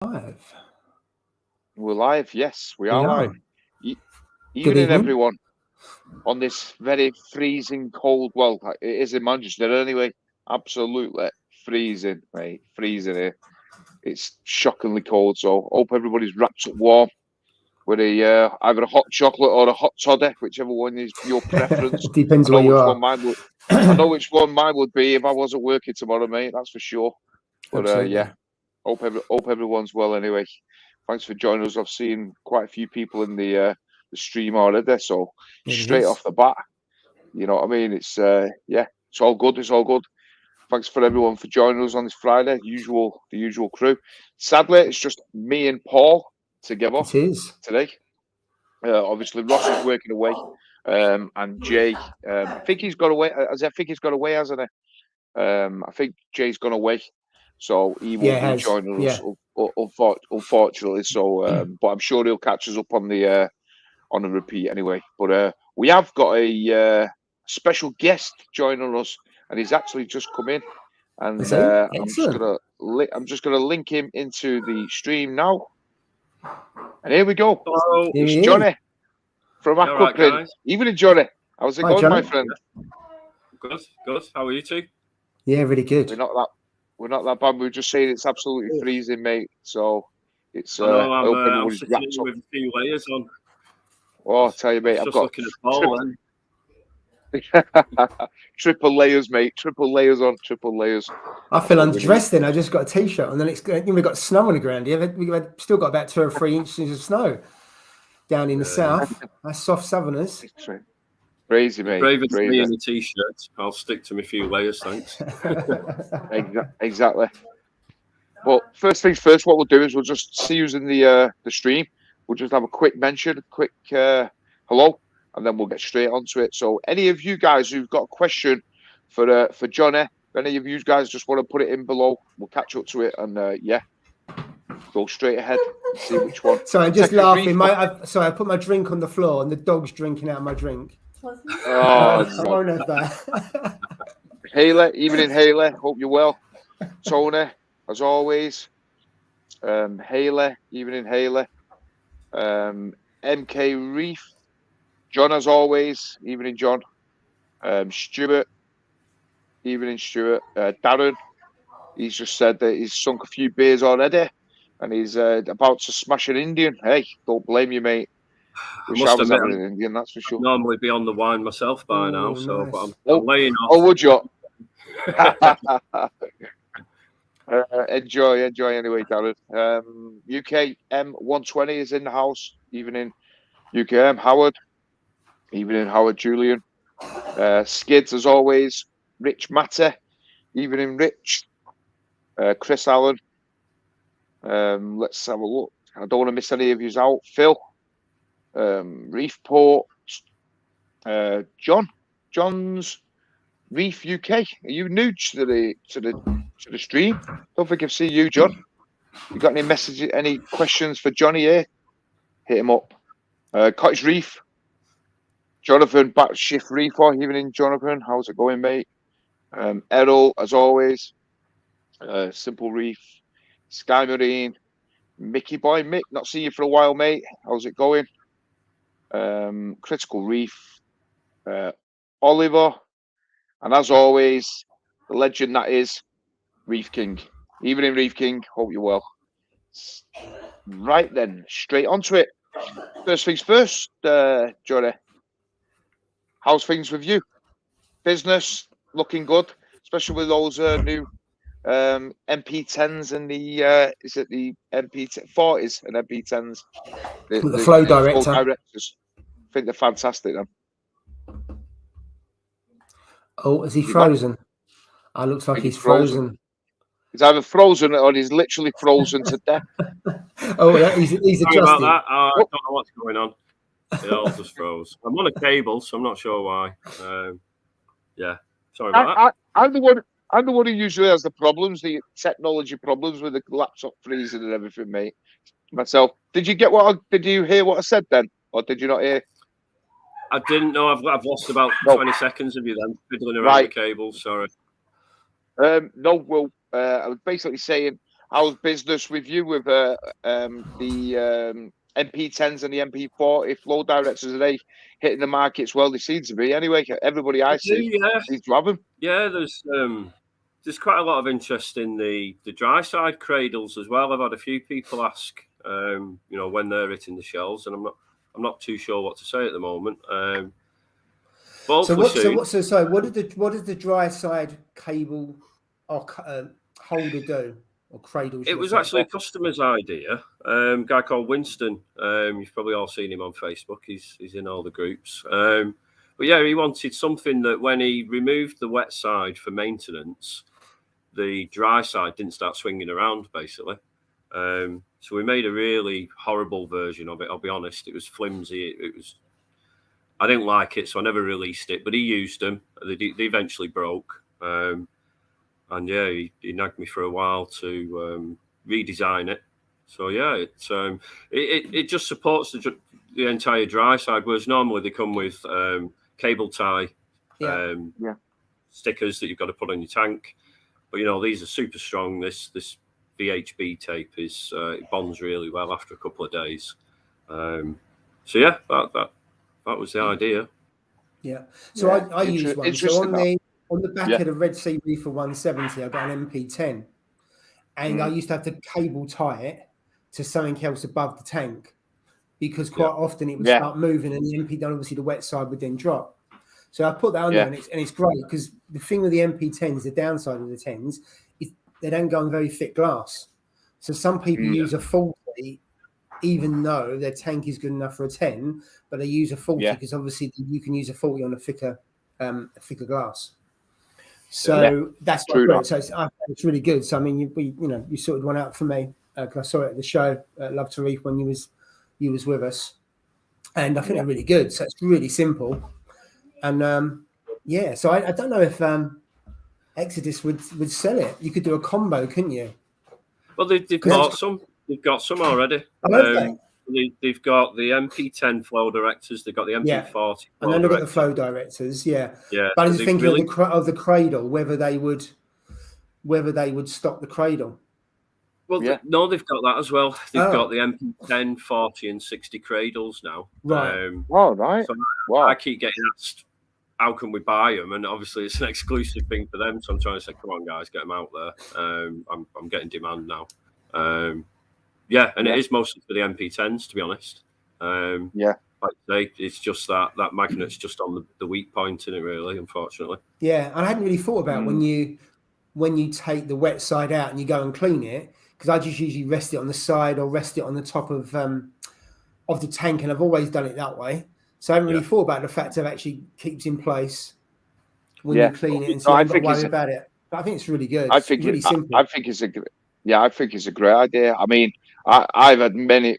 Live. We're live. Yes, we are live. Good Evening, evening. everyone. On this very freezing cold, well, it is in Manchester anyway. Absolutely freezing, mate. Freezing here. It's shockingly cold. So hope everybody's wrapped up warm with a either a hot chocolate or a hot toddy, whichever one is your preference. Depends I know where you which are. one mine would. I know which one mine would be if I wasn't working tomorrow, mate. That's for sure. But yeah, hope everyone's well anyway. Thanks for joining us. I've seen quite a few people in the stream already, so straight off the bat, you know what I mean. It's yeah, it's all good. It's all good. Thanks for everyone for joining us on this Friday. The usual crew. Sadly, it's just me and Paul together today. Obviously, Ross is working away, and Jay. I think he's got away. I think he's got away, hasn't he? I think Jay's gone away, so he won't be joining us, unfortunately. So, but I'm sure he'll catch us up on the repeat anyway. But we have got a special guest joining us, and he's actually just come in, and I'm just gonna link him into the stream now. And here we go. Hello, it's Johnny from Aquaprint. Right, evening, Johnny. How's it going, my friend? Good. How are you two? Yeah, really good. We're not that bad. We're just saying it's absolutely freezing, mate. So it's. I know, I'm sitting here with a few layers on. Oh, I'll tell you, mate. I've got triple layers, mate. Triple layers on, triple layers. I feel undressed. Then I just got a t-shirt, and then we've got snow on the ground. Yeah, we've still got about 2 or 3 inches of snow down in the south. That's soft southerners. Crazy, mate. Brave as me in a t-shirt. I'll stick to my few layers, thanks. Exactly. Well, first things first, what we'll do is we'll just see who's in the stream. We'll just have a quick mention, a quick hello, and then we'll get straight onto it. So any of you guys who've got a question for Johnny, if any of you guys just want to put it in below, we'll catch up to it and yeah, go straight ahead and see which one. So I'm just laughing. I put my drink on the floor and the dog's drinking out of my drink. I won't have that. Haley, evening, Haley. Hope you're well. Tony, as always. Haley, evening, Haley. MK Reef. John, as always. Evening, John. Stuart. Evening, Stuart. Darren. He's just said that he's sunk a few beers already, and he's about to smash an Indian. Hey, don't blame you, mate. Wish I was having an Indian, that's for sure. Normally be on the wine myself by now, so nice. But I'm laying off. Oh, would you? Enjoy anyway, Darren. UK M120 is in the house. Evening, UKM. Howard. Evening, Howard Julian. Skids, as always. Rich Matter. Evening, Rich. Chris Allen. Let's have a look. I don't want to miss any of you out. Phil. Reefport. John's Reef UK. Are you new to the stream? Don't think I've seen you, John. You got any messages, any questions for Johnny here? Hit him up. Cottage Reef. Jonathan Backshift Reefer. Evening, Jonathan. How's it going, mate? Errol, as always. Simple Reef. Sky Marine. Mickey Boy. Mick, not seen you for a while, mate. How's it going? Critical Reef. Oliver. And as always, the legend that is Reef King. Evening, Reef King. Hope you're well. Right then, straight onto it. First things first, Johnny. How's things with you? Business looking good, especially with those new MP10s and the is it the MP40s and MP10s? The flow directors. I think they're fantastic, then. Oh, is he frozen? Looks like he's frozen. He's either frozen or he's literally frozen to death. Oh, yeah, he's adjusting. Sorry about that. I don't know what's going on. It all just froze. I'm on a cable, so I'm not sure why. Yeah, sorry about that. I'm the one who usually has the problems, the technology problems with the laptop freezing and everything, mate. Myself. Did you hear what I said then, or did you not hear? I didn't know. I've lost about 20 seconds of you then, fiddling around the cable. Sorry. No, well, I was basically saying how's business with you with the MP10s and the MP40 flow directors? Are they hitting the markets well? They seem to be. Anyway, everybody I see seems to have them. Yeah, there's quite a lot of interest in the dry side cradles as well. I've had a few people ask, when they're hitting the shelves, and I'm not too sure what to say at the moment. So what did the dry side cable or holder do, or cradle? It was actually a customer's idea. Guy called Winston. You've probably all seen him on Facebook. He's in all the groups. But yeah, he wanted something that when he removed the wet side for maintenance, the dry side didn't start swinging around, basically. So we made a really horrible version of it. I'll be honest. It was flimsy. I didn't like it, so I never released it. But he used them. They eventually broke. And yeah, he nagged me for a while to redesign it. So yeah, it just supports the entire dry side. Whereas normally they come with cable tie stickers that you've got to put on your tank. But these are super strong. This VHB tape it bonds really well after a couple of days. So yeah, that was the idea. Yeah. So I use one. So on the back of the Red Sea Reefer 170, I got an MP10, and I used to have to cable tie it to something else above the tank, because quite often it would start moving, and the MP10, obviously the wet side would then drop. So I put that on there, and it's great, because the thing with the MP10s, the downside of the 10s, is they don't go on very thick glass. So some people use a 40, even though their tank is good enough for a 10, but they use a 40 because obviously you can use a 40 on a thicker glass. So that's what so it's really good. So I mean, you sorted one out for me, because I saw it at the show, Love to Reef, when you was with us, and I think they're really good. So it's really simple, and so I don't know if Exodus would sell it. You could do a combo, couldn't you? Well, they've got some. They've got some already. They've got the MP10 flow directors. They've got the MP40. And then they've got the flow directors. Yeah. Yeah. But I was thinking of the cradle, whether they would stock the cradle. Well, no, they've got that as well. They've got the MP10, 40, and 60 cradles now. Right. Right. So I keep getting asked, how can we buy them? And obviously, it's an exclusive thing for them. So I'm trying to say, come on, guys, get them out there. I'm getting demand now. And it is mostly for the MP10s, to be honest. Like I say, it's just that magnet's just on the weak point in it, really, unfortunately. Yeah, and I hadn't really thought about when you take the wet side out and you go and clean it, because I just usually rest it on the side or rest it on the top of the tank, and I've always done it that way. So I haven't really thought about the fact that it actually keeps in place when you clean it, and so I don't worry about it. But I think it's really good. I think it's really simple. I think it's a great idea. I mean, I've had many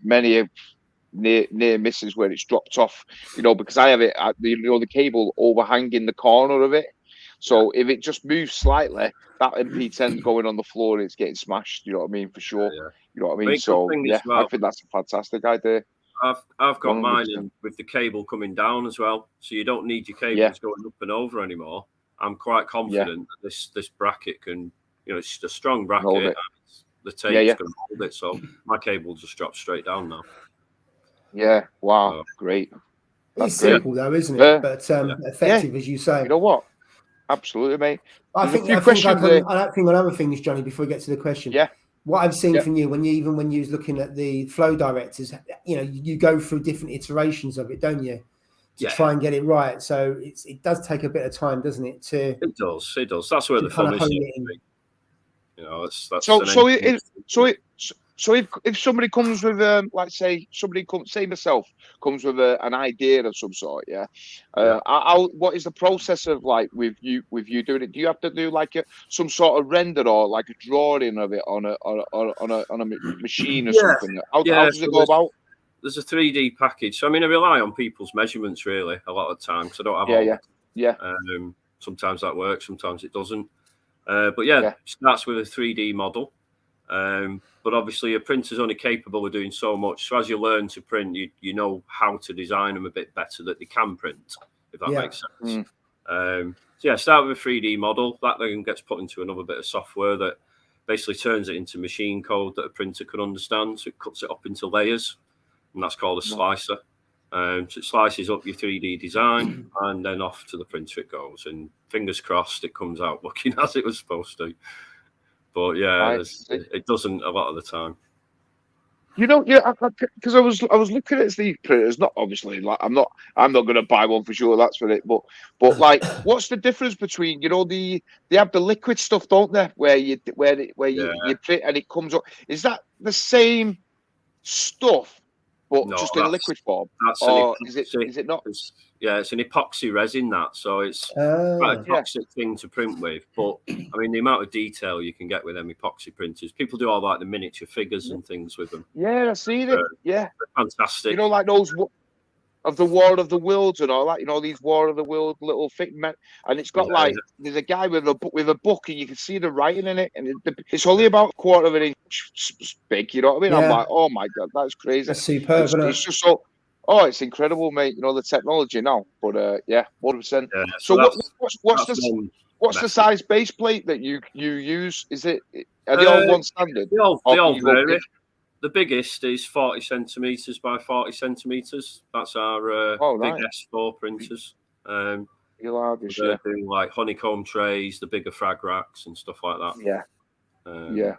near misses where it's dropped off, because I have it at the cable overhanging the corner of it. So if it just moves slightly, that MP10 going on the floor and it's getting smashed. You know what I mean? For sure. Yeah. You know what I mean? So I think that's a fantastic idea. I've got mine in with the cable coming down as well, so you don't need your cables going up and over anymore. I'm quite confident that this bracket can, it's a strong bracket. The tape's going to hold it, so my cable just drops straight down now. Yeah, wow, great. It's simple though, isn't it? But effective, as you say. You know what? Absolutely, mate. I think on other things, Johnny, before we get to the question. Yeah. What I've seen from you when you was looking at the flow directors, you go through different iterations of it, don't you? To try and get it right. So it does take a bit of time, doesn't it? It does. That's where the fun is. So if somebody comes with say myself comes with an idea of some sort, what is the process of with you doing it? Do you have to do some sort of render or a drawing of it on a machine or something? How does it go about? There's a 3D package. So I mean, I rely on people's measurements really a lot of the time. So I don't have sometimes that works, sometimes it doesn't. But it starts with a 3D model. But obviously a printer's only capable of doing so much. So as you learn to print, you know how to design them a bit better that they can print, if that makes sense. Start with a 3D model. That then gets put into another bit of software that basically turns it into machine code that a printer can understand. So it cuts it up into layers, and that's called a slicer. So it slices up your 3D design, and then off to the printer it goes. And fingers crossed, it comes out looking as it was supposed to. But yeah, it doesn't a lot of the time. You know, yeah, because I was looking at these printers. Not obviously, like I'm not going to buy one for sure. That's for it. But like, what's the difference between they have the liquid stuff, don't they? Where you print and it comes up. Is that the same stuff, but just in liquid form? Or is it not? It's an epoxy resin so it's quite a toxic thing to print with. But I mean, the amount of detail you can get with them epoxy printers, people do all like the miniature figures and things with them. Yeah, I see them. They're fantastic. Like those of the War of the Worlds and all that. These War of the World little thick men, and it's got there's a guy with a book, and you can see the writing in it, and it's only about a quarter of an inch big. You know what I mean? I'm like, oh my god, that's crazy. That's superb. It's just so. Oh, it's incredible, mate. The technology now. But 100%. Yeah, so what's the size base plate that you use? Are they all one standard? They all vary. The biggest is 40 centimeters by 40 centimeters. That's our big S4 printers. They're doing like honeycomb trays, the bigger frag racks and stuff like that. Yeah.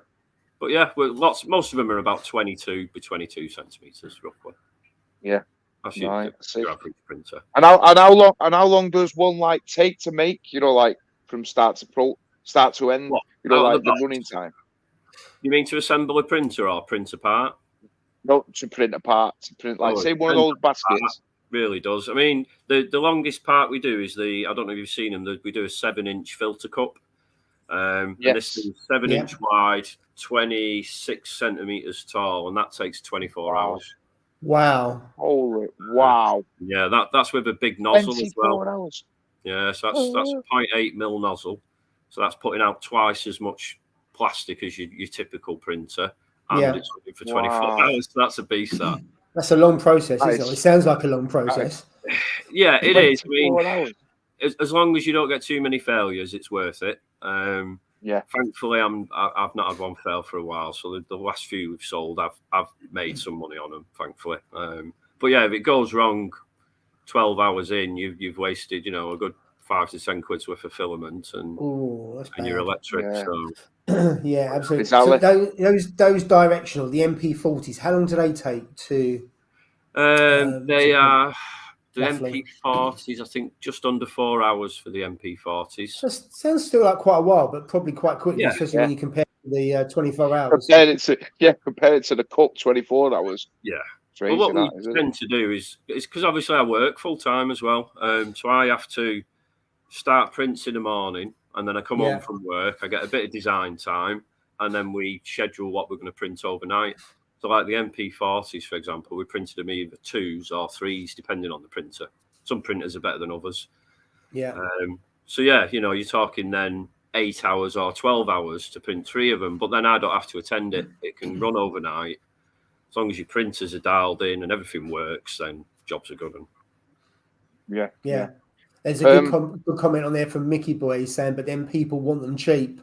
But yeah, most of them are about 22 by 22 centimeters roughly. Yeah. That's your average printer. And how long does one take to make? From start to end. The running time. You mean to assemble a printer or print a part? No, to print a part. To print say one of those baskets. Really does. I mean, the longest part we do is I don't know if you've seen them. We do a 7-inch filter cup. And this is 7-inch wide, 26 centimeters tall, and that takes 24 hours. Wow. Holy wow. Yeah, that's with a big nozzle as well. 24 hours. Yeah, so that's a 0.8 mil nozzle. So that's putting out twice as much plastic as your typical printer. And it's running for 24 hours. So that's a beast, that. That's a long process, isn't it? It sounds like a long process. Yeah, it is. I mean, as long as you don't get too many failures, it's worth it. Thankfully, I've not had one fail for a while. So the last few we've sold, I've made some money on them, thankfully. But yeah, if it goes wrong 12 hours in, you've wasted, a good 5 to 10 quid's worth of filament and your electric. Yeah. So yeah, absolutely. Exactly. So those directional, the MP40s, how long do they take to? They are the roughly? MP40s. I think just under 4 hours for the MP40s. So sounds still like quite a while, but probably quite quickly, especially when you compare the 24 hours. Compare it to the cup 24 hours. Yeah. Crazy, well, what we tend to do is because obviously I work full time as well, so I have to start prints in the morning, and then I come home from work. I get a bit of design time, and then we schedule what we're going to print overnight. So, like the MP40s, for example, we printed them either 2s or 3s, depending on the printer. Some printers are better than others. Yeah. So yeah, you're talking then 8 hours or 12 hours to print 3 of them, but then I don't have to attend it. It can run overnight. As long as your printers are dialed in and everything works, then jobs are good. Yeah. There's a good comment on there from Mickey Boy saying, but then people want them cheap.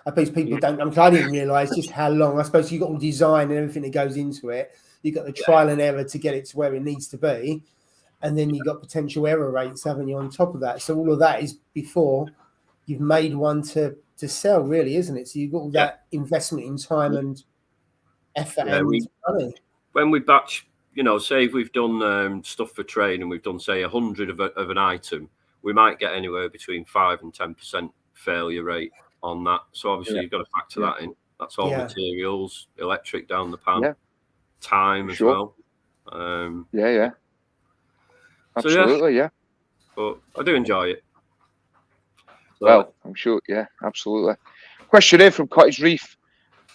I suppose people don't. I didn't realise just how long. I suppose you've got all design and everything that goes into it. You've got the trial and error to get it to where it needs to be. And then you've got potential error rates, haven't you, on top of that? So all of that is before you've made one to sell, really, isn't it? So you've got all that investment in time and effort and money. When we batch, say if we've done stuff for trade and we've done, say, 100 of an item, we might get anywhere between 5 and 10% failure rate on that. So obviously you've got to factor that in. That's all materials, electric down the pan, time as well. Absolutely, yeah. But I do enjoy it. So, well, I'm sure, absolutely. Question here from Cottage Reef.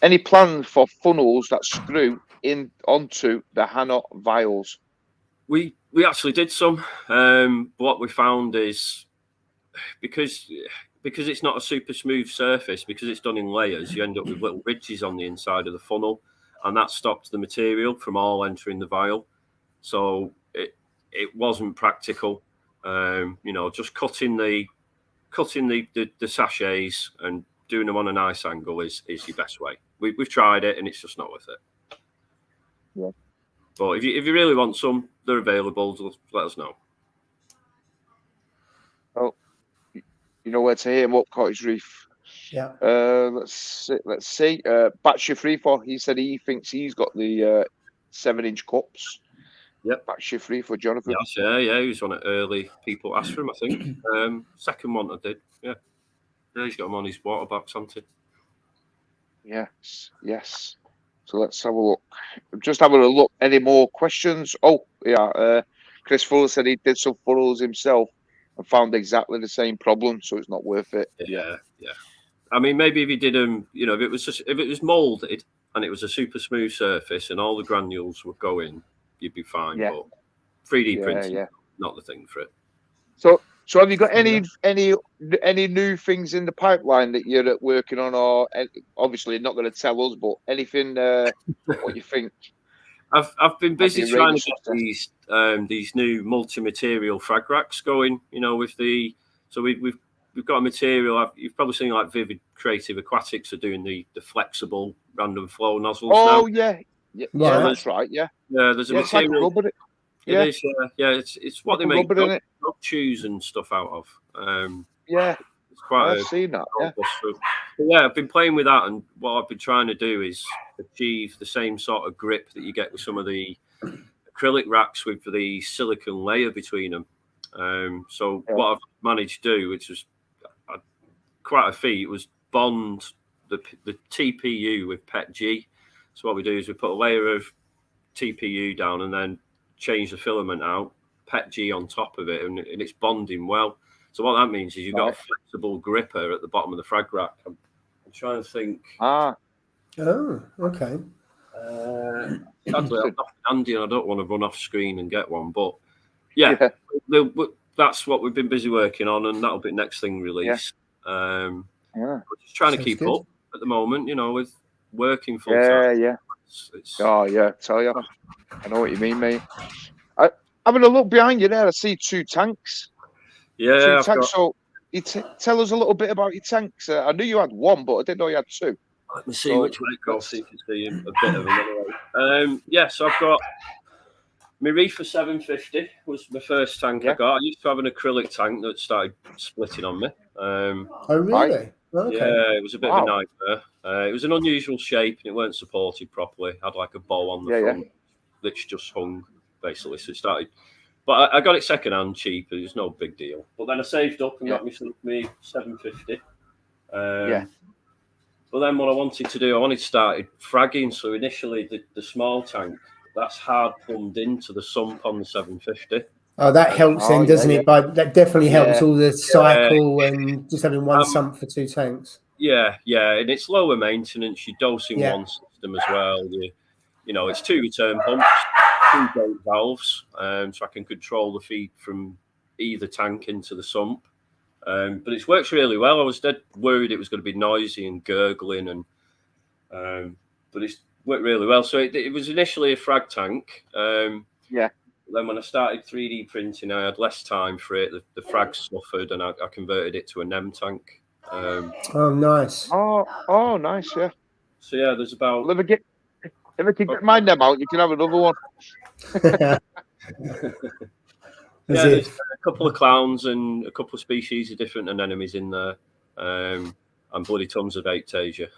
Any plans for funnels that screw in onto the Hanot vials? We actually did some. What we found is because it's not a super smooth surface, because it's done in layers, you end up with little ridges on the inside of the funnel, and that stopped the material from all entering the vial. So it wasn't practical. Just cutting the sachets and doing them on a nice angle is your best way. We've tried it and it's just not worth it. Yeah. But if you really want some, they're available. Just let us know. Oh, you know where to hit him up, Cottage Reef. Yeah. Let's see. Batcher Free for he said he thinks he's got the 7-inch cups. Yep. Batcher Free for Jonathan. Yes, yeah. He was one of early people asked for him, I think. Second one I did. Yeah. Yeah, he's got him on his water box, hasn't he? Yes. So let's have a look. Just having a look. Any more questions? Oh, yeah. Chris Fuller said he did some furrows himself and found exactly the same problem, so it's not worth it. Yeah. I mean, maybe if he did them, you know, if it was molded and it was a super smooth surface and all the granules would go in, you'd be fine. Yeah. But 3D printing, not the thing for it. So have you got any new things in the pipeline that you're working on, or obviously not going to tell us, but anything what you think? I've been busy trying to get these new multi-material frag racks going. You know, with we've got a material. You've probably seen like Vivid Creative Aquatics are doing the flexible random flow nozzles. Oh now. Yeah, that's right. Yeah. There's a material. Like rubber, It is. It's what they make dog chews and stuff out of. It's quite. I've seen that. Yeah. But I've been playing with that, and what I've been trying to do is achieve the same sort of grip that you get with some of the acrylic racks with the silicone layer between them. What I've managed to do, which was quite a feat, was bond the TPU with PETG. So what we do is we put a layer of TPU down and then change the filament out, PETG on top of it, and it's bonding well. So what that means is you've got a flexible gripper at the bottom of the frag rack. I'm trying to think. Oh, okay. Sadly, I'm not handy and I don't want to run off screen and get one, but that's what we've been busy working on, and that'll be next thing released. We're just trying to keep up at the moment, you know, with working full time. Tell you, I know what you mean, mate. Having a look behind you there, I see 2 tanks. Yeah, 2 tanks. So, tell us a little bit about your tanks. I knew you had 1, but I didn't know you had 2. Let me see which way it goes, so you can see a bit of them. So I've got my Reefer 750 was my first tank I got. I used to have an acrylic tank that started splitting on me. Oh, really? Okay. Yeah, it was a bit of a nightmare. It was an unusual shape and it weren't supported properly. Had like a bow on the front, which just hung basically. So it started, but I got it second hand cheap. It was no big deal. But then I saved up and got myself me 750. But then what I wanted to do, I started fragging. So initially the small tank, that's hard plumbed into the sump on the 750. Oh, that helps then, doesn't it? But that definitely helps all the cycle and just having one sump for 2 tanks. Yeah, and it's lower maintenance. You're dosing one system as well. You know, it's 2 return pumps, 2 gate valves, so I can control the feed from either tank into the sump. But it's worked really well. I was dead worried it was going to be noisy and gurgling, and but it's worked really well. So it was initially a frag tank. Then when I started 3D printing, I had less time for it. The frags suffered, and I converted it to a NEM tank. Oh, nice. Oh, nice. Yeah. So there's about. If I can get my NEM out, you can have another one. There's a couple of clowns and a couple of species of different anemones in there, and bloody tons of Ectasia.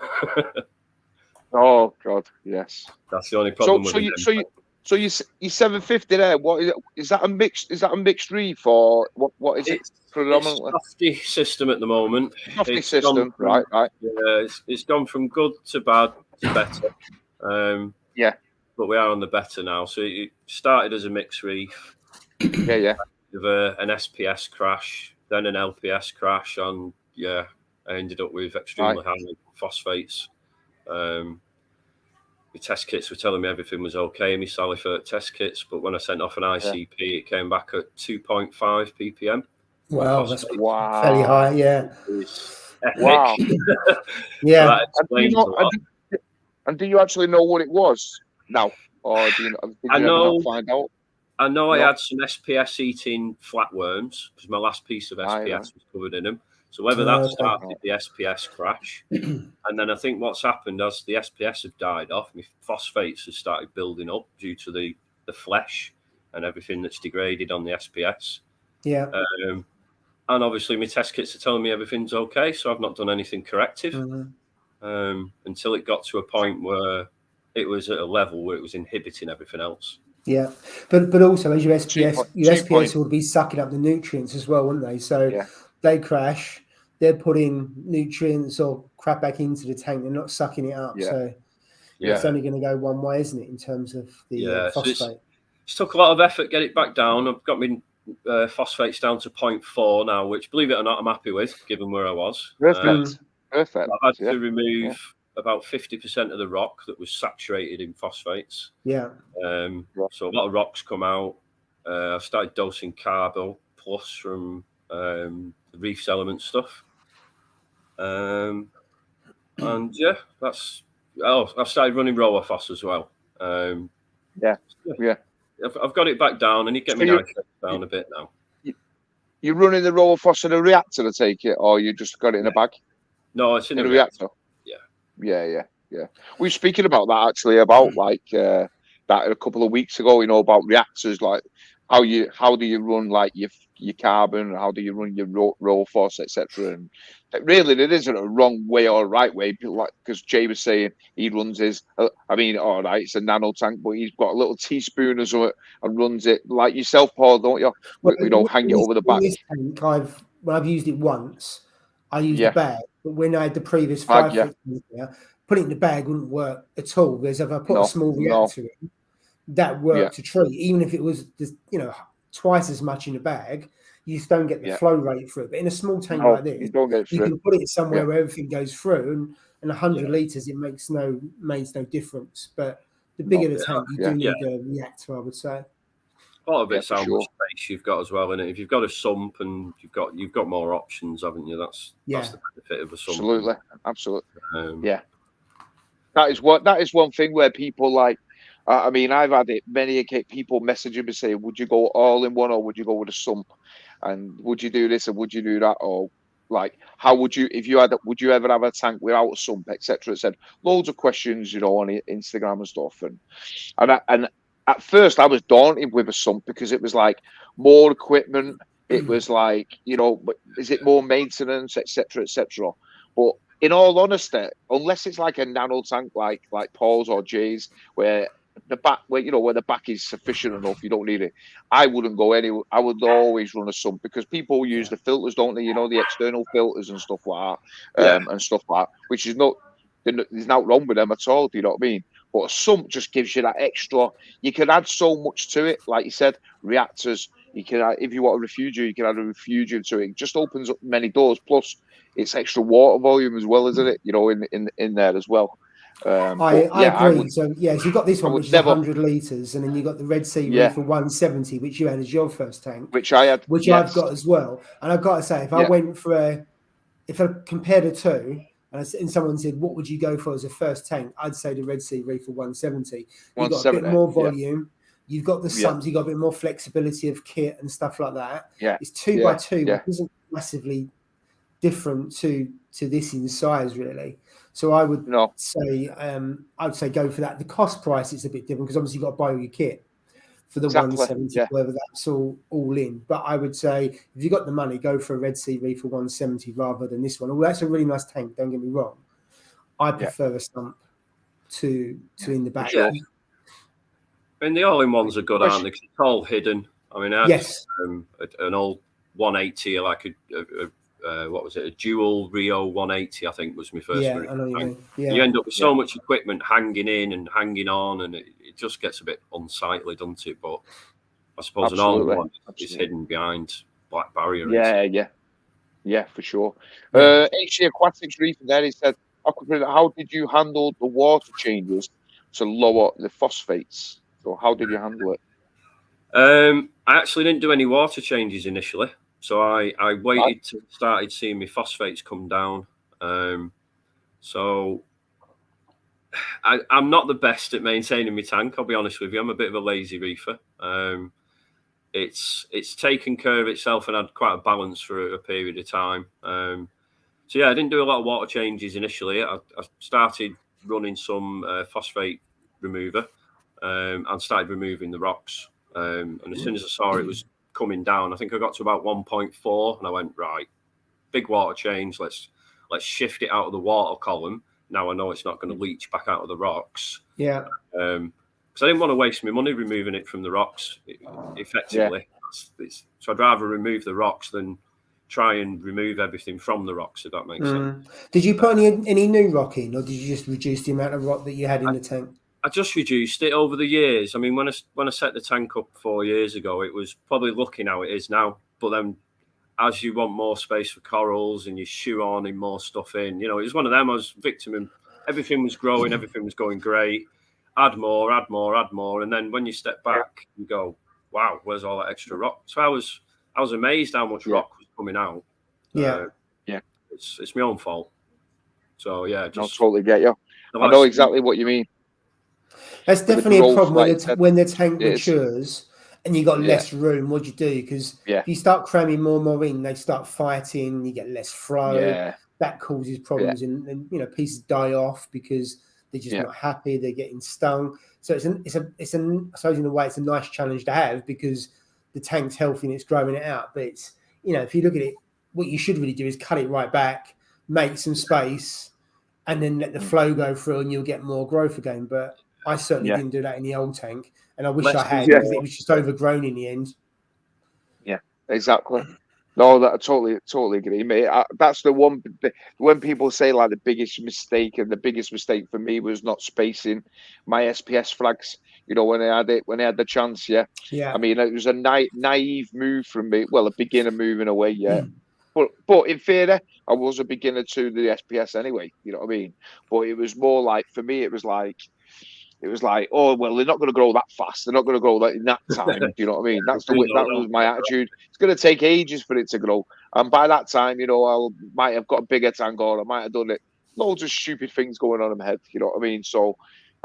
Oh God, yes. That's the only problem. So you 750 there. What is it? Is that a mixed reef or what is it predominantly? It's a softy system at the moment. Softy system, right. Yeah, it's gone from good to bad to better. But we are on the better now. So it started as a mixed reef. With an SPS crash, then an LPS crash, and I ended up with extremely high phosphates. The test kits were telling me everything was okay, my Salifert test kits, but when I sent off an ICP, it came back at 2.5 ppm. Wow, that's fairly high, yeah. Wow. Yeah. And do you actually know what it was now? Or did you find out? I know I had some SPS eating flatworms because my last piece of SPS was covered in them. So whether that started the SPS crash, and then I think what's happened as the SPS have died off, my phosphates have started building up due to the flesh and everything that's degraded on the SPS. Yeah. And obviously my test kits are telling me everything's okay, so I've not done anything corrective until it got to a point where it was at a level where it was inhibiting everything else. Yeah, but also as your SPS will be sucking up the nutrients as well, wouldn't they? So they crash, they're putting nutrients or crap back into the tank. They're not sucking it up. So it's only going to go one way, isn't it, in terms of the phosphate? So it's took a lot of effort to get it back down. I've got my phosphates down to 0.4 now, which, believe it or not, I'm happy with, given where I was. Perfect. I've had to remove about 50% of the rock that was saturated in phosphates. So a lot of rocks come out. I've started dosing Carbo Plus from the Reefs Element stuff. And that's... Oh, I've started running Rowaphos as well. I've got it back down. I need to get my nitrates down a bit now. You're running the Rowaphos in a reactor to take it, or you just got it in a bag? No, it's in a reactor. Yeah. We were speaking about that actually, about like that a couple of weeks ago, about reactors, like how do you run like your carbon, how do you run your Rowaphos, etc. And really there isn't a wrong way or a right way, like because Jay was saying he runs his all right, it's a nano tank, but he's got a little teaspoon or something and runs it like yourself, Paul, don't you? Hang it over the back. This tank, when I've used it once, I used a bag, but when I had the previous 5 foot here, putting it in the bag wouldn't work at all. Whereas if I put a small reactor in, that worked to treat, even if it was just, twice as much in the bag, you just don't get the flow rate through it. But in a small tank like this, you can put it somewhere where everything goes through, and 100 litres, it makes no difference. But the bigger the tank, you do need a reactor, I would say. Part of it's how much space you've got as well, isn't it? If you've got a sump and you've got more options, haven't you? That's the benefit of a sump. Absolutely. That is one thing where people like. I've had it many people messaging me saying, "Would you go all in one, or would you go with a sump? And would you do this, or would you do that, or like how would you would you ever have a tank without a sump, etc." It said loads of questions, on Instagram and stuff, and at first I was daunted with a sump because it was like more equipment. It was like, is it more maintenance, etc., etc. But in all honesty, unless it's like a nano tank like Paul's or Jay's, where the back, where the back is sufficient enough, you don't need it. I wouldn't go anywhere. I would always run a sump because people use the filters, don't they? The external filters and stuff like that, and stuff like that, which is not. There's nothing wrong with them at all. Do you know what I mean? But a sump just gives you that extra. You can add so much to it, like you said, reactors. You can add, if you want a refugia, you can add a refugia to it. It just opens up many doors. Plus, it's extra water volume as well, isn't it? In there as well. I agree. So you've got this one, which is 100 litres, and then you've got the Red Sea Reefer 170, which you had as your first tank, which I had, which I've got as well. And I've got to say, if I went for if I compared the two, and someone said, what would you go for as a first tank? I'd say the Red Sea Reefer 170. You've got a bit more volume. You've got the sumps. You've got a bit more flexibility of kit and stuff like that. It's 2x2, which isn't massively different to this in size, really. So I would say go for that. The cost price is a bit different because obviously you've got to buy all your kit for the 170, whether that's all in. But I would say if you've got the money, go for a Red Sea Reefer 170 rather than this one. Although that's a really nice tank, don't get me wrong. I prefer a stump to in the back. Yeah. The all-in-ones are good, aren't they? It's all hidden. I had an old 180, like what was it? A dual Rio 180, I think, was my first. I know what you mean. You end up with so much equipment hanging in and hanging on, and it just gets a bit unsightly, doesn't it? But I suppose an all-in-one is hidden behind black barrier. Yeah, for sure. HC Aquatics Reef, and there he said, how did you handle the water changes to lower the phosphates? So how did you handle it? I actually didn't do any water changes initially. So I waited till started seeing my phosphates come down. So I'm not the best at maintaining my tank, I'll be honest with you. I'm a bit of a lazy reefer. it's taken care of itself and had quite a balance for a period of time. So yeah, I didn't do a lot of water changes initially. I started running some phosphate remover and started removing the rocks. And as soon as I saw it was coming down, I think I got to about 1.4, and I went, right, big water change. Let's shift it out of the water column. Now I know it's not going to leach back out of the rocks. Yeah. Because I didn't want to waste my money removing it from the rocks effectively. Yeah. So I'd rather remove the rocks than try and remove everything from the rocks, if that makes sense. Did you put any new rock in, or did you just reduce the amount of rock that you had in the tank? I just reduced it over the years. I mean, when I set the tank up 4 years ago, it was probably looking how it is now. But then as you want more space for corals and you shoe on and more stuff in, it was one of them. I was victim and everything was growing, everything was going great. Add more. And then when you step back, you go, wow, where's all that extra rock? So I was amazed how much rock was coming out. It's my own fault. So yeah, I totally get you. I know exactly what you mean. That's definitely a problem when the tank matures and you got less room. What do you do? Because if you start cramming more and more in, they start fighting. You get less flow. Yeah. That causes problems, and pieces die off because they're just not happy. They're getting stung. So it's I suppose in a way it's a nice challenge to have because the tank's healthy and it's growing it out. But it's if you look at it, what you should really do is cut it right back, make some space, and then let the flow go through, and you'll get more growth again. But I certainly didn't do that in the old tank, and I wish I had because it was just overgrown in the end. Yeah, exactly. No, I totally agree, mate. That's the one. When people say like the biggest mistake, and the biggest mistake for me was not spacing my SPS flags. When I had the chance, I mean, it was a naive move from me. Well, a beginner moving away, But in theory, I was a beginner to the SPS anyway. You know what I mean? But it was more like for me, it was like, oh well, they're not going to grow that fast. They're not going to grow that in that time. Do you know what I mean? That was my attitude. It's going to take ages for it to grow, and by that time, I might have got a bigger tank, or I might have done it. Loads of stupid things going on in my head. You know what I mean? So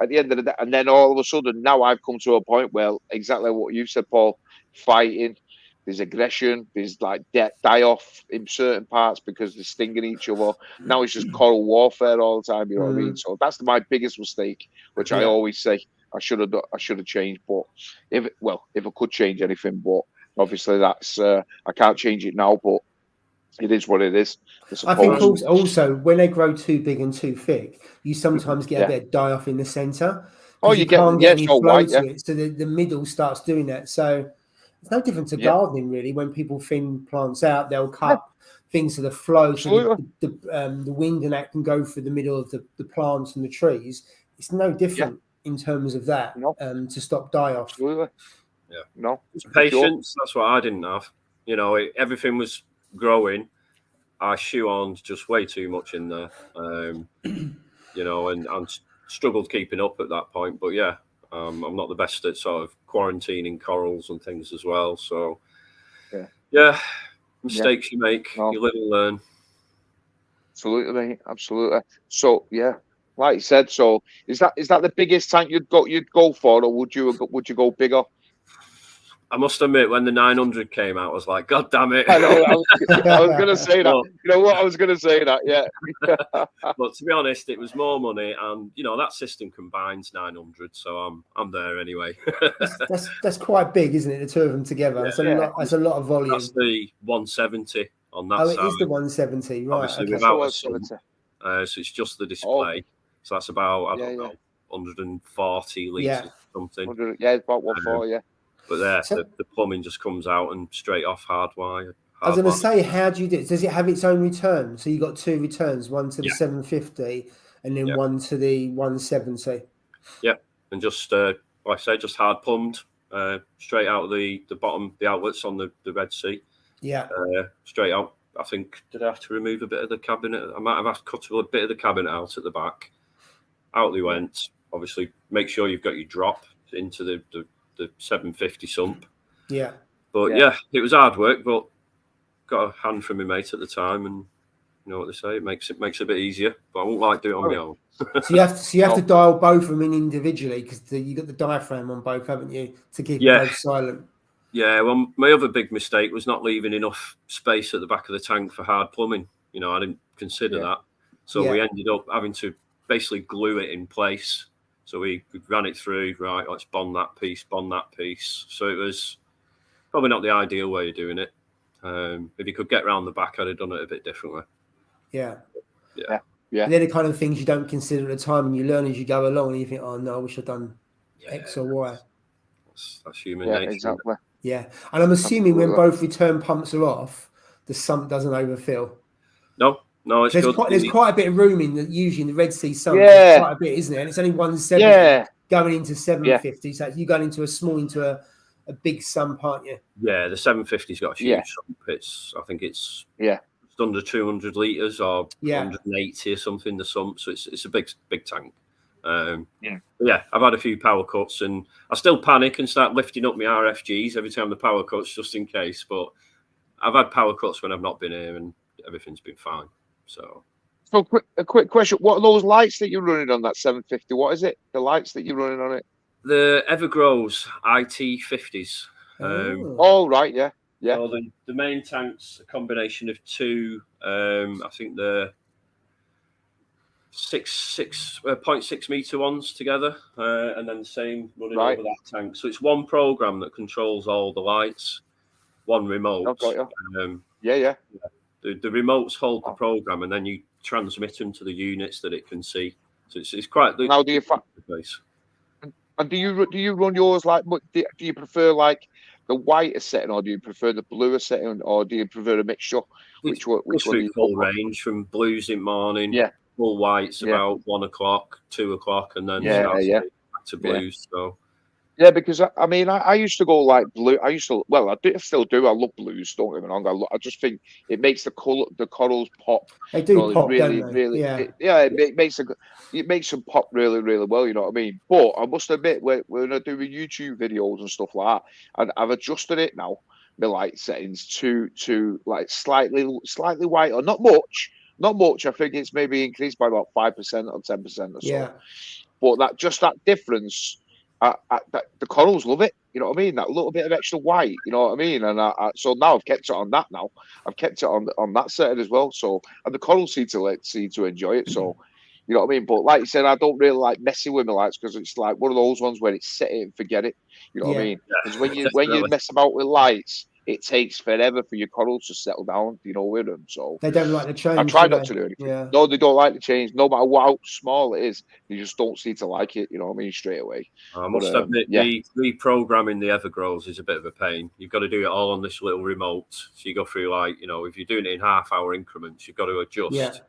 at the end of the day, and then all of a sudden, now I've come to a point where exactly what you said, Paul, fighting. There's aggression. There's like die off in certain parts because they're stinging each other. Now it's just coral warfare all the time. You know what I mean? So that's my biggest mistake, which I always say I should have changed. But if I could change anything, but obviously that's I can't change it now. But it is what it is. I think also when they grow too big and too thick, you sometimes get a bit of die off in the centre. Oh, you can't get any flow to it, so the middle starts doing that. So. It's no different to gardening, really. When people thin plants out, they'll cut things to the flow, so the wind and that can go through the middle of the plants and the trees. It's no different in terms of that to stop die off. Absolutely. Yeah. No. It's patience. That's what I didn't have. Everything was growing. I shoe on just way too much in there. And struggled keeping up at that point. But yeah. I'm not the best at sort of quarantining corals and things as well. So, mistakes you make, you live and learn. Absolutely, mate. Absolutely. So, like you said, so is that the biggest tank you'd go for, or would you go bigger? I must admit, when the 900 came out, I was like, God damn it. I was going to say that. You know what? I was going to say that, yeah. But to be honest, it was more money. And, that system combines 900. So I'm there anyway. that's quite big, isn't it? The two of them together. That's a lot of volume. That's the 170 on that side. Oh, it is the 170, right. Obviously, without a sun. So it's just the display. So that's about, I don't know, 140 litres or something. Yeah, it's about 140, But the plumbing just comes out and straight off hardwire. I was going to say, how do you do it? Does it have its own return? So you got two returns, one to the 750 and then one to the 170. Yeah, and just like I say, just hard plumbed straight out of the bottom, the outlets on the Red Sea. Yeah, straight out. I think did I have to remove a bit of the cabinet? I might have had to cut a bit of the cabinet out at the back. Out they went. Obviously, make sure you've got your drop into the 750 sump. Yeah. But it was hard work, but got a hand from my mate at the time, and you know what they say, it makes it a bit easier. But I won't like do it on my own. So you have to dial both of them in individually because you got the diaphragm on both, haven't you, to keep them both silent. Yeah, well, my other big mistake was not leaving enough space at the back of the tank for hard plumbing. You know, I didn't consider that. So we ended up having to basically glue it in place. So we ran it through, right, let's bond that piece. So it was probably not the ideal way of doing it. If you could get around the back, I'd have done it a bit differently. Yeah. Yeah. And they're the kind of things you don't consider at the time, and you learn as you go along, and you think, oh no, I wish I'd done X or Y. That's human nature. Exactly. Yeah. And I'm assuming when both return pumps are off, the sump doesn't overfill. No, it's there's good. There's quite a bit of room usually in the Red Sea sump. Yeah. There's quite a bit, isn't there? And it's only 170 going into 750. So you're going into a big sump, aren't you? Yeah, the 750's got a huge sump. I think it's under 200 litres or 180 or something, the sump. So it's a big tank. I've had a few power cuts, and I still panic and start lifting up my RFGs every time the power cuts, just in case. But I've had power cuts when I've not been here, and everything's been fine. So a quick question: what are those lights that you're running on that 750? What is it? The lights that you're running on it? The Evergrows IT50s. Right, yeah. So the main tank's a combination of two. I think the 6.6 meter ones together, and then the same running over that tank. So it's one program that controls all the lights, one remote. I've got you. The remotes hold the program, and then you transmit them to the units that it can see. So it's quite. Now, do you run yours like? Do you prefer like the whiter setting, or do you prefer the bluer setting, or do you prefer a mixture? Which one? Do you full range from blues in morning, full whites about 1 o'clock, 2 o'clock, and then back to blues. So. Yeah, because I used to go like blue. I still do. I love blues. Don't get me wrong. I just think it makes the corals pop. They do pop, really, don't they? It makes them pop really, really well. You know what I mean? But I must admit, when I do YouTube videos and stuff like that, and I've adjusted it now, the light settings to like slightly white, or not much. Not much. I think it's maybe increased by about 5% or 10% or so. Yeah. But that difference. The corals love it, you know what I mean? That little bit of extra white, you know what I mean? And so now I've kept it on that. Now I've kept it on that setting as well. So, and the corals seem to enjoy it. So, you know what I mean? But like you said, I don't really like messing with my lights, because it's like one of those ones where it's set it and forget it. You know what I mean? Because when you mess about with lights, it takes forever for your corals to settle down, you know, with them. So they don't like the change. I try not to do anything. Yeah. No, they don't like the change. No matter how small it is, they just don't seem to like it. You know what I mean? Straight away. I must admit, reprogramming the Evergrows is a bit of a pain. You've got to do it all on this little remote. So you go through, like, you know, if you're doing it in half-hour increments, you've got to adjust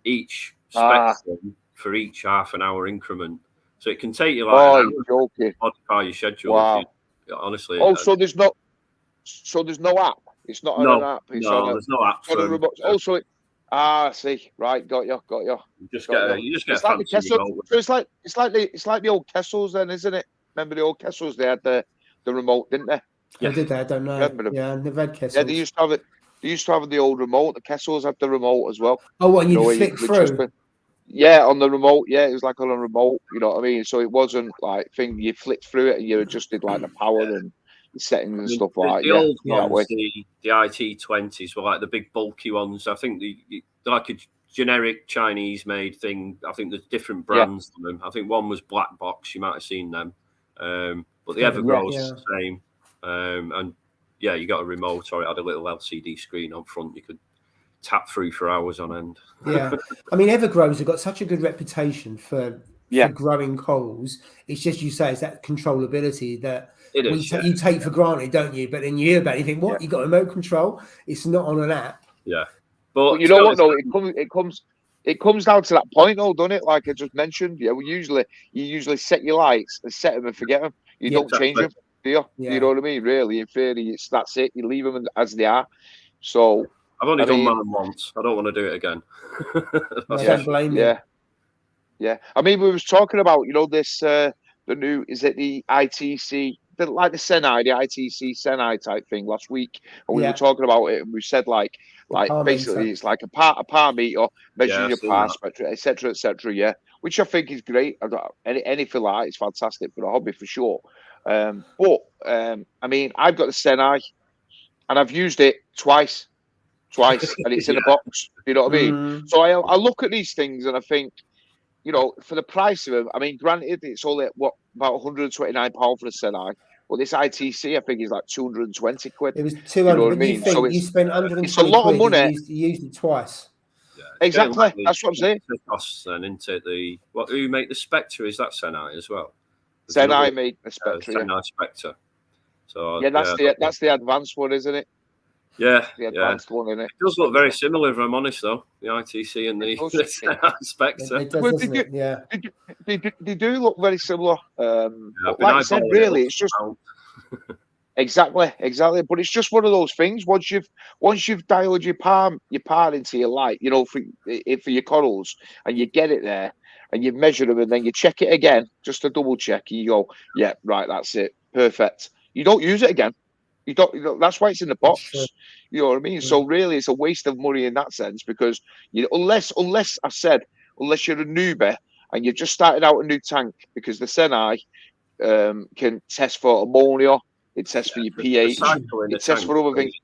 each spectrum for each half-an-hour increment. So it can take you like to modify your schedule. Wow. Honestly. So there's no app. It's not on an app. There's no app. I see. Right, got you. You just get a fancy remote. So it's like the old Kessels then, isn't it? Remember the old Kessels? They had the remote, didn't they? Yeah. Did they? I don't know. Remember them? Yeah, they've had Kessels. Yeah, they used to have it. They used to have the old remote. The Kessels had the remote as well. Oh, what? And you flick through? Yeah, on the remote. Yeah, it was like on a remote. You know what I mean? So it wasn't like you flicked through it and you adjusted like the power and the settings and stuff like that. The old ones, the IT20s were like the big bulky ones. I think they're like a generic Chinese made thing. I think there's different brands on them. I think one was Black Box. You might have seen them. But the Evergrows is the same. And you got a remote, or it had a little LCD screen on front. You could tap through for hours on end. Yeah. I mean, Evergrows have got such a good reputation for growing corals. It's just, you say, it's that controllability that you take for granted, don't you? But then you hear about it, you think, what? You got remote control? It's not on an app. Yeah. But you know what? No, it comes down to that point, though, doesn't it? Like I just mentioned, you usually set your lights and set them and forget them. You don't change them, do you? You know what I mean? Really, in theory, that's it. You leave them as they are. So I've only done mine once. I don't want to do it again. I don't blame you. Yeah. I mean, we was talking about, you know, this the new, is it the ITC, the Senai, the ITC Senai type thing last week, and we were talking about it, and we said like basically it's like a par meter, measures your par spectra, etc. Yeah, which I think is great. I don't anything like that. It's fantastic for a hobby for sure. But I mean, I've got the Senai, and I've used it twice, and it's in a box. You know what I mean? So I look at these things and I think, you know, for the price of them, I mean, granted, it's only about £129 for the Senai. Well, this ITC, I think, is like 220 quid. It was 200. You know what I But mean? you think So you spent 120 it's a lot quid, of money. You used it twice. Yeah, exactly. That's what I'm saying. The costs then into the who make the Spectre? Is that Senai as well? Senai made the Spectre. Senai Spectre. So yeah, that's the advanced one, isn't it? Yeah, the advanced one, isn't it? It does look very similar, if I'm honest, though. The ITC and the Senai Spectre. It does, doesn't it? Yeah. They do look very similar. But like I said, really, it's just exactly. But it's just one of those things. Once you've dialed your par into your light, you know, for your corals, and you get it there, and you measure them, and then you check it again just to double check. And you go, yeah, right, that's it, perfect. You don't use it again. You don't. That's why it's in the box. You know what I mean? So really, it's a waste of money in that sense, because unless I said, unless you're a newbie and you're just starting out a new tank, because the Senai can test for ammonia, it tests for your pH, it tests for other things.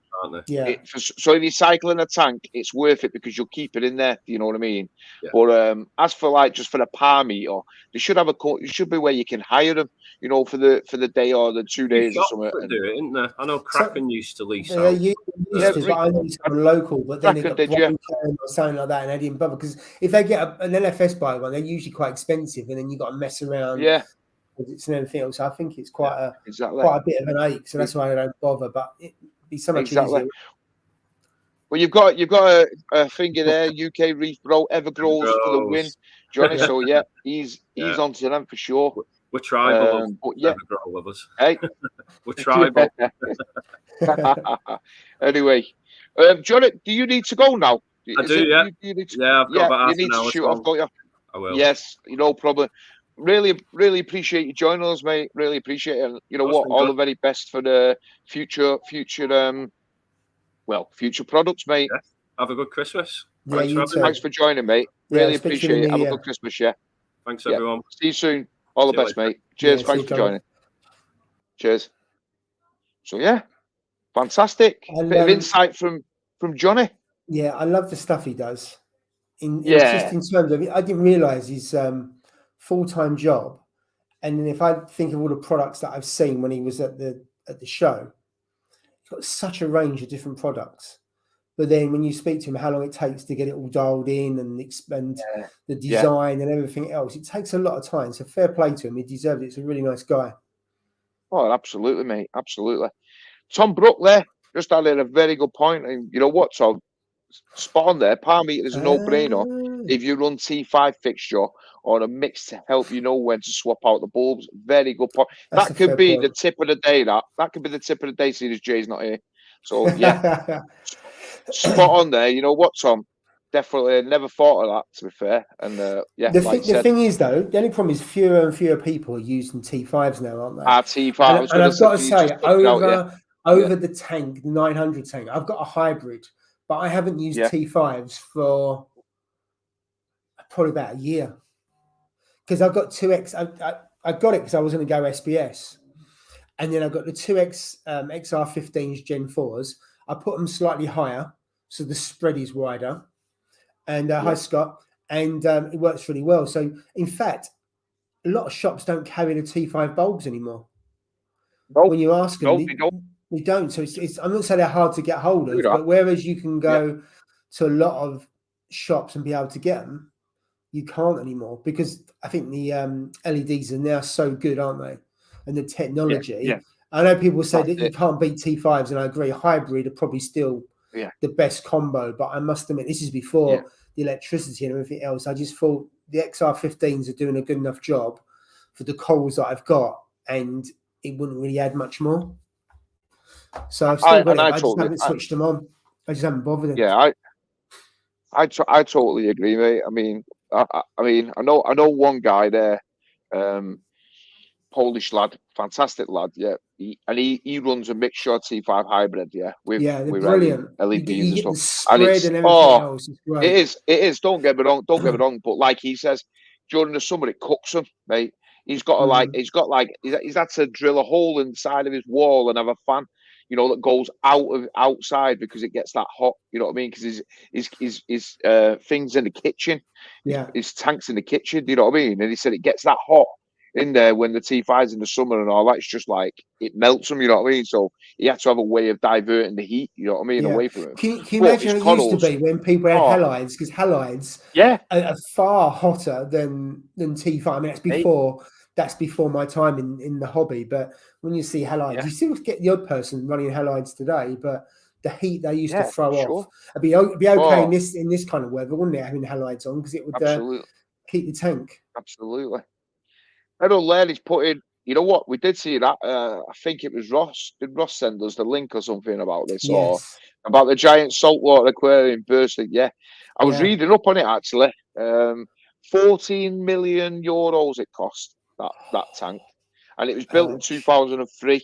So if you're cycling a tank, it's worth it because you'll keep it in there. You know what I mean? Yeah. But as for like just for the par meter, they should have it should be where you can hire them. You know, for the day or the 2 days or something. Do it, isn't there? I know Kraken used to lease out. But I know someone local, but then they got or something like that in Edinburgh. Because if they get an LFS by one, they're usually quite expensive, and then you got to mess around. Yeah. It's and everything else. I think it's quite a bit of an ache, so that's why I don't bother. But it'd be so much easier. Well, you've got a finger there, UK Reef Bro, Evergrows for the win, Johnny. So yeah, he's onto them for sure. We're tribal, Evergrow with us. Hey, we're tribal. Anyway, Johnny, do you need to go now? I do. Yeah, I've got about half an hour. Shoot off, don't you? I will. Yes, no problem. Really appreciate you joining us, mate. Really appreciate it. And you know what? All the very best for the future products, mate. Yeah. Have a good Christmas. Thanks for joining, mate. Really appreciate it. Have a good Christmas, yeah. Thanks, everyone. See you soon. All the best, mate. Cheers. Thanks for joining. Cheers. So yeah, fantastic. Bit of insight from Johnny. Yeah, I love the stuff he does. Just in terms of it, I didn't realise his full-time job, and then if I think of all the products that I've seen when he was at the show, he's got such a range of different products. But then when you speak to him, how long it takes to get it all dialed in and expand the design and everything else, it takes a lot of time. So fair play to him. He deserves it. He's a really nice guy. Oh, absolutely, mate. Absolutely. Tom Brook there just added a very good point. And you know what, Tom? Spot on there. Par meter is a no-brainer if you run T5 fixture or a mix to help you know when to swap out the bulbs. Very good point. That could be the tip of the day. That could be the tip of the day. Seeing as Jay's not here, so yeah, spot on there. You know what, Tom? Definitely never thought of that. To be fair, and the thing is though, the only problem is fewer and fewer people are using T5s now, aren't they? T5. And I've got to say, over the tank, the 900 tank, I've got a hybrid. But I haven't used T5s for probably about a year, because I've got 2X. I got it because I was going to go SBS, and then I've got the 2X XR15s Gen 4s. I put them slightly higher, so the spread is wider. And hi Scott, and it works really well. So in fact, a lot of shops don't carry the T5 bulbs anymore. When you ask them, we don't. So it's I'm not saying they're hard to get hold of, but whereas you can go to a lot of shops and be able to get them, you can't anymore, because I think the LEDs are now so good, aren't they? And the technology. Yeah. I know people say that you can't beat T5s, and I agree. Hybrid are probably still the best combo, but I must admit, this is before the electricity and everything else. I just thought the XR15s are doing a good enough job for the corals that I've got, and it wouldn't really add much more. So I've still got it. I just haven't switched them on. I just haven't bothered. Yeah, I totally agree, mate. I mean, I know one guy there, Polish lad, fantastic lad. Yeah, he runs a mixture T5 hybrid. Yeah, they're brilliant. LEDs and stuff. And it's else is great. It is. Don't get me wrong. But like he says, during the summer it cooks them, mate. He's got he's had to drill a hole in the side of his wall and have a fan, that goes outside because it gets that hot. You know what I mean? Because his things in the kitchen, his tanks in the kitchen. Do you know what I mean? And he said it gets that hot in there when the T5's in the summer and all that. It's just like it melts them. You know what I mean? So he had to have a way of diverting the heat. You know what I mean? Away from him. Can you imagine how it used to be when people had halides? Because halides are far hotter than T5. I mean, that's before my time in the hobby. But when you see halides, you still get the odd person running halides today. But the heat they used to throw off, it'd be okay in this kind of weather, wouldn't it? Having halides on, because it would keep the tank. Absolutely. I know Larry's put in. You know what? We did see that. I think it was Ross. Did Ross send us the link or something about this, or about the giant saltwater aquarium bursting? Yeah, I was reading up on it actually. 14 million euros it cost that tank, and it was built in 2003.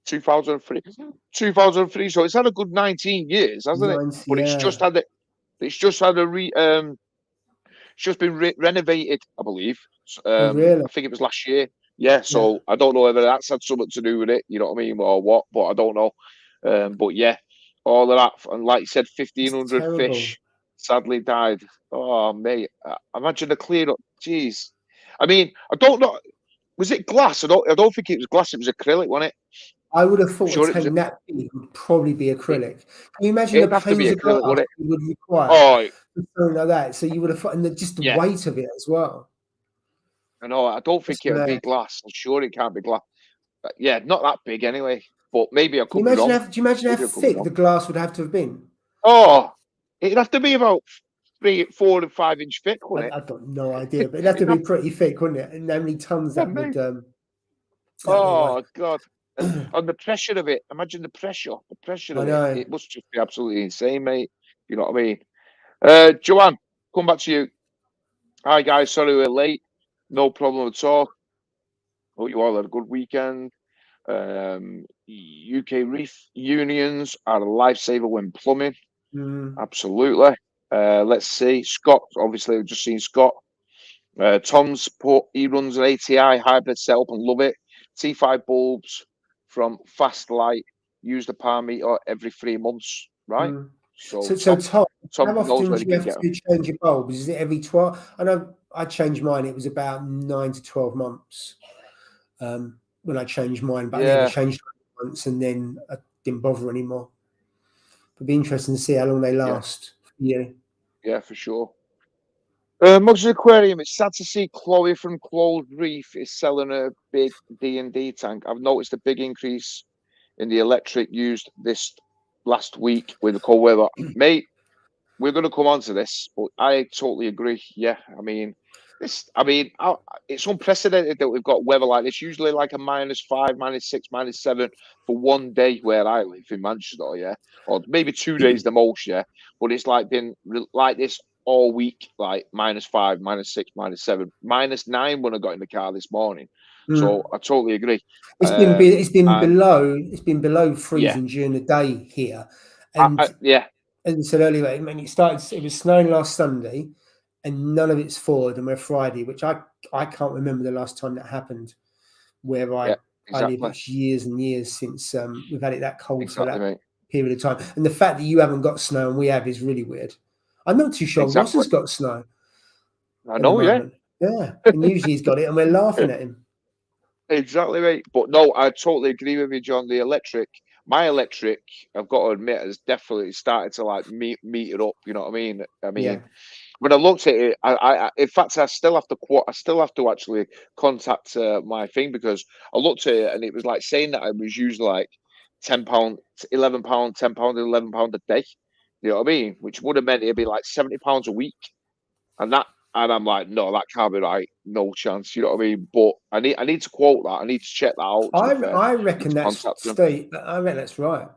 2003. So it's had a good 19 years, hasn't it? But it's just had it's just been renovated, I believe. Really? I think it was last year. Yeah, so I don't know whether that's had something to do with it, you know what I mean, or what, but I don't know. But yeah, all of that, and like you said, 1,500 fish sadly died. Oh, mate, imagine the cleanup. Jeez. I mean, I don't know. Was it glass? I don't think it was glass. It was acrylic, wasn't it? I would have thought a tank that big would probably be acrylic. Can you imagine the panes of glass you would require for something like that? So you would have, and just the weight of it as well. I know. I don't think it would be glass. I'm sure it can't be glass. But yeah, not that big anyway. But maybe I could be wrong. Do you imagine how thick the glass would have to have been? Oh, it'd have to be about 3, 4, and 5 inch thick, wouldn't it? I've got no idea, but it'd have to be pretty thick, wouldn't it? And how many tons that would? Oh God! And the pressure of it. Imagine the pressure. The pressure of it. It must just be absolutely insane, mate. You know what I mean? Joanne, come back to you. Hi guys, sorry we're late. No problem at all. Hope you all had a good weekend. UK reef unions are a lifesaver when plumbing. Absolutely. Let's see. Scott, obviously, we've just seen Scott. Tom's he runs an ATI hybrid setup and love it. T5 bulbs from Fast Light. Use the power meter every 3 months, right? So Tom, how often do you have to change your bulbs? Is it every 12? I know I changed mine. It was about 9 to 12 months when I changed mine, but I never changed it once, and then I didn't bother anymore. It'd be interesting to see how long they last. Yeah, for sure. Mugs Aquarium. It's sad to see Chloe from Closed Reef is selling a big D&D tank. I've noticed a big increase in the electric used this last week with the cold weather. Mate, we're going to come on to this, but I totally agree. Yeah, I mean, it's unprecedented that we've got weather like this. Usually like a -5, -6, -7 for one day where I live in Manchester, yeah, or maybe 2 days the most, yeah. But it's like been like this all week, like -5, -6, -7, -9 when I got in the car this morning. So I totally agree. It's been below freezing during the day here, and as I said earlier, I mean, it was snowing last Sunday, and none of it's forward, and we're Friday, which I can't remember the last time that happened. Where I live, it's years and years since we've had it that cold for that period of time, and the fact that you haven't got snow and we have is really weird. I'm not too sure Ross has got snow. I know, yeah, and usually he's got it, and we're laughing at him. Exactly, mate. But no, I totally agree with you, John. My electric, I've got to admit, has definitely started to like meet it up. You know what I mean? When I looked at it, I in fact, I still have to actually contact my thing, because I looked at it and it was like saying that I was using like £10, £11, £10, £11 a day. You know what I mean? Which would have meant it'd be like £70 a week, and I'm like, no, that can't be right. No chance. You know what I mean? But I need to quote that. I need to check that out. I reckon that's Steve. I reckon that's right.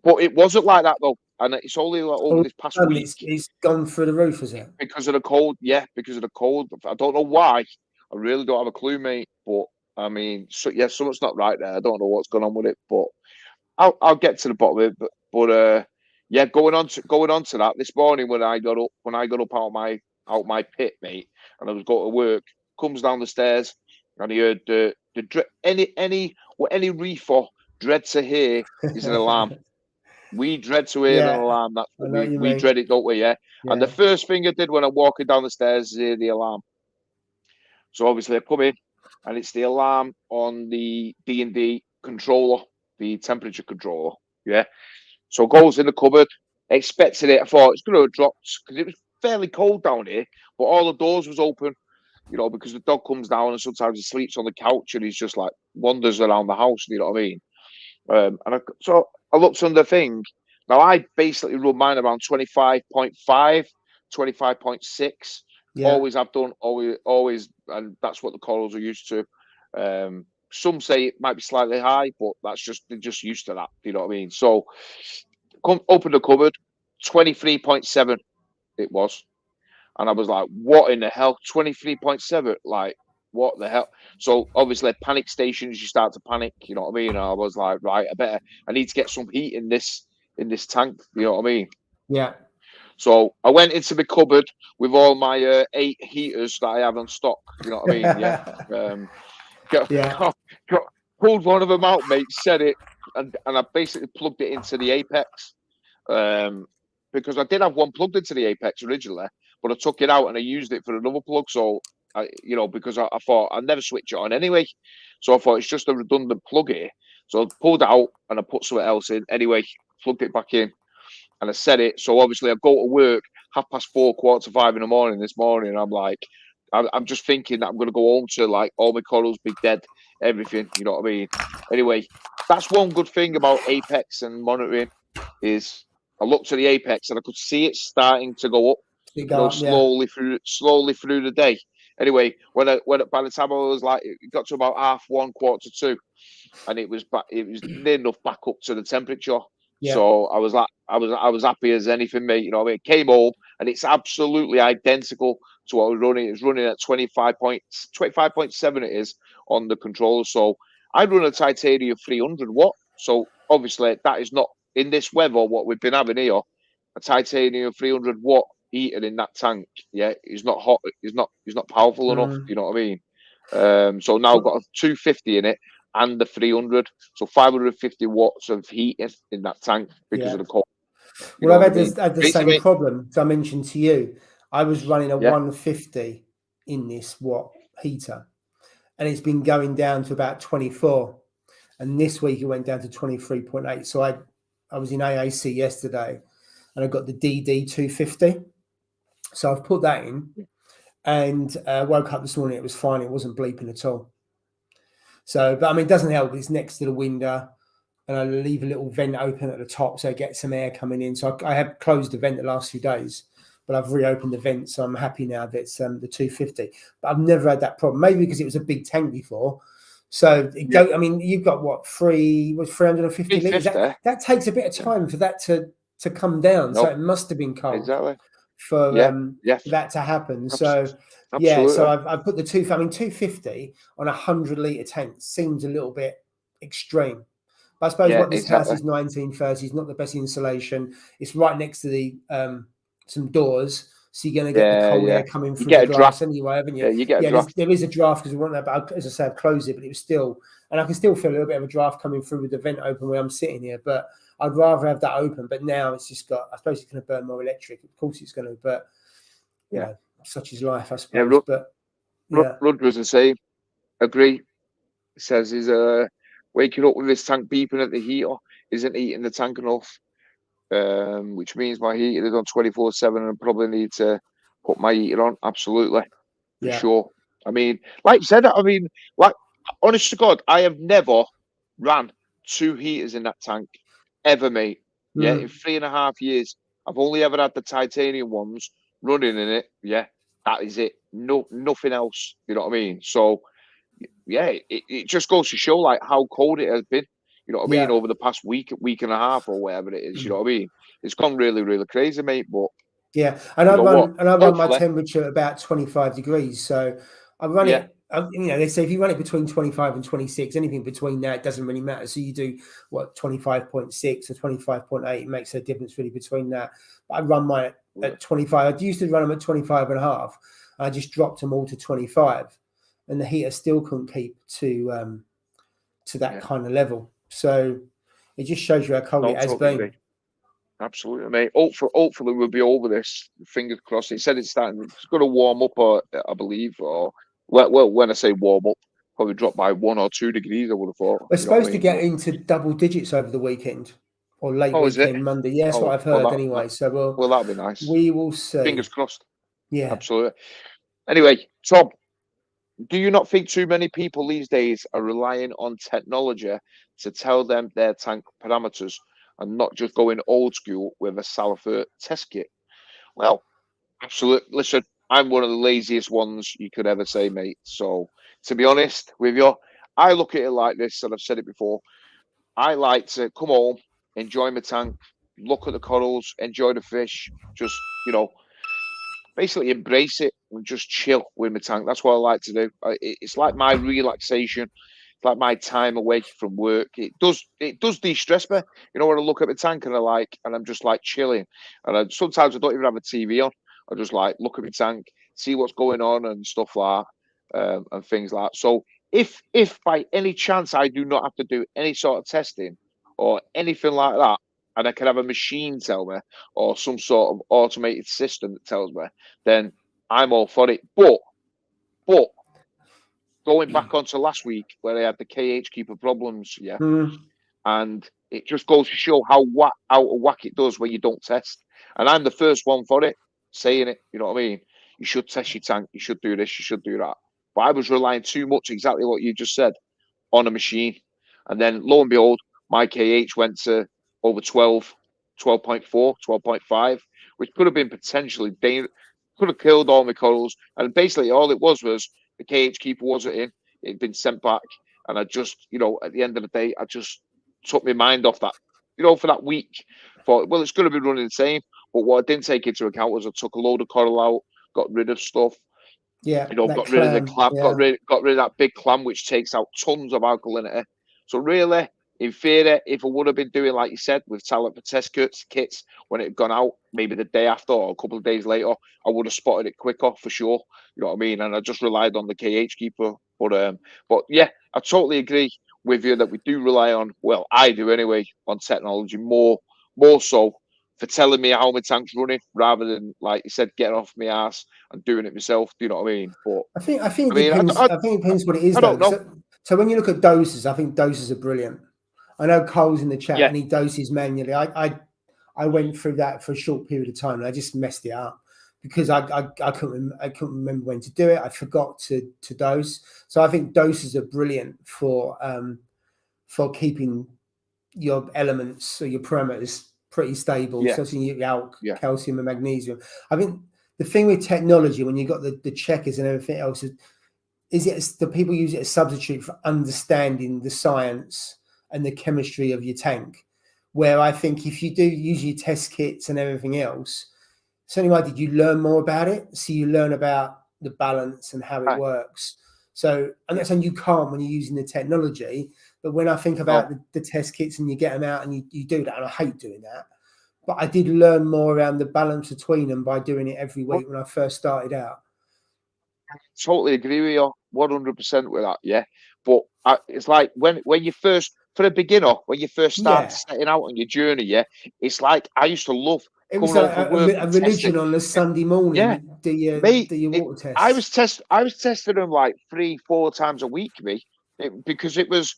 But it wasn't like that though, and it's only like over this past week. It's gone through the roof, is it? Because of the cold. Yeah, because of the cold. I don't know why. I really don't have a clue, mate. But I mean, something's not right there. I don't know what's going on with it, but I'll get to the bottom of it. But yeah, going on to that, this morning when I got up out my pit, mate, and I was going to work, comes down the stairs, and he heard any reefer dread to hear is an alarm. We dread to hear an alarm. That's what we dread it, don't we? Yeah? And the first thing I did when I'm walking down the stairs is hear the alarm. So obviously I come in, and it's the alarm on the D&D controller, the temperature controller. Yeah. So goes in the cupboard, expecting it. I thought it's going to have dropped because it was fairly cold down here, but all the doors was open, you know, because the dog comes down and sometimes he sleeps on the couch and he's just like wanders around the house. You know what I mean? So I looked on the thing. Now I basically run mine around 25.5, 25.6. Always have done, always, and that's what the corals are used to. Some say it might be slightly high, but they're just used to that. You know what I mean? So open the cupboard, 23.7 it was. And I was like, what in the hell? 23.7? Like, what the hell? So obviously panic stations, you start to panic, you know what I mean? And I was like, right, I need to get some heat in this tank, you know what I mean? Yeah. So I went into the cupboard with all my 8 heaters that I have on stock, you know what I mean? Yeah. Pulled one of them out, mate, set it, and I basically plugged it into the Apex. Because I did have one plugged into the Apex originally, but I took it out and I used it for another plug. So, because I thought I'd never switch it on anyway. So I thought it's just a redundant plug here. So I pulled it out and I put something else in. Anyway, plugged it back in and I set it. So obviously I go to work 4:30, 4:45 in the morning this morning. And I'm like, I'm just thinking that I'm going to go home to like all my corals be dead, everything. You know what I mean? Anyway, that's one good thing about Apex and monitoring is I looked at the Apex and I could see it starting to go up, slowly through the day. Anyway, when by the time I was like, it got to about 1:30, 1:45, and it was near enough back up to the temperature. Yeah. So I was like, I was happy as anything, mate. You know what I mean? Came home and it's absolutely identical to what I was running. It's running at 25.7 it is on the controller. So I run a titanium 300 watt. So obviously that is not in this weather what we've been having here. A titanium 300 watt heater in that tank, yeah, is not hot. Is not powerful enough. You know what I mean? So now I've got a 250 in it and the 300, so 550 watts of heat in that tank because of the cold. Well, I've had the same problem. So I mentioned to you, I was running a 150 in this watt heater, and it's been going down to about 24. And this week it went down to 23.8. So I was in AAC yesterday, and I got the DD 250. So I've put that in, and woke up this morning. It was fine. It wasn't bleeping at all. So, but I mean, it doesn't help. It's next to the window, and I leave a little vent open at the top so I get some air coming in. So I have closed the vent the last few days, but I've reopened the vent, so I'm happy now that it's the 250. But I've never had that problem. Maybe because it was a big tank before. So I mean, you've got what 350 litres. That takes a bit of time for that to come down. So it must have been cold for that to happen. So. Yeah, so I've put the 250 on 100 litre tank. Seems a little bit extreme. But I suppose what this house is 1930s, not the best insulation. It's right next to the some doors, so you're going to get the cold air coming through the glass anyway, haven't you? Yeah, you get a draft. There is a draft because we want that, but as I say, I've closed it, but it was still, and I can still feel a little bit of a draft coming through with the vent open where I'm sitting here. But I'd rather have that open. But now it's just got. I suppose it's going to burn more electric. Of course, it's going to, but you know. Such is life, I suppose. Rudd was the same. Agree. He says he's waking up with his tank beeping at the heater, isn't heating the tank enough, which means my heater is on 24/7 and I probably need to put my heater on. Absolutely, for sure. I mean, like you said, like honest to God, I have never ran 2 heaters in that tank ever, mate. Yeah, in 3.5 years, I've only ever had the titanium ones running in it. Yeah, that is it. No, nothing else. You know what I mean? So, yeah, it just goes to show like how cold it has been. You know what I mean? Over the past week and a half or whatever it is. You know what I mean? It's gone really, really crazy, mate. But yeah, and I run my temperature at about 25 degrees. So I run it. You know, they say if you run it between 25 and 26, anything between that doesn't really matter. So you do what 25.6 or 25.8, it makes a difference really between that. But I run mine at 25. I used to run them at 25 and a half. I just dropped them all to 25. and the heater still couldn't keep to that kind of level. So it just shows you how cold it has been. Agree. Absolutely, mate. Hopefully we'll be over this. Fingers crossed. It said it's going to warm up, I believe, or well, when I say warm up, probably drop by 1 or 2 degrees. I would have thought. We're supposed to get into double digits over the weekend or late weekend, Monday. Yeah, that's what I've heard anyway. So that'll be nice. We will see. Fingers crossed. Yeah, absolutely. Anyway, Tom, do you not think too many people these days are relying on technology to tell them their tank parameters and not just going old school with a Salifert test kit? Well, absolutely. Listen, I'm one of the laziest ones you could ever say, mate. So, to be honest with you, I look at it like this, and I've said it before. I like to come home, enjoy my tank, look at the corals, enjoy the fish, just, basically embrace it and just chill with my tank. That's what I like to do. It's like my relaxation. It's like my time away from work. It does de-stress me. When I look at my tank and I'm just like chilling. And sometimes I don't even have a TV on. I just like look at my tank, see what's going on and stuff like that, and things like that. So if by any chance I do not have to do any sort of testing or anything like that, and I can have a machine tell me, or some sort of automated system that tells me, then I'm all for it. But going back onto last week where I had the KH keeper problems, and it just goes to show how out of whack it does when you don't test. And I'm the first one for it, saying it. You know what I mean? You should test your tank. You should do this. You should do that. But I was relying too much, exactly what you just said, on a machine. And then lo and behold, my KH went to over 12, 12.4, 12.5, which could have been potentially dangerous, could have killed all my corals. And basically all it was the KH keeper wasn't in. It'd been sent back. And I just, at the end of the day, I just took my mind off that, for that week. Thought, well, it's going to be running the same. But what I didn't take into account was I took a load of coral out, got rid of stuff. Yeah, got rid of the clam, got rid of that big clam, which takes out tons of alkalinity. So really, in theory, if I would have been doing, like you said, with talent for test kits when it had gone out, maybe the day after or a couple of days later, I would have spotted it quicker for sure. You know what I mean? And I just relied on the KH keeper. But yeah, I totally agree with you that we do rely on, well, I do anyway, on technology more so for telling me how my tank's running rather than, like you said, getting off my ass and doing it myself. Do you know what I mean? But I think it depends. I think it depends what it is, though. So when you look at doses, I think doses are brilliant. I know Cole's in the chat and he doses manually. I went through that for a short period of time and I just messed it up because I couldn't remember when to do it. I forgot to dose. So I think doses are brilliant for keeping your elements or your parameters pretty stable, such as your calcium and magnesium. I think the thing with technology, when you've got the checkers and everything else, is the people use it as a substitute for understanding the science and the chemistry of your tank. Where I think if you do use your test kits and everything else, certainly why did you learn more about it? So you learn about the balance and how it works. So, and that's when you can't when you're using the technology. But when I think about the test kits and you get them out and you do that, and I hate doing that, but I did learn more around the balance between them by doing it every week when I first started out. I totally agree with you 100% with that, yeah. But it's like when you first, for a beginner, when you first start setting out on your journey, it's like I used to love. It was like a religion on a Sunday morning. Yeah, do your water test. I was testing them like 3-4 times a week, because it was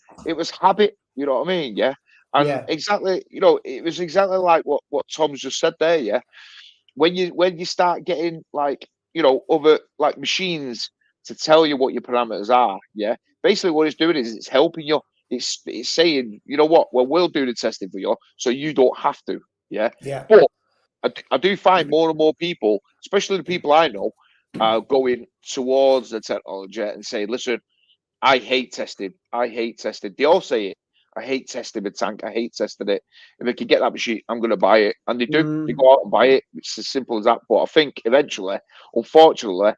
habit. You know what I mean? Yeah, and exactly. It was exactly like what Tom's just said there. Yeah, when you start getting like other like machines to tell you what your parameters are. Yeah, basically what it's doing is it's helping you. It's saying, you know what? Well, we'll do the testing for you, so you don't have to. Yeah. But I do find more and more people, especially the people I know, going towards the technology and say, listen, I hate testing. I hate testing. They all say it. I hate testing the tank. I hate testing it. If I can get that machine, I'm going to buy it. And they do. They go out and buy it. It's as simple as that. But I think eventually, unfortunately,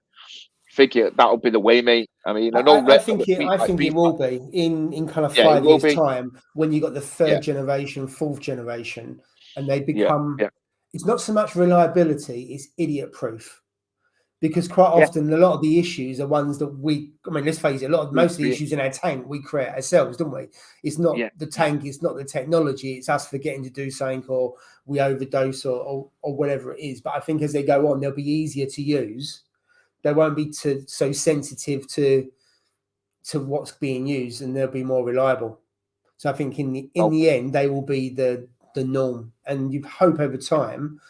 that'll be the way, mate. I mean, I think it will be in kind of 5 years' time when you got the third generation, fourth generation, and they become. It's not so much reliability; it's idiot proof. Because quite often a lot of the issues are ones that let's face it, most of the issues in our tank we create ourselves, don't we? It's not the tank, it's not the technology, it's us forgetting to do something, or we overdose, or whatever it is. But I think as they go on, they'll be easier to use. They won't be so sensitive to what's being used, and they'll be more reliable. So I think in the end, they will be the norm. And you hope over time,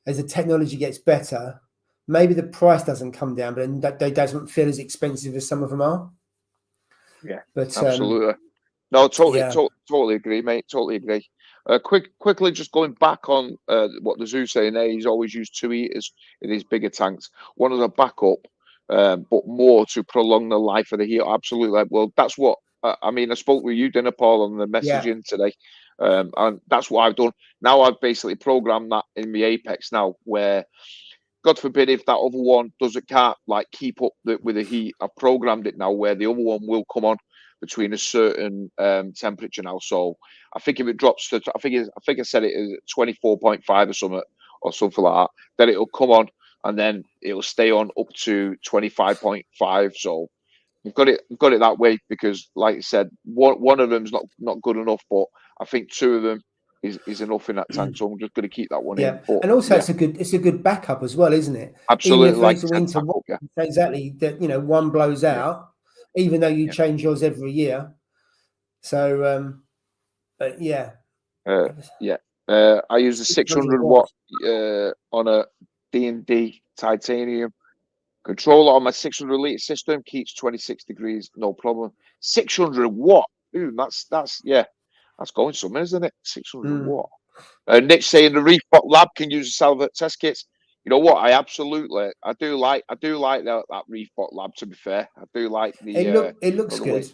as the technology gets better, maybe the price doesn't come down, but that they doesn't feel as expensive as some of them are. Yeah, but absolutely. No, totally agree, mate. Totally agree. Quickly, just going back on what the Zoo's saying there, he's always used 2 heaters in his bigger tanks. One as a backup, but more to prolong the life of the heater. Absolutely. Well, that's what I mean. I spoke with you, dinner, Paul, on the messaging today, and that's what I've done. Now I've basically programmed that in my Apex now, where, God forbid, if that other one can't like keep up with the heat, I've programmed it now where the other one will come on between a certain temperature now. So I think if it drops to, I think I said it is 24.5 or something like that, then it'll come on and then it'll stay on up to 25.5. So we've got it that way because, like I said, one of them's not good enough, but I think 2 of them is enough in that tank. So I'm just going to keep that one in. But, and also it's a good backup as well, isn't it? Absolutely. Even if it's a winter, exactly that. One blows out, even though you change yours every year. So, but I use a 600 watt on a D&D titanium controller on my 600 litre system. Keeps 26 degrees, no problem. 600 watt. Ooh, that's going somewhere, isn't it? 600 watt. Nick's saying the Reefbot Lab can use the Salvert test kits. You know what? I do like that Reefbot Lab. To be fair, I do like the. It looks good.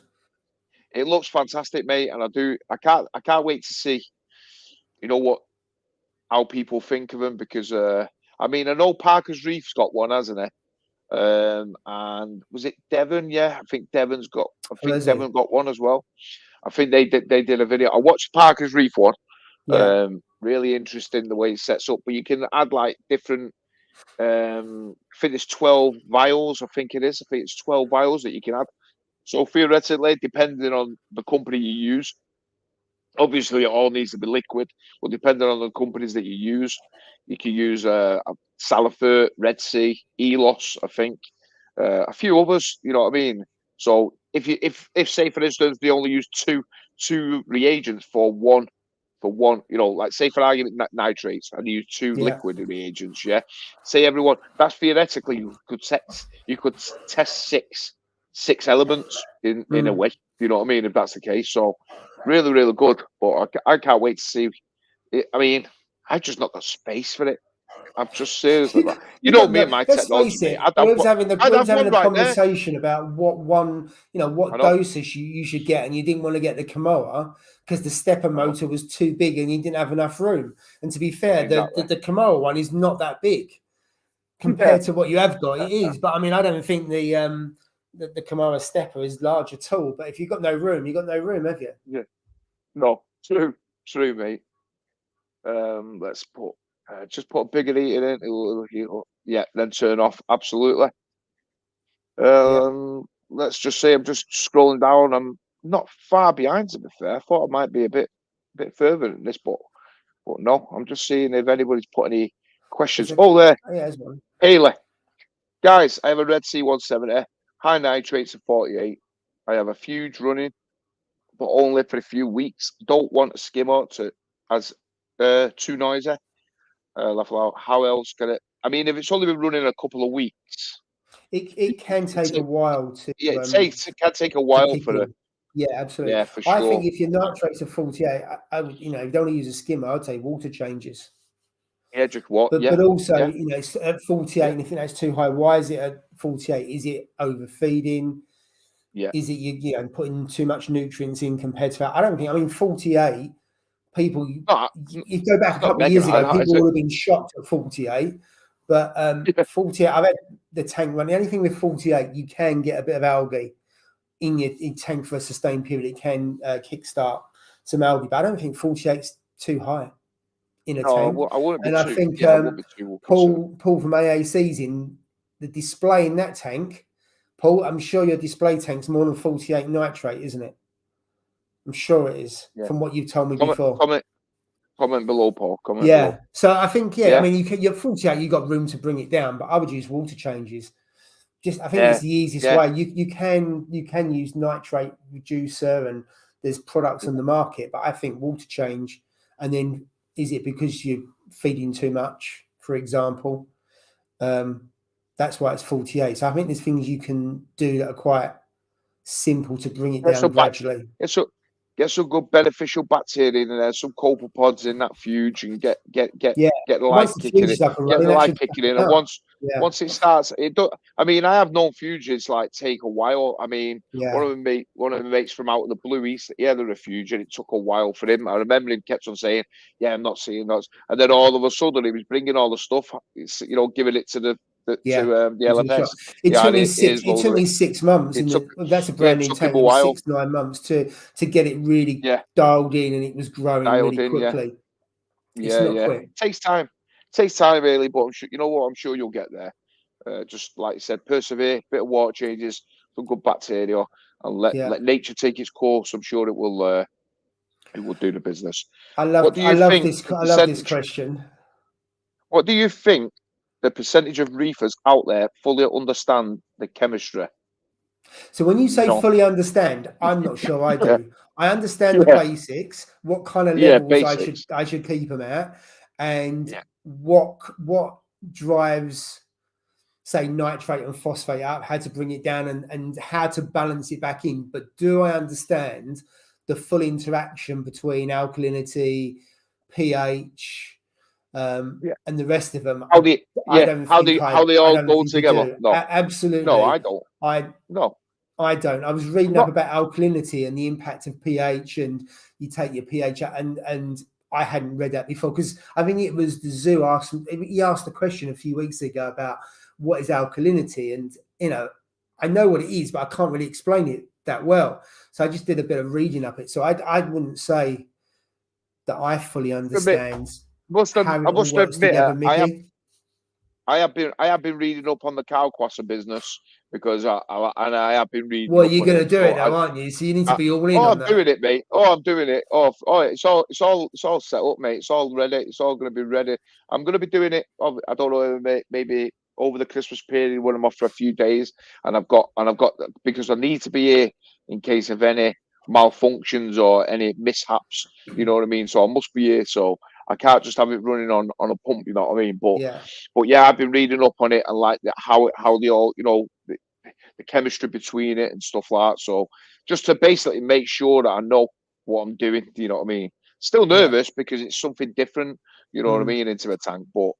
It looks fantastic, mate, and I can't wait to see. You know how people think of them, because I know Parker's Reef's got one, hasn't it? And was it Devon? Yeah, I think Devon's got. Devon got one as well. I think they did a video. I watched Parker's Reef one. Yeah. Really interesting the way it sets up, but you can add like different. I think it's 12 vials. I think it's 12 vials that you can add. So theoretically, depending on the company you use, obviously it all needs to be liquid. But depending on the companies that you use, you can use Salifert, Red Sea, Elos, I think, a few others. You know what I mean? So if say for instance they only use two reagents for one, like say for argument nitrates, and use 2 liquid reagents. Yeah, say everyone. That's theoretically you could test six elements in a way. You know what I mean? If that's the case, so really, really good. But I can't wait to see it. I mean, I've just not got space for it. I'm just seriously, me and my technology. Face it, we was having a conversation about what dosage you should get, and you didn't want to get the Kamoa because the stepper motor was too big and you didn't have enough room. And to be fair, the Kamoa one is not that big compared to what you have got. It is, but I mean, I don't think the Kamoa stepper is large at all. But if you've got no room, you've got no room, have you? Yeah. No, true, mate. Let's just put a bigger heater in. Yeah, then turn off. Absolutely. Let's just say I'm just scrolling down. I'm not far behind, to be fair. I thought I might be a bit further than this, but no. I'm just seeing if anybody's put any questions. There. There's one. Haley, guys, I have a Red Sea 170, high nitrates of 48. I have a Fuge running, but only for a few weeks. Don't want a skimmer as too noisy. How else can it? I mean, if it's only been running a couple of weeks, it can take a while to. Yeah, it can take a while for it. Yeah, absolutely. Yeah, for sure. I think if your nitrates are 48, I would, if you don't want to use a skimmer, I'd say water changes. Yeah, just what? But also, at 48, and if you think that's too high, why is it at 48? Is it overfeeding? Yeah. Is it you putting too much nutrients in compared to that? I don't think. I mean, 48. People, you go back a couple of years ago, people would have been shocked at 48. But 48, I've had the tank running. Anything with 48, you can get a bit of algae in your tank for a sustained period. It can kickstart some algae, but I don't think 48 is too high in a tank. I wouldn't be and too, I think I wouldn't be too Paul from AAC's in the display in that tank, Paul, I'm sure your display tank's more than 48 nitrate, isn't it? I'm sure it is, from what you've told me before. Comment below, Paul. Comment below. So I think, I mean, you're 48, you've got room to bring it down, but I would use water changes. I think it's the easiest way. You can use nitrate reducer, and there's products on the market, but I think water change. And then, is it because you're feeding too much, for example? That's why it's 48. So I think there's things you can do that are quite simple to bring it down gradually. Get some good beneficial bacteria in there, some copepods in that fuge, and get the light kicking in. Get the light kicking in, and once it starts, it don't. I mean, I have known fuges like take a while. I mean, one of them mates from out of the blue, he had a refuge, and it took a while for him. I remember him kept on saying, "Yeah, I'm not seeing those," and then all of a sudden, he was bringing all the stuff, giving it to the LFS. It took me 6 months. That's a brand new tank. 6-9 months to get it really dialed in, and it was growing really quickly. It's not quick. It takes time. It takes time, really, but I'm sure, you know what? I'm sure you'll get there. Just like you said, persevere, bit of water changes, some good bacteria, and let nature take its course. I'm sure it will do the business. I love this question. What do you think the percentage of reefers out there fully understand the chemistry? So when you say fully understand, I'm not sure I do. I understand the basics, what kind of levels I should keep them at, and what drives, say, nitrate and phosphate up, how to bring it down, and how to balance it back in. But do I understand the full interaction between alkalinity, pH, and the rest of them? How they all go together? No, absolutely. No, I don't. I don't. I was reading up about alkalinity and the impact of pH, and you take your pH out, and I hadn't read that before, because I think it was the zoo asked a question a few weeks ago about what is alkalinity, and I know what it is, but I can't really explain it that well. So I just did a bit of reading up it. So I wouldn't say that I fully understand how it all works together, Mickey. I have been reading up on the cow quasser business, because I have been reading. Well, you're going to do it now, aren't you? So you need to be all in on that. I'm doing it, mate. I'm doing it. It's all set up, mate. It's all ready. It's all going to be ready. I'm going to be doing it. I don't know, maybe over the Christmas period when I'm off for a few days, and I've got because I need to be here in case of any malfunctions or any mishaps. You know what I mean? So I must be here. So I can't just have it running on a pump, you know what I mean? But I've been reading up on it, and like how they all, the chemistry between it and stuff like that. So just to basically make sure that I know what I'm doing, you know what I mean? Still nervous because it's something different, you know what I mean, into a tank. But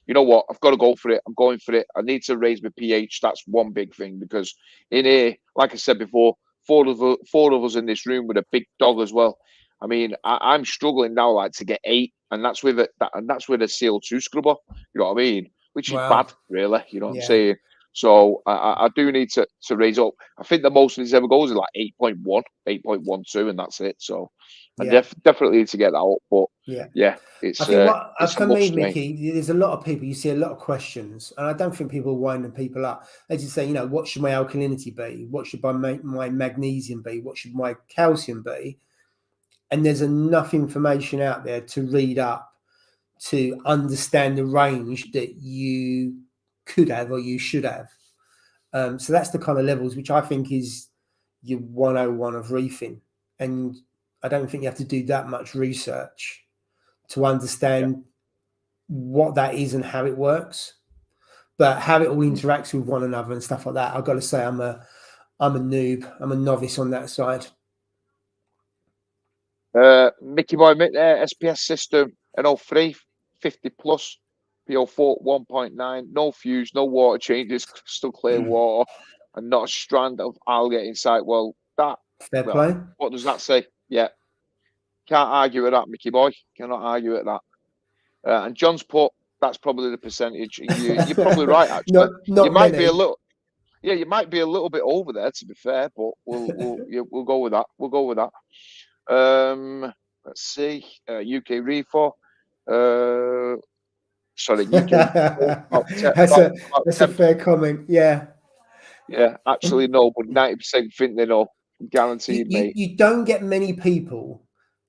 you know what? I've got to go for it. I'm going for it. I need to raise my pH. That's one big thing, because in here, like I said before, four of us in this room with a big dog as well. I mean, I'm struggling now, like, to get 8, and that's with a CO2 scrubber. You know what I mean? Which is bad, really. You know what I'm saying? So I do need to raise up. I think the most of this ever goes is like 8.1, 8.12, and that's it. So I definitely need to get that up. But it's I think it's for me, Mickey, there's a lot of people, you see a lot of questions, and I don't think people are winding people up. They just say, what should my alkalinity be? What should my magnesium be? What should my calcium be? And there's enough information out there to read up to understand the range that you could have or you should have. So that's the kind of levels which I think is your 101 of reefing. And I don't think you have to do that much research to understand what that is and how it works. But how it all interacts with one another and stuff like that, I've got to say I'm a noob. I'm a novice on that side. Mickey Boy, SPS system, NO3, 50 plus, PO4, 1.9, no fuse, no water changes, crystal clear water, and not a strand of algae inside. Well, fair play. What does that say? Yeah. Can't argue with that, Mickey Boy. Cannot argue with that. And John's put, that's probably the percentage. You're probably right, actually. Not might be a little. Yeah, you might be a little bit over there, to be fair, but we'll go with that. We'll go with that. Let's see. UK Reefer. Sorry, UK. That's a fair comment. Yeah. Yeah, absolutely no, but 90% think they know. Guaranteed, mate. You don't get many people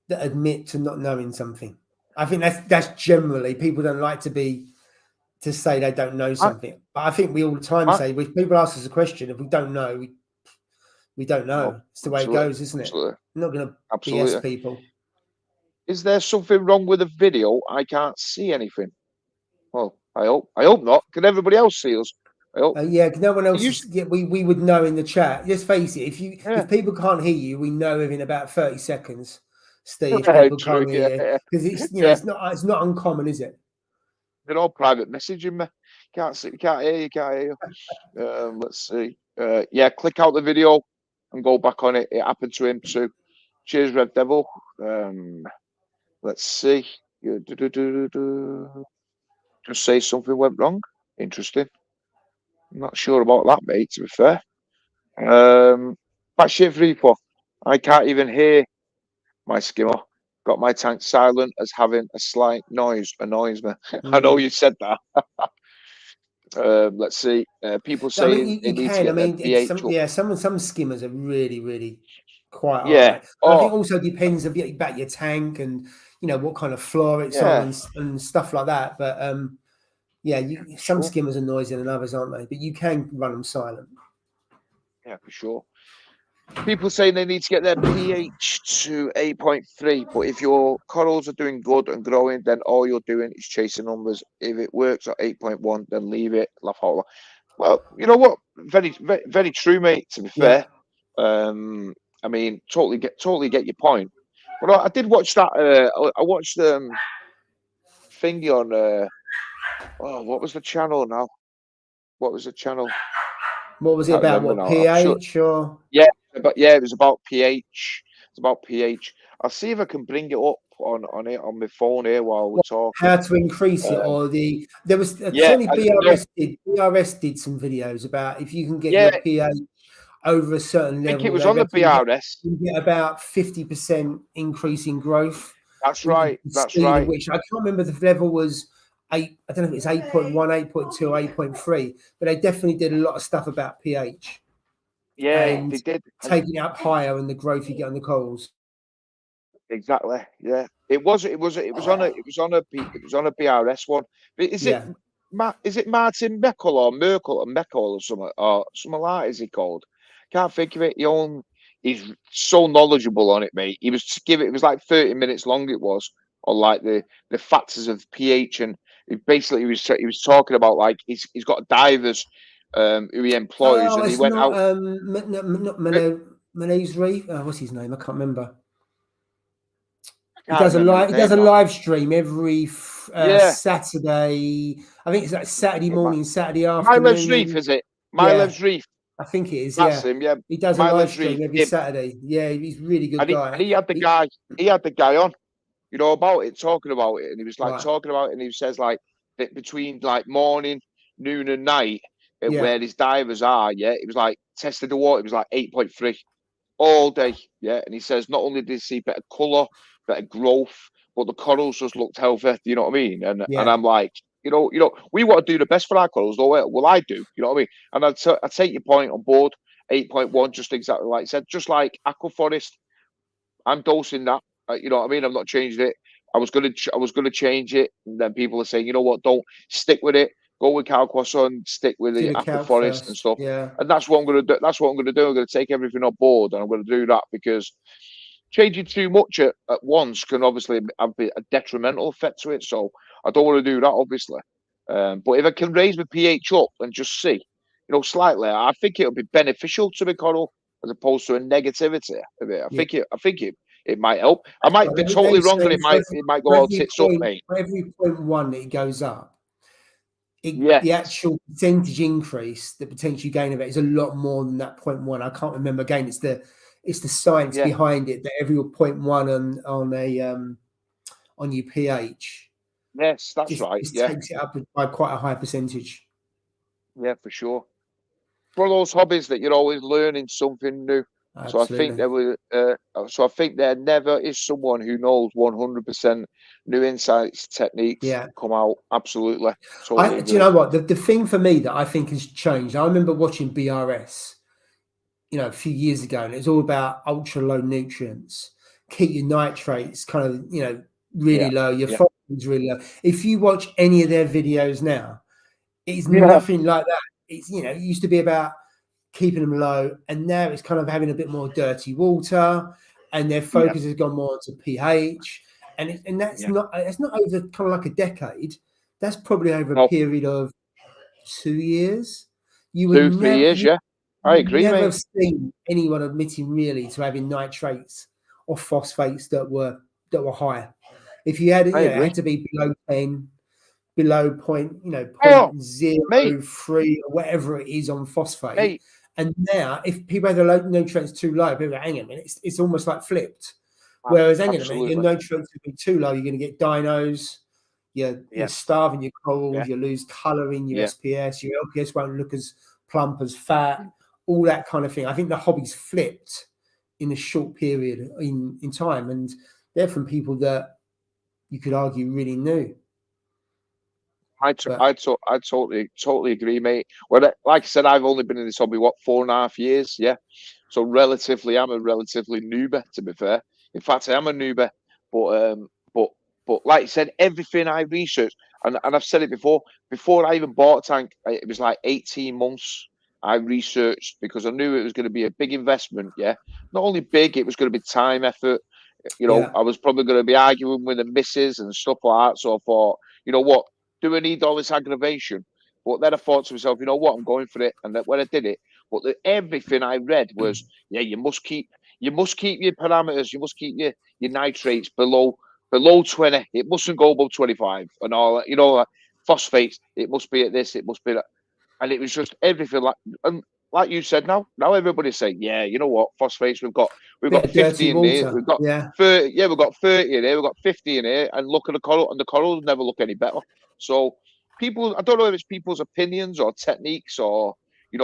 that admit to not knowing something. I think that's generally, people don't like to say they don't know something. But I think we all the time say, if people ask us a question, if we don't know, we don't know. No, it's the way it goes, isn't it? Absolutely. I'm not going to BS people. Is there something wrong with the video? I can't see anything. Well, I hope not. Can everybody else see us? I hope. Yeah, no one else. We would know in the chat. Just face it. If people can't hear you, we know within about 30 seconds, Steve. People can't hear you because it's it's not uncommon, is it? They're all private messaging me. Can't hear you. Let's see. Yeah, click out the video and go back on it. It happened to him too. Cheers, Red Devil. Let's see. Just say something went wrong. Interesting. I'm not sure about that, mate, to be fair. Batshit Reaper. I can't even hear my skimmer. Got my tank silent as having a slight noise annoys me. I know you said that. Let's see. People saying you can. I mean, some skimmers are really, really quite high. I think also depends about your tank and what kind of floor it's on and stuff like that. But some skimmers are noisier than others, aren't they? But you can run them silent. Yeah, for sure. People saying they need to get their pH to 8.3, but if your corals are doing good and growing, then all you're doing is chasing numbers. If it works at 8.1, then leave it. Laugh out loud. Well, you know what? Very, very, very true, mate. To be fair, I mean, totally get your point. But I did watch that. I watched thingy on. What was the channel now? What was the channel? What was it about? What, pH or? Yeah, it was about pH. It's about pH. I'll see if I can bring it up on my phone here while we're talking. How to increase it, or there was certainly BRS did some videos about if you can get your pH over a certain level. I think it was on the BRS. You get about 50% increase in growth. That's right. That's right. Which I can't remember the level was. I don't know if it's 8.1, 8.2, 8.3, but they definitely did a lot of stuff about pH. Yeah, they did. Taking it up higher and the growth you get on the corals. Exactly. Yeah, it was on a BRS one. Is it Martin Meckel or Merkel or something like that? Is he called? Can't think of it. He's so knowledgeable on it, mate. It was like 30 minutes long. It was on like the factors of pH, and he was talking about like he's got divers who he employs, and he went out. Not Malay's Reef. What's his name? I can't remember. He does a live stream every Saturday. I think it's like Saturday morning, Saturday afternoon. Milo's Reef, is it? Milo's Reef. I think it is. That's him. Yeah, he does a live stream every Saturday. Yeah, he's a really good guy. And he had the guy on, about it, talking about it, and he was like talking about it, and he says like that between like morning, noon, and night, where his divers are. Yeah, it was like tested the water. It was like 8.3 all day. Yeah, and he says not only did he see better colour, better growth, but the corals just looked healthy. You know what I mean? And I'm like, we want to do the best for our corals, though. Well, I do. You know what I mean? And I take your point on board. 8.1, just exactly like I said, just like Aquaforest. I'm dosing that. You know what I mean? I'm not changing it. I was gonna change it, and then people are saying, you know what? Don't stick with it. Go with Calquason, stick with the Aquaforest and stuff. Yeah. And that's what I'm gonna do. That's what I'm gonna do. I'm gonna take everything on board, and I'm gonna do that because changing too much at once can obviously have a detrimental effect to it. So I don't want to do that, obviously. But if I can raise my pH up and just see, slightly, I think it'll be beneficial to the coral as opposed to a negativity of it. I think it might help. I might be totally wrong, and it might go all tits up, mate. For every 0.1 that it goes up, the actual percentage increase, the potential gain of it is a lot more than that 0.1. I can't remember again. It's the science behind it that every 0.1 on your pH. Yes, that's right. Takes it up by quite a high percentage. Yeah, for sure. One of those hobbies that you're always learning something new. Absolutely. So I think there was. So I think there never is someone who knows 100% new insights, techniques come out. Absolutely. Totally do you know what the thing for me that I think has changed? I remember watching BRS, a few years ago, and it's all about ultra low nutrients, keep your nitrates kind of really low, your phosphorus really low. If you watch any of their videos now, it's nothing like that. It's it used to be about keeping them low, and now it's kind of having a bit more dirty water, and their focus has gone more to pH, and that's not it's not over kind of like a decade. That's probably over a period of 2 years. You would 2-3 years, I agree, never mate. have seen anyone admitting really to having nitrates or phosphates that were higher. If you had, it had to be below 10, below point, 0.03 or whatever it is on phosphate. Mate. And now, if people have the low nutrients too low, people go, hang on a minute, it's almost like flipped. Whereas, hang on a minute, your nutrients would be too low, you're going to get dinos. You're starving your corals, you lose colour in your SPS, your LPS won't look as plump as fat, all that kind of thing. I think the hobby's flipped in a short period in time, and they're from people that you could argue really knew. I totally agree, mate. Well, like I said, I've only been in this hobby 4.5 years, So I'm a relatively newbie, to be fair. In fact, I am a newbie, but like you said, everything I researched, and I've said it before I even bought a tank, it was like 18 months I researched because I knew it was going to be a big investment. Not only big, it was going to be time, effort. I was probably going to be arguing with the missus and stuff like that. So I thought, you know what? Do I need all this aggravation? But then I thought to myself, you know what? I'm going for it. And when I did it, but everything I read was, you must keep your parameters. You must keep your nitrates below 20. It mustn't go above 25 and all that. Like phosphates, it must be at this. It must be that. And it was just everything like you said. Now everybody's saying, you know what? Phosphates. We've got 50 in there. We've got 30. Yeah, we've got 30 in here. We've got 50 in here. And look at the coral, and the corals never look any better. So people, I don't know if it's people's opinions or techniques or I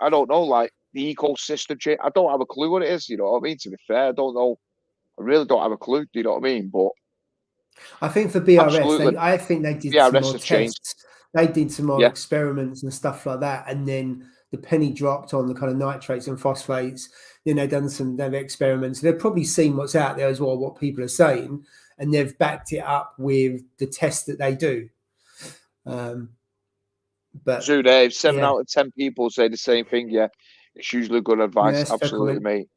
don't know, like the ecosystem change. I don't have a clue what it is. You know what I mean? To be fair, I don't know. I really don't have a clue. Do you know what I mean? But I think for BRS, I think they did some more tests. Changed. They did some more experiments and stuff like that, and then the penny dropped on the kind of nitrates and phosphates. Then they've done some experiments. They've probably seen what's out there as well, what people are saying, and they've backed it up with the tests that they do. But so Dave, 7 out of 10 people say the same thing. It's usually good advice. Absolutely, mate.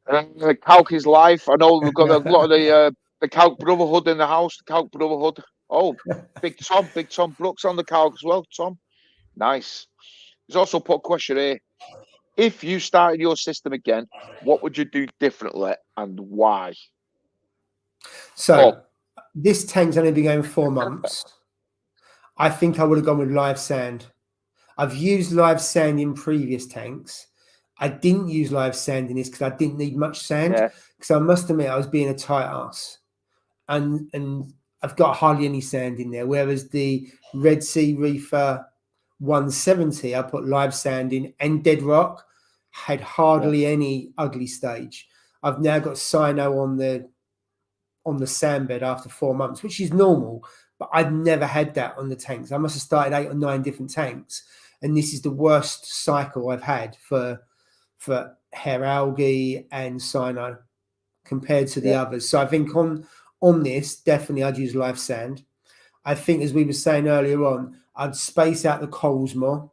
The Calc is life. I know we've got a lot of the Calc Brotherhood in the house. The Calc Brotherhood. Oh, Big Tom Brooks on the Calc as well. Tom, nice. He's also put a question here. If you started your system again, what would you do differently and why? So this tank's only been going 4 months. I think I would have gone with live sand. I've used live sand in previous tanks. I didn't use live sand in this because I didn't need much sand. Because I must admit I was being a tight ass, and I've got hardly any sand in there. Whereas the Red Sea Reefer 170, I put live sand in, and Dead Rock had hardly any ugly stage. I've now got cyano on the sand bed after 4 months, which is normal, but I've never had that on the tanks. I must have started 8 or 9 different tanks, and this is the worst cycle I've had for hair algae and cyano compared to the others. So I think on this, definitely I'd use live sand. I think, as we were saying earlier on, I'd space out the corals more,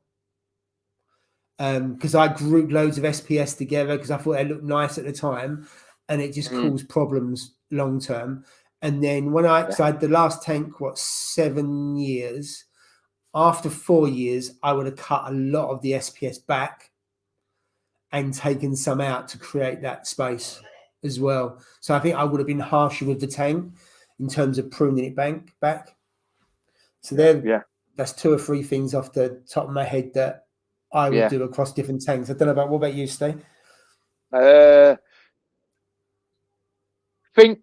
because I grouped loads of SPS together because I thought they looked nice at the time, and it just caused problems long term. And then when I had the last tank, 7 years, after 4 years, I would have cut a lot of the SPS back and taken some out to create that space as well. So I think I would have been harsher with the tank in terms of pruning it back. So that's 2 or 3 things off the top of my head that I would do across different tanks. I don't know what about you, Steve? I think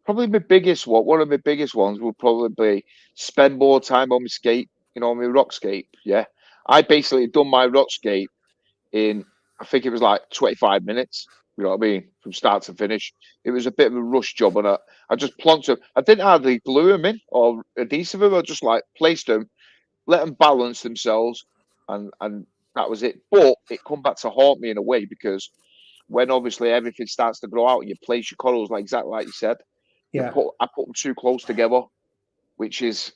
probably one of my biggest ones would probably be spend more time on my scape, my rock scape. I basically done my rock scape in I think it was like 25 minutes. You know what I mean? From start to finish. It was a bit of a rush job, and I just plonked them. I didn't hardly glue them in or adhesive them. I just like placed them, let them balance themselves, and that was it. But it come back to haunt me in a way, because when obviously everything starts to grow out and you place your corals like exactly like you said, Yeah. I put them too close together, which is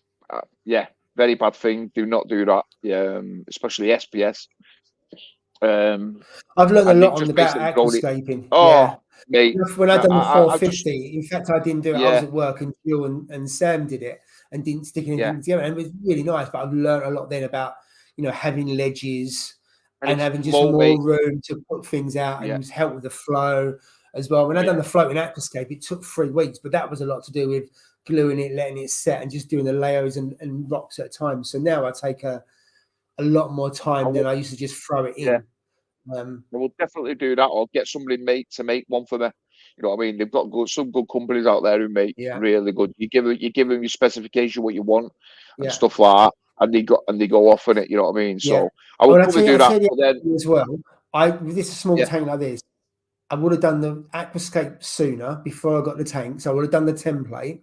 very bad thing. Do not do that. Especially SPS. I've learned a lot about aquascaping. Oh, mate. When I done the 450, just, in fact, I didn't do it. I was at work, and Jill and Sam did it and didn't stick anything together. And it was really nice. But I've learned a lot then about, having ledges and having just more room to put things out and help with the flow as well. When I done the floating aquascape, it took 3 weeks, but that was a lot to do with gluing it, letting it set, and just doing the layers and rocks at a time. So now I take a lot more time than I used to just throw it in. I will definitely do that, or get somebody to make one for me. You know what I mean? They've got some good companies out there who make really good. You give them your specification, what you want, and stuff like that, and they go off on it. You know what I mean? So I would probably do that. But then as well, with this small tank like this, I would have done the aquascape sooner before I got the tank. So I would have done the template,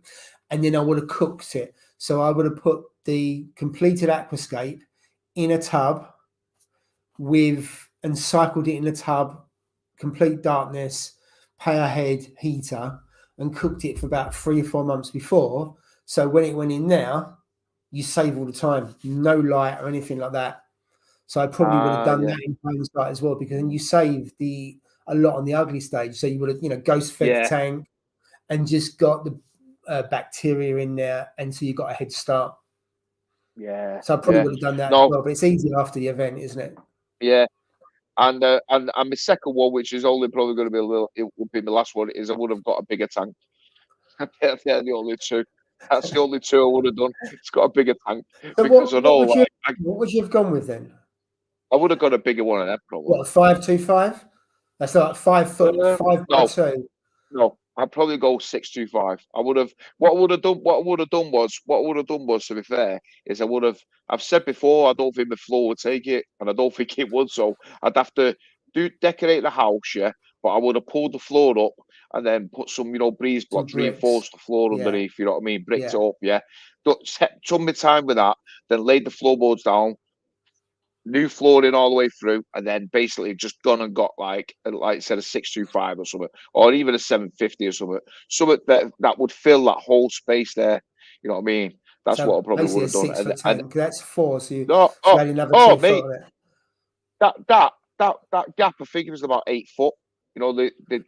and then I would have cooked it. So I would have put the completed aquascape in a tub and cycled it in the tub, complete darkness, power head heater, and cooked it for about 3 or 4 months before. So when it went in there, you save all the time, no light or anything like that. So I probably would have done that in hindsight as well, because then you save a lot on the ugly stage. So you would have, ghost fed the tank and just got the bacteria in there, and so you got a head start. Yeah. So I probably would have done that as well, but it's easy after the event, isn't it? Yeah. And my second one, which is only probably going to be it would be my last one, is I would have got a bigger tank. They're the only two. That's the only two I would have done. It's got a bigger tank. So because what would you have gone with then? I would have got a bigger one of them, probably. What, 525? That's like 5 foot, 5 by 2. No, I'd probably go 625. What I would have done was, to be fair, is I've said before, I don't think the floor would take it, and I don't think it would. So I'd have to decorate the house, but I would have pulled the floor up and then put some, breeze blocks, reinforced the floor underneath, you know what I mean? Bricked up, took my time with that, then laid the floorboards down, new flooring all the way through, and then basically just gone and got like I said, a 625 or something, or even a 750 or something that would fill that whole space there. You know what I mean? That's what I probably would have done. 6 foot tank, that's 4, so you add another 2 foot mate, on it. That gap, I think it was about 8 foot.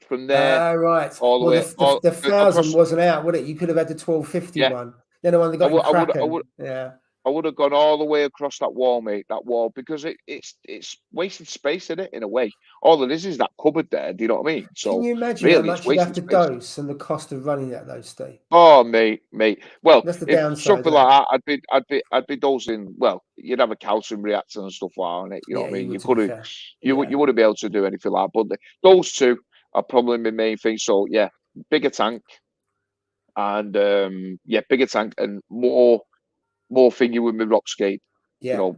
From there, right. All the way. The 1,000 wasn't out, would it? You could have had the 1250 one. Then the one that got I would have gone all the way across that wall, mate. That wall, because it's wasted space in it, in a way. All it is that cupboard there. Do you know what I mean? So can you imagine really, how much you have to dose and the cost of running that, though, Steve? Oh, mate. Well, that's the if downside. Something like that, I'd be dosing. Well, you'd have a calcium reactor and stuff on it. You know what I mean? You wouldn't be able to do anything like that. But those two are probably my main thing. So yeah, bigger tank, and bigger tank and more thingy with my rockscape.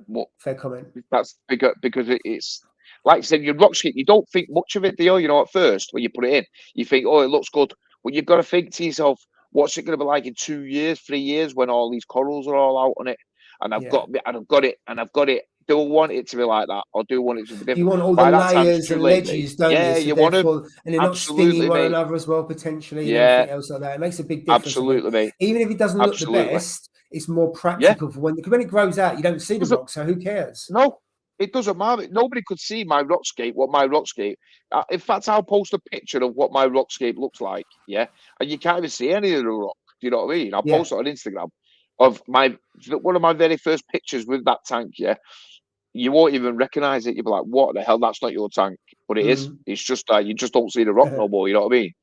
More, fair comment. That's bigger, because it's like I said, your rockscape, you don't think much of it, do you? At first when you put it in, you think, oh, it looks good. But you've got to think to yourself, what's it going to be like in 2 years, 3 years, when all these corals are all out on it? And I've got it. Do I want it to be like that, or do I want it to be different? You want all the layers and ledges, don't you? So you want them, and they're not stinging one another as well, potentially. And everything else like that. It makes a big difference. Absolutely, mate. Even if it doesn't look the best, it's more practical for when it grows out. You don't see the rock, so who cares? No, it doesn't matter. Nobody could see my rockscape. In fact, I'll post a picture of what my rockscape looks like. Yeah, and you can't even see any of the rock. Do you know what I mean? I'll post it on Instagram of one of my very first pictures with that tank. Yeah, you won't even recognize it. You'll be like, "What the hell? That's not your tank." But it is. It's just you just don't see the rock no more. You know what I mean?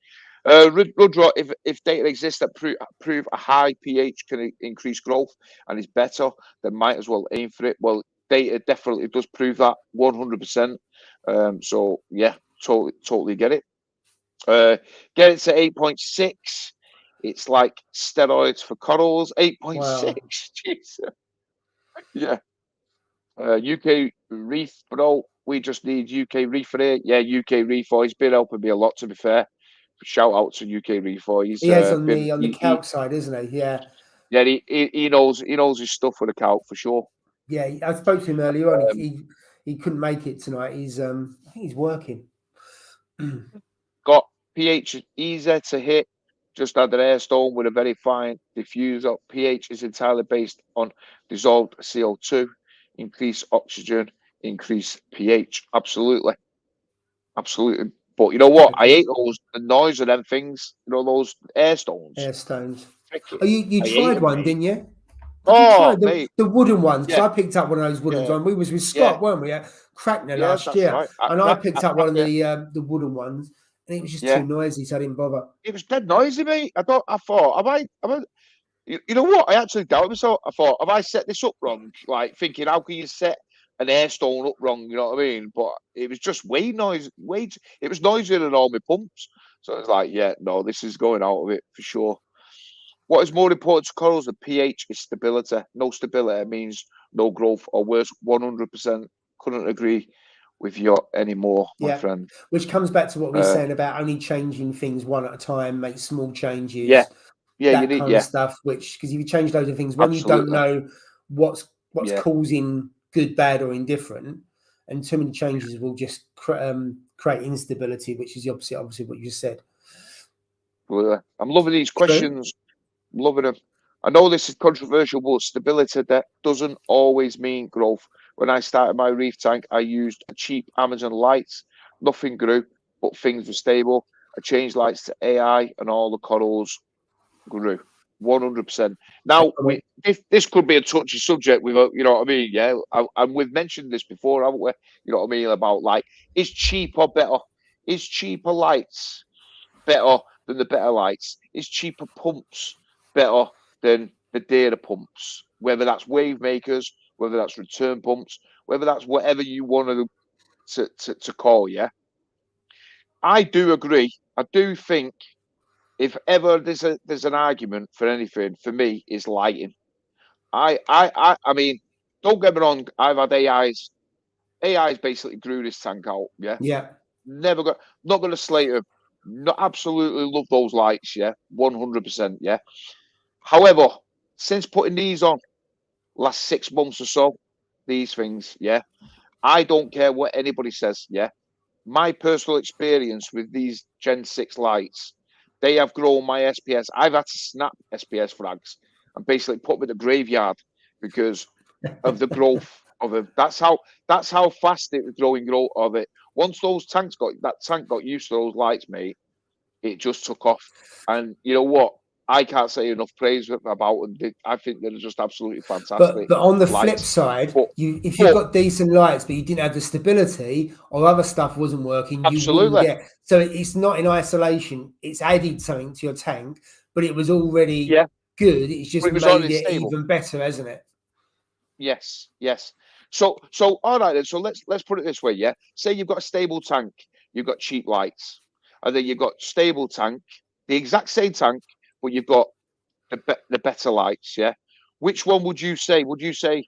Rudra, if data exists that prove a high pH can increase growth and is better, then might as well aim for it. Well, data definitely does prove that 100%. So yeah, totally get it. Get it to 8.6. It's like steroids for corals. 8.6. Wow. Jesus. Yeah. UK Reef Bro we just need UK Reefer here. Yeah, UK Reefer. He's been helping me a lot, to be fair. Shout out to UK Reefer. He is on the calc side, isn't he? Yeah. Yeah, he knows his stuff with the calc for sure. Yeah, I spoke to him earlier on. He couldn't make it tonight. He's I think he's working. Got pH easier to hit. Just had an air stone with a very fine diffuser. pH is entirely based on dissolved CO2. Increase oxygen, increase pH. Absolutely. Absolutely. But you know what? I hate the noise of them things. You know, those air stones. Air stones. Oh, you tried one, didn't you? Mate. The wooden ones. Yeah. I picked up one of those wooden ones. We was with Scott, weren't we? At Cracknell last year. Right. And I picked up one of the wooden ones, and it was just too noisy, so I didn't bother. It was dead noisy, mate. I thought, you know what? I actually doubted myself. I thought, have I set this up wrong? Like thinking, how can you set an air stone up wrong? You know what I mean? But it was just way noisy. It was noisier than all my pumps. So it's like, yeah, no, this is going out of it for sure. What is more important to corals than pH is stability. No stability means no growth, or worse, 100%. Couldn't agree with you anymore, my friend. Which comes back to what we were saying about only changing things one at a time, make small changes. That kind of stuff. Which, because if you change loads of things, when you don't know what's causing good, bad, or indifferent, and too many changes will just create instability, which is the opposite, obviously, what you just said. Well, I'm loving these questions. Loving them. I know this is controversial, but stability that doesn't always mean growth. When I started my reef tank, I used a cheap Amazon lights. Nothing grew, but things were stable. I changed lights to AI, and all the corals grew. 100%. Now, this could be a touchy subject. With you know what I mean? Yeah, and we've mentioned this before, haven't we? You know what I mean about like, is cheaper better? Is cheaper lights better than the better lights? Is cheaper pumps better than the data pumps? Whether that's wave makers, whether that's return pumps, whether that's whatever you want to call, yeah. I do agree. I do think if ever there's an argument for anything, for me, is lighting. I mean, don't get me wrong. I've had AIs basically grew this tank out. Yeah. Not going to slate them. Not absolutely love those lights. Yeah. 100%. Yeah. However, since putting these on last 6 months or so, these things, yeah, I don't care what anybody says. Yeah. My personal experience with these Gen 6 lights, they have grown my SPS. I've had to snap SPS frags and basically put them in the graveyard because of the growth of it. That's how fast it was growing growth of it. Once that tank got used to those lights, mate, it just took off. And you know what? I can't say enough praise about them. I think they're just absolutely fantastic. But on the flip side, if you've got decent lights, but you didn't have the stability or other stuff wasn't working, you wouldn't get. So it's not in isolation. It's added something to your tank, but it was already good. It's just made it even better, hasn't it? Yes. So all right then. So let's put it this way. Yeah. Say you've got a stable tank, you've got cheap lights, and then you've got stable tank, the exact same tank, but you've got the better lights, yeah. Which one would you say? Would you say?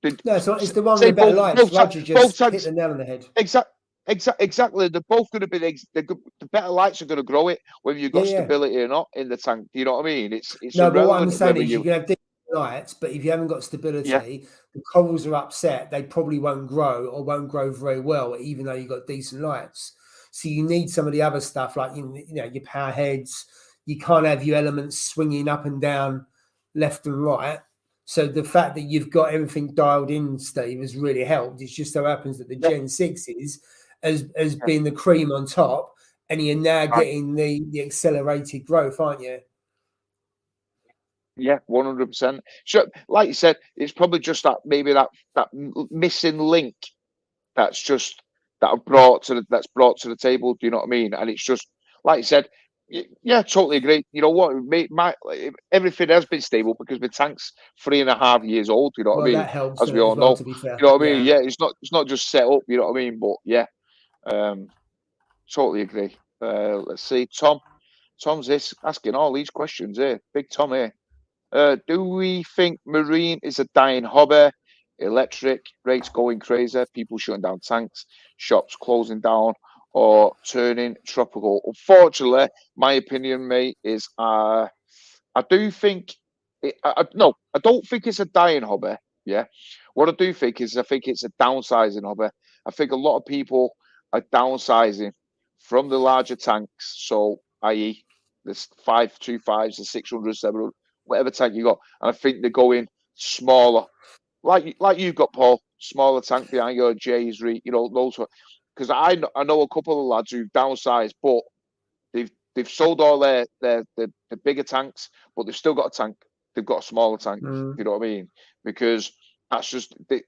No, it's the one with the better lights. Roger just hit the nail on the head. Exactly. They're both going to be the better lights are going to grow it, whether you've got stability or not in the tank. Do you know what I mean? It's no, but what I'm saying is you can have decent lights, but if you haven't got stability, the corals are upset. They probably won't grow or won't grow very well, even though you've got decent lights. So you need some of the other stuff like you know your power heads. You can't have your elements swinging up and down, left and right. So the fact that you've got everything dialed in, Steve, has really helped. It just so happens that the Gen 6s has been the cream on top, and you're now getting the accelerated growth, aren't you? Yeah, 100%. So, like you said, it's probably just that missing link that's brought to the table. Do you know what I mean? And it's just like you said. Yeah, totally agree. You know what? Everything has been stable because the tank's 3.5 years old. You know what I mean? That helps, as we all know. To be fair. You know what I mean? Yeah, it's not just set up. You know what I mean? But yeah, totally agree. Let's see, Tom's asking all these questions here. Big Tom here. Do we think marine is a dying hobby? electric rates going crazy, people shutting down tanks, shops closing down, or turning tropical. Unfortunately, my opinion, mate, is I do think no, I don't think it's a dying hobby. Yeah, what I do think is I think it's a downsizing hobby. I think a lot of people are downsizing from the larger tanks, so i.e. the 525s, the 600, 700, whatever tank you got, and I think they're going smaller, like you've got, Paul, smaller tank behind your J's, you know, those. Because I know a couple of lads who've downsized, but they've sold all the bigger tanks, but they've still got a tank. They've got a smaller tank. You know what I mean? Because that's just they've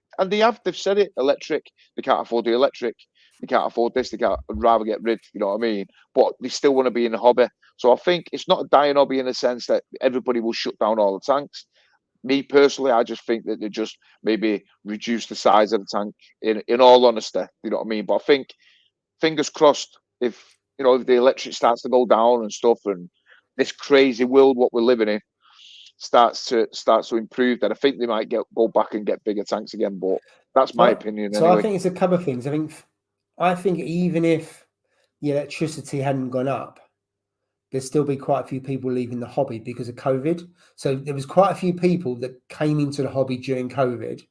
said it. Electric. They can't afford the electric. They can't afford this. They can't rather get rid. You know what I mean? But they still want to be in the hobby. So I think it's not a dying hobby in the sense that everybody will shut down all the tanks. Me personally, I just think that they just maybe reduce the size of the tank. In all honesty, you know what I mean. But I think, fingers crossed, if if the electric starts to go down and stuff, and this crazy world what we're living in starts to improve, then I think they might go back and get bigger tanks again. But that's my opinion. So anyway. I think it's a couple of things. I think even if the electricity hadn't gone up, there'd still be quite a few people leaving the hobby because of COVID. So there was quite a few people that came into the hobby during COVID,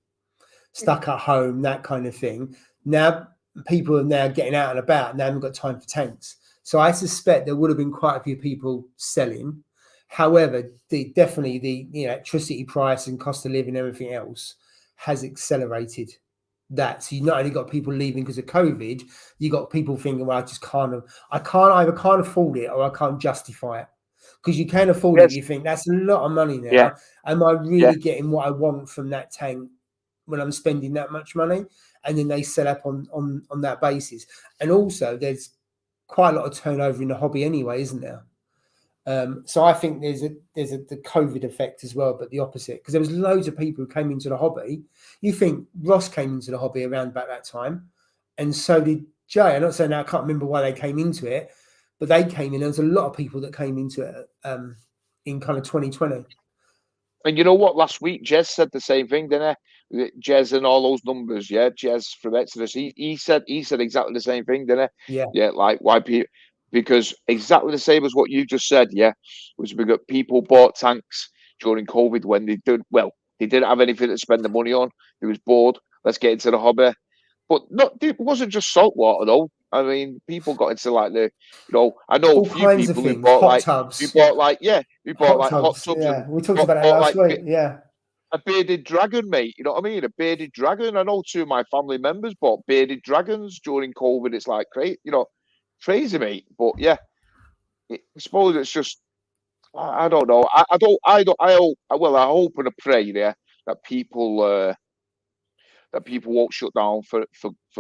stuck at home, that kind of thing. Now people are now getting out and about and they haven't got time for tanks. So I suspect there would have been quite a few people selling. However, definitely the electricity price and cost of living and everything else has accelerated that. So you not only got people leaving because of COVID, you got people thinking, well, I can't afford it or I can't justify it. Because you can afford it, you think that's a lot of money now. Yeah. Am I really getting what I want from that tank when I'm spending that much money? And then they sell up on that basis. And also there's quite a lot of turnover in the hobby anyway, isn't there? So I think there's the COVID effect as well, but the opposite, because there was loads of people who came into the hobby. You think Ross came into the hobby around about that time, and so did Jay. I'm not saying I can't remember why they came into it, but they came in. There was a lot of people that came into it in kind of 2020. And you know what? Last week, Jez said the same thing, didn't he? Jez and all those numbers, yeah. Jez from Exodus, he said exactly the same thing, didn't he? Yeah. Like why people. Because exactly the same as what you just said, yeah, was because people bought tanks during COVID when they didn't have anything to spend the money on. They was bored. Let's get into the hobby. But it wasn't just saltwater though. I mean, people got into like I know all a few kinds people of things, who bought hot like tubs. who bought like hot tubs. Yeah, we talked about that last week. Yeah. A bearded dragon, mate. You know what I mean? A bearded dragon. I know two of my family members bought bearded dragons during COVID. It's like crazy, mate. But yeah, I suppose it's just I don't know. I hope and I pray there that people won't shut down for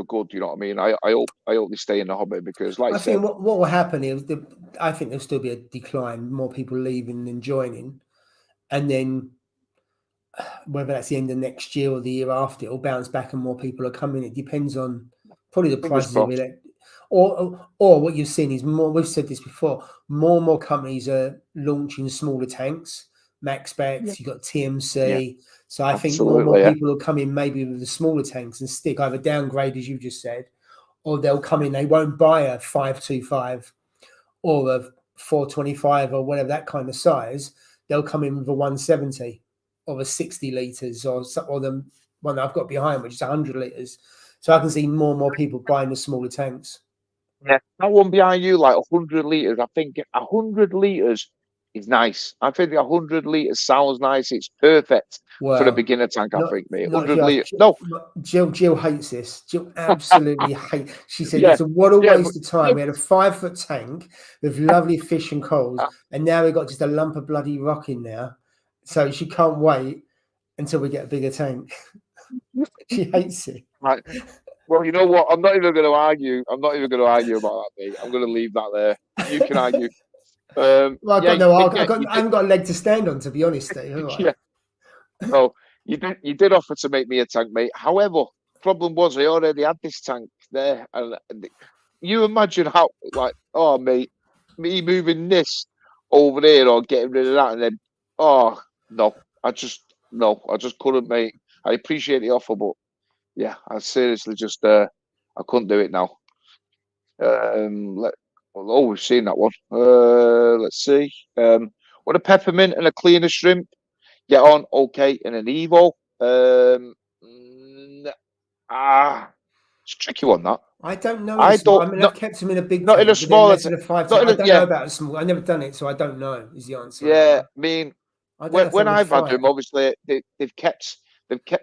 good. You know what I mean? I hope they stay in the hobby because, like I said, think what will happen is I think there'll still be a decline, more people leaving than joining, and then whether that's the end of next year or the year after, it'll bounce back and more people are coming. It depends on probably the prices of it. Or what you've seen is more. We've said this before. More and more companies are launching smaller tanks, max specs. You've got TMC. So I think more and more people will come in maybe with the smaller tanks and stick either downgrade, as you just said, or they'll come in. They won't buy a 525 or a 425 or whatever that kind of size. They'll come in with a 170 or a 60 litres or the one that I've got behind, which is 100 litres. So I can see more and more people buying the smaller tanks. Yeah, that one behind you, like 100 litres. I think 100 litres is nice. I think 100 litres sounds nice. It's perfect for the beginner tank, I think, mate. 100 litres. No. Jill hates this. Jill absolutely hates. She said, it's what a waste of time. We had a 5-foot tank with lovely fish and corals, and now we've got just a lump of bloody rock in there. So she can't wait until we get a bigger tank. She hates it. Right. Well, you know what? I'm not even going to argue. I'm not even going to argue about that, mate. I'm going to leave that there. You can argue. Well, I haven't got a leg to stand on, to be honest, Steve. Yeah. No, you did offer to make me a tank, mate. However, problem was I already had this tank there, and you imagine how, like, oh, mate, me moving this over there or getting rid of that, and then, oh no, I just couldn't, mate. I appreciate the offer, but yeah, I seriously just I couldn't do it now. We've seen that one. Let's see. What a peppermint and a cleaner shrimp get on okay in an Evo. It's a tricky one, that. I don't know. I don't. I mean, I've kept them in a big not tank, in a but then smaller less than a 5 tank. I don't know about a small. I've never done it, so I don't know. Is the answer? Yeah, I mean, I don't know when I've had them, obviously they've kept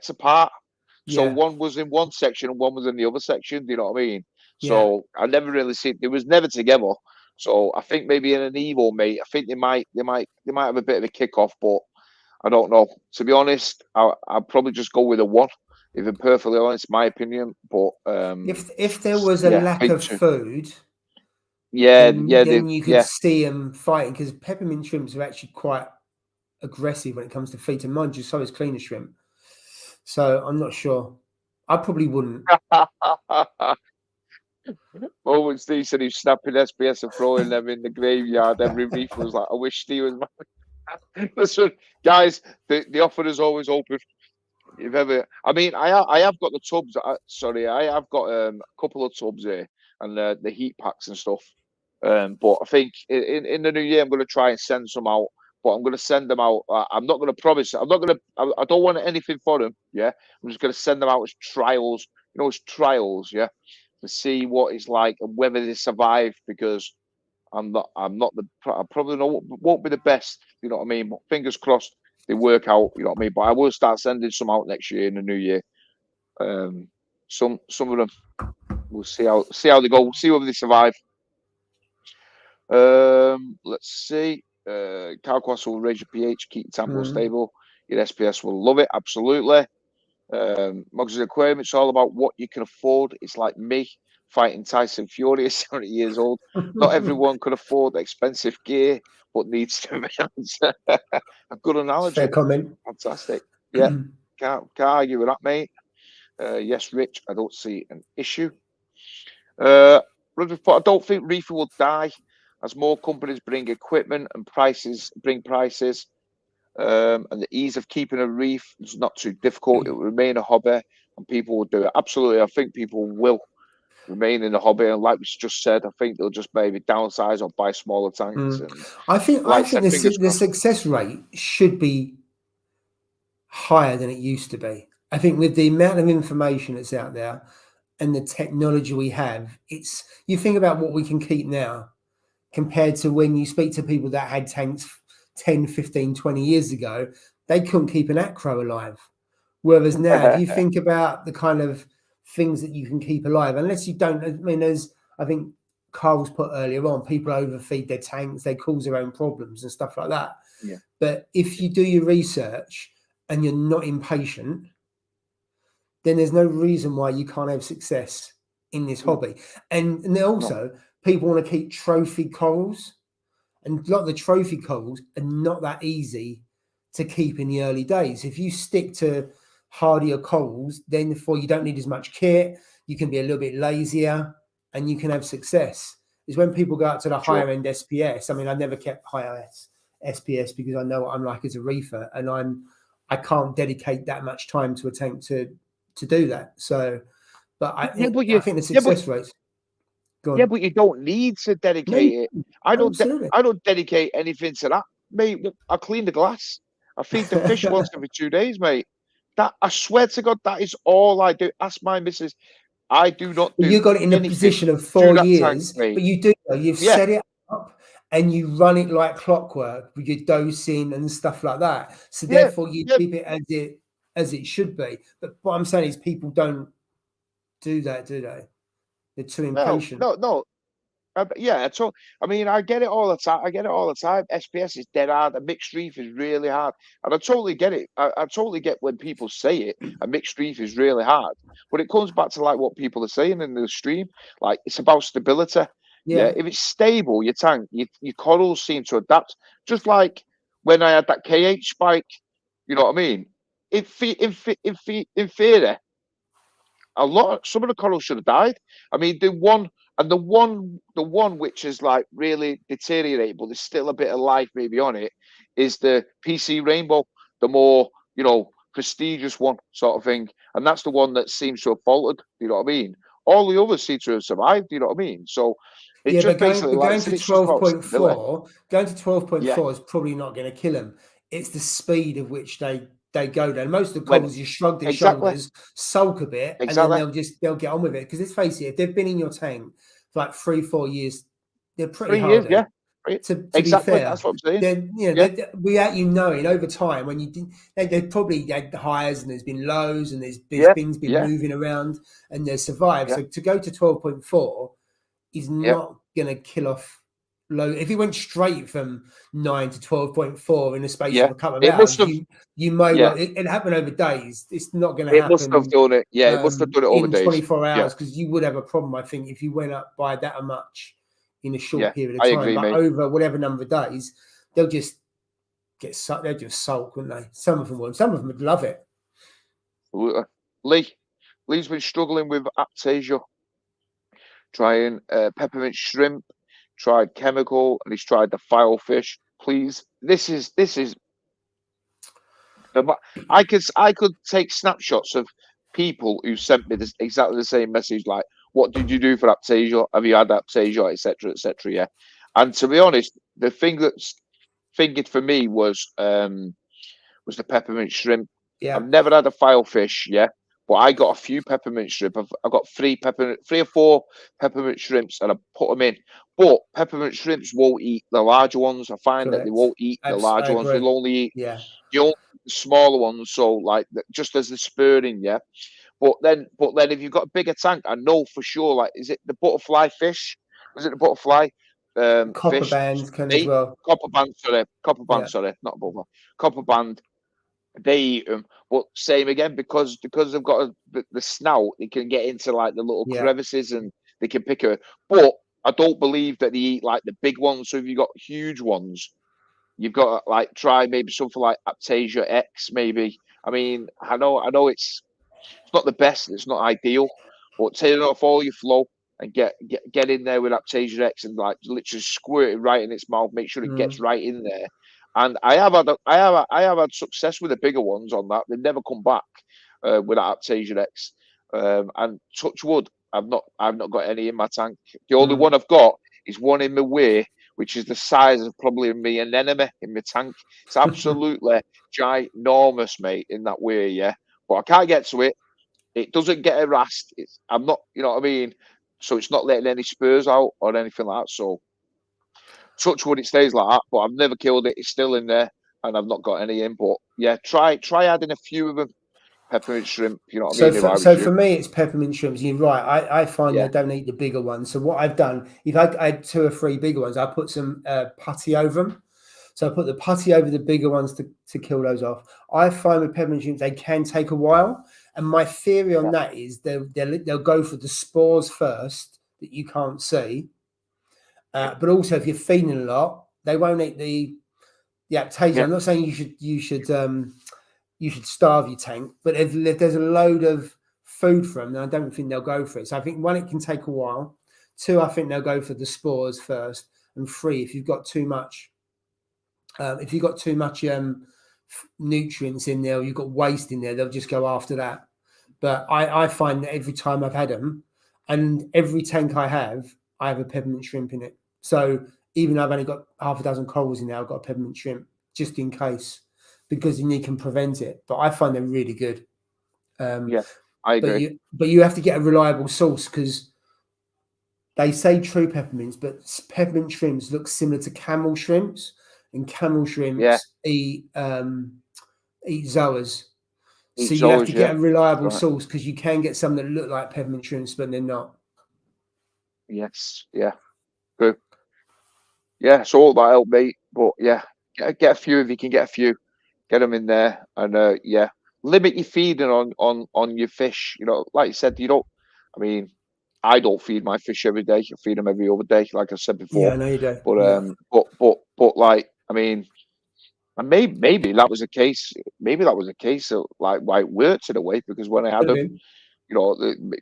apart. So one was in one section and one was in the other section. Do you know what I mean? So I never really seen. They was never together. So I think maybe in an Evo, mate, I think they might have a bit of a kickoff, but I don't know. To be honest, I'll probably just go with a one. If I'm perfectly honest, my opinion. But if there was a lack of food, then you could see them fighting, because peppermint shrimps are actually quite aggressive when it comes to feet, and mind you, so is cleaner shrimp. So I'm not sure. I probably wouldn't. Oh, when Steve said he's snapping SPS and throwing them in the graveyard, every reef was like, I wish Steve was my... Listen, guys, the offer is always open. If ever, I mean, I have got the tubs. I have got a couple of tubs here and the heat packs and stuff. But I think in the new year I'm going to try and send some out. But I'm going to send them out. I'm not going to promise. I'm not going to. I don't want anything for them. Yeah, I'm just going to send them out as trials. You know, as trials. Yeah, to see what it's like and whether they survive. Because I'm not the. I probably won't be the best. You know what I mean? But fingers crossed they work out. You know what I mean? But I will start sending some out next year in the new year. Some of them. We'll see how they go. We'll see whether they survive. Let's see. Calquas will raise your pH, keep your tempo stable. Your SPS will love it, absolutely. Mugs' Aquarium, it's all about what you can afford. It's like me fighting Tyson Fury at 70 years old. Not everyone can afford expensive gear, but needs to balance. A good analogy. Fair comment. Fantastic. Yeah, can't argue with that, mate. Yes, Rich, I don't see an issue. I don't think Reefer will die as more companies bring equipment and bring prices, and the ease of keeping a reef is not too difficult. It will remain a hobby, and people will do it. Absolutely, I think people will remain in the hobby, and like we just said, I think they'll just maybe downsize or buy smaller tanks. And I think the success rate should be higher than it used to be. I think with the amount of information that's out there and the technology we have, you think about what we can keep now compared to when you speak to people that had tanks 10, 15, 20 years ago, they couldn't keep an acro alive. Whereas now, if you think about the kind of things that you can keep alive, unless you don't, I mean, as I think Carl's put earlier on, people overfeed their tanks, they cause their own problems and stuff like that. Yeah. But if you do your research and you're not impatient, then there's no reason why you can't have success in this hobby. And also, people want to keep trophy corals, and a lot of the trophy corals are not that easy to keep in the early days. If you stick to hardier corals, then you don't need as much kit, you can be a little bit lazier, and you can have success. Is when people go out to the higher end SPS. I mean, I never kept higher SPS because I know what I'm like as a reefer, and I can't dedicate that much time to a tank to do that. So, but I think the success rates. Yeah, but you don't need to dedicate it. I don't dedicate anything to that, mate. I clean the glass. I feed the fish once every 2 days, mate. That, I swear to God, that is all I do. Ask my missus. I do not do. You got it in a position of 4 years, but you do. You've set it up and you run it like clockwork with your dosing and stuff like that. So therefore, you keep it as it should be. But what I'm saying is, people don't do that, do they? They're too impatient. No. Yeah, so I mean, I get it all the time. SPS is dead hard. A mixed reef is really hard, and I totally get it. I totally get when people say it. A mixed reef is really hard, but it comes back to like what people are saying in the stream. Like, it's about stability. Yeah, if it's stable, your tank, your corals seem to adapt. Just like when I had that KH spike. You know what I mean? In theory, some of the corals should have died. I mean, the one which is like really deteriorated, but there's still a bit of life maybe on it, is the PC rainbow. The more, prestigious one sort of thing, and that's the one that seems to have faltered. You know what I mean? All the others seem to have survived. You know what I mean? So it just basically, like I said, it's just about stability. Going to 12.4 is probably not going to kill them. It's the speed of which they go down. Most of the coals, you shrug their shoulders, sulk a bit, and then they'll get on with it. Because let's face it, if they've been in your tank for like 3-4 years, they're pretty hard. Yeah. To be fair, that's what I'm saying. Then, without you knowing, over time, when you did, they've probably had highs and there's been lows and there's things been moving around and they've survived. So to go to 12.4 is not going to kill off low. If it went straight from 9 to 12.4 in the space of a couple of hours, you may well. It happened over days. It's not going to happen. It must have done it. Yeah, it must have done it over in days. 24 hours, because you would have a problem, I think, if you went up by that much in a short period of time. Agree, but over whatever number of days, they'll just get sucked. They'll just sulk, wouldn't they? Some of them would. Some of them would love it. Lee's been struggling with aptasia. Trying peppermint shrimp, tried chemical, and he's tried the filefish. Please, this is. I could take snapshots of people who sent me this exactly the same message, like, "What did you do for aptasia? Have you had aptasia, etc., etc." Yeah, and to be honest, the thing that's fingered for me was the peppermint shrimp. Yeah, I've never had a filefish. Yeah. But I got a few peppermint shrimp. I've got 3 or 4 peppermint shrimps, and I put them in. But peppermint shrimps won't eat the larger ones. I find that they won't eat the larger ones. They'll only eat the smaller ones. So like just as the spurring, yeah. But then if you've got a bigger tank, I know for sure. Like, is it the butterfly fish? Was it the butterfly? Copper fish? band can as well. Copper band, sorry, not butterfly. Copper band. They eat them, but same again, because they've got the snout, they can get into like the little crevices and they can pick her. But I don't believe that they eat like the big ones. So if you've got huge ones, you've got to like try maybe something like Aptasia X, maybe. I mean, I know it's not the best, it's not ideal, but take it off all your flow and get in there with Aptasia X and like literally squirt it right in its mouth, make sure it gets right in there. And I have had success with the bigger ones on that. They've never come back with that Aptasia X. And touch wood, I've not got any in my tank. The only one I've got is one in my way, which is the size of probably me anemone in my tank. It's absolutely ginormous, mate, in that way, yeah. But I can't get to it. It doesn't get harassed. I'm not, you know what I mean? So it's not letting any spurs out or anything like that. So touch wood, it stays like that, but I've never killed it. It's still in there, and I've not got any in. But yeah, try adding a few of them. Peppermint shrimp, you know what I mean? So for me, it's peppermint shrimps. You're right. I find they don't eat the bigger ones. So what I've done, if I had 2 or 3 bigger ones, I put some putty over them. So I put the putty over the bigger ones to kill those off. I find with peppermint shrimps, they can take a while. And my theory on that is they'll go for the spores first that you can't see. But also, if you're feeding a lot, they won't eat the aptasia. I'm not saying you should starve your tank, but if there's a load of food for them, then I don't think they'll go for it. So I think 1, it can take a while. 2, I think they'll go for the spores first, and 3, if you've got too much, nutrients in there, or you've got waste in there, they'll just go after that. But I find that every time I've had them, and every tank I have a peppermint shrimp in it. So even though I've only got half a dozen corals in there, I've got a peppermint shrimp just in case, because then you can prevent it. But I find they're really good. I agree. But you have to get a reliable source, because they say true peppermints, but peppermint shrimps look similar to camel shrimps, and camel shrimps eat zoas. So you have to get a reliable source, because you can get some that look like peppermint shrimps, but they're not. Yes, good. Yeah, so all that help, mate. But yeah, get a few if you can get a few. Get them in there, and limit your feeding on your fish. You know, like you said, you don't. I mean, I don't feed my fish every day. I feed them every other day, like I said before. Yeah, I know you do. But like, I mean, and maybe that was a case. Maybe that was a case of like why it worked in a way, because when I had them, you know,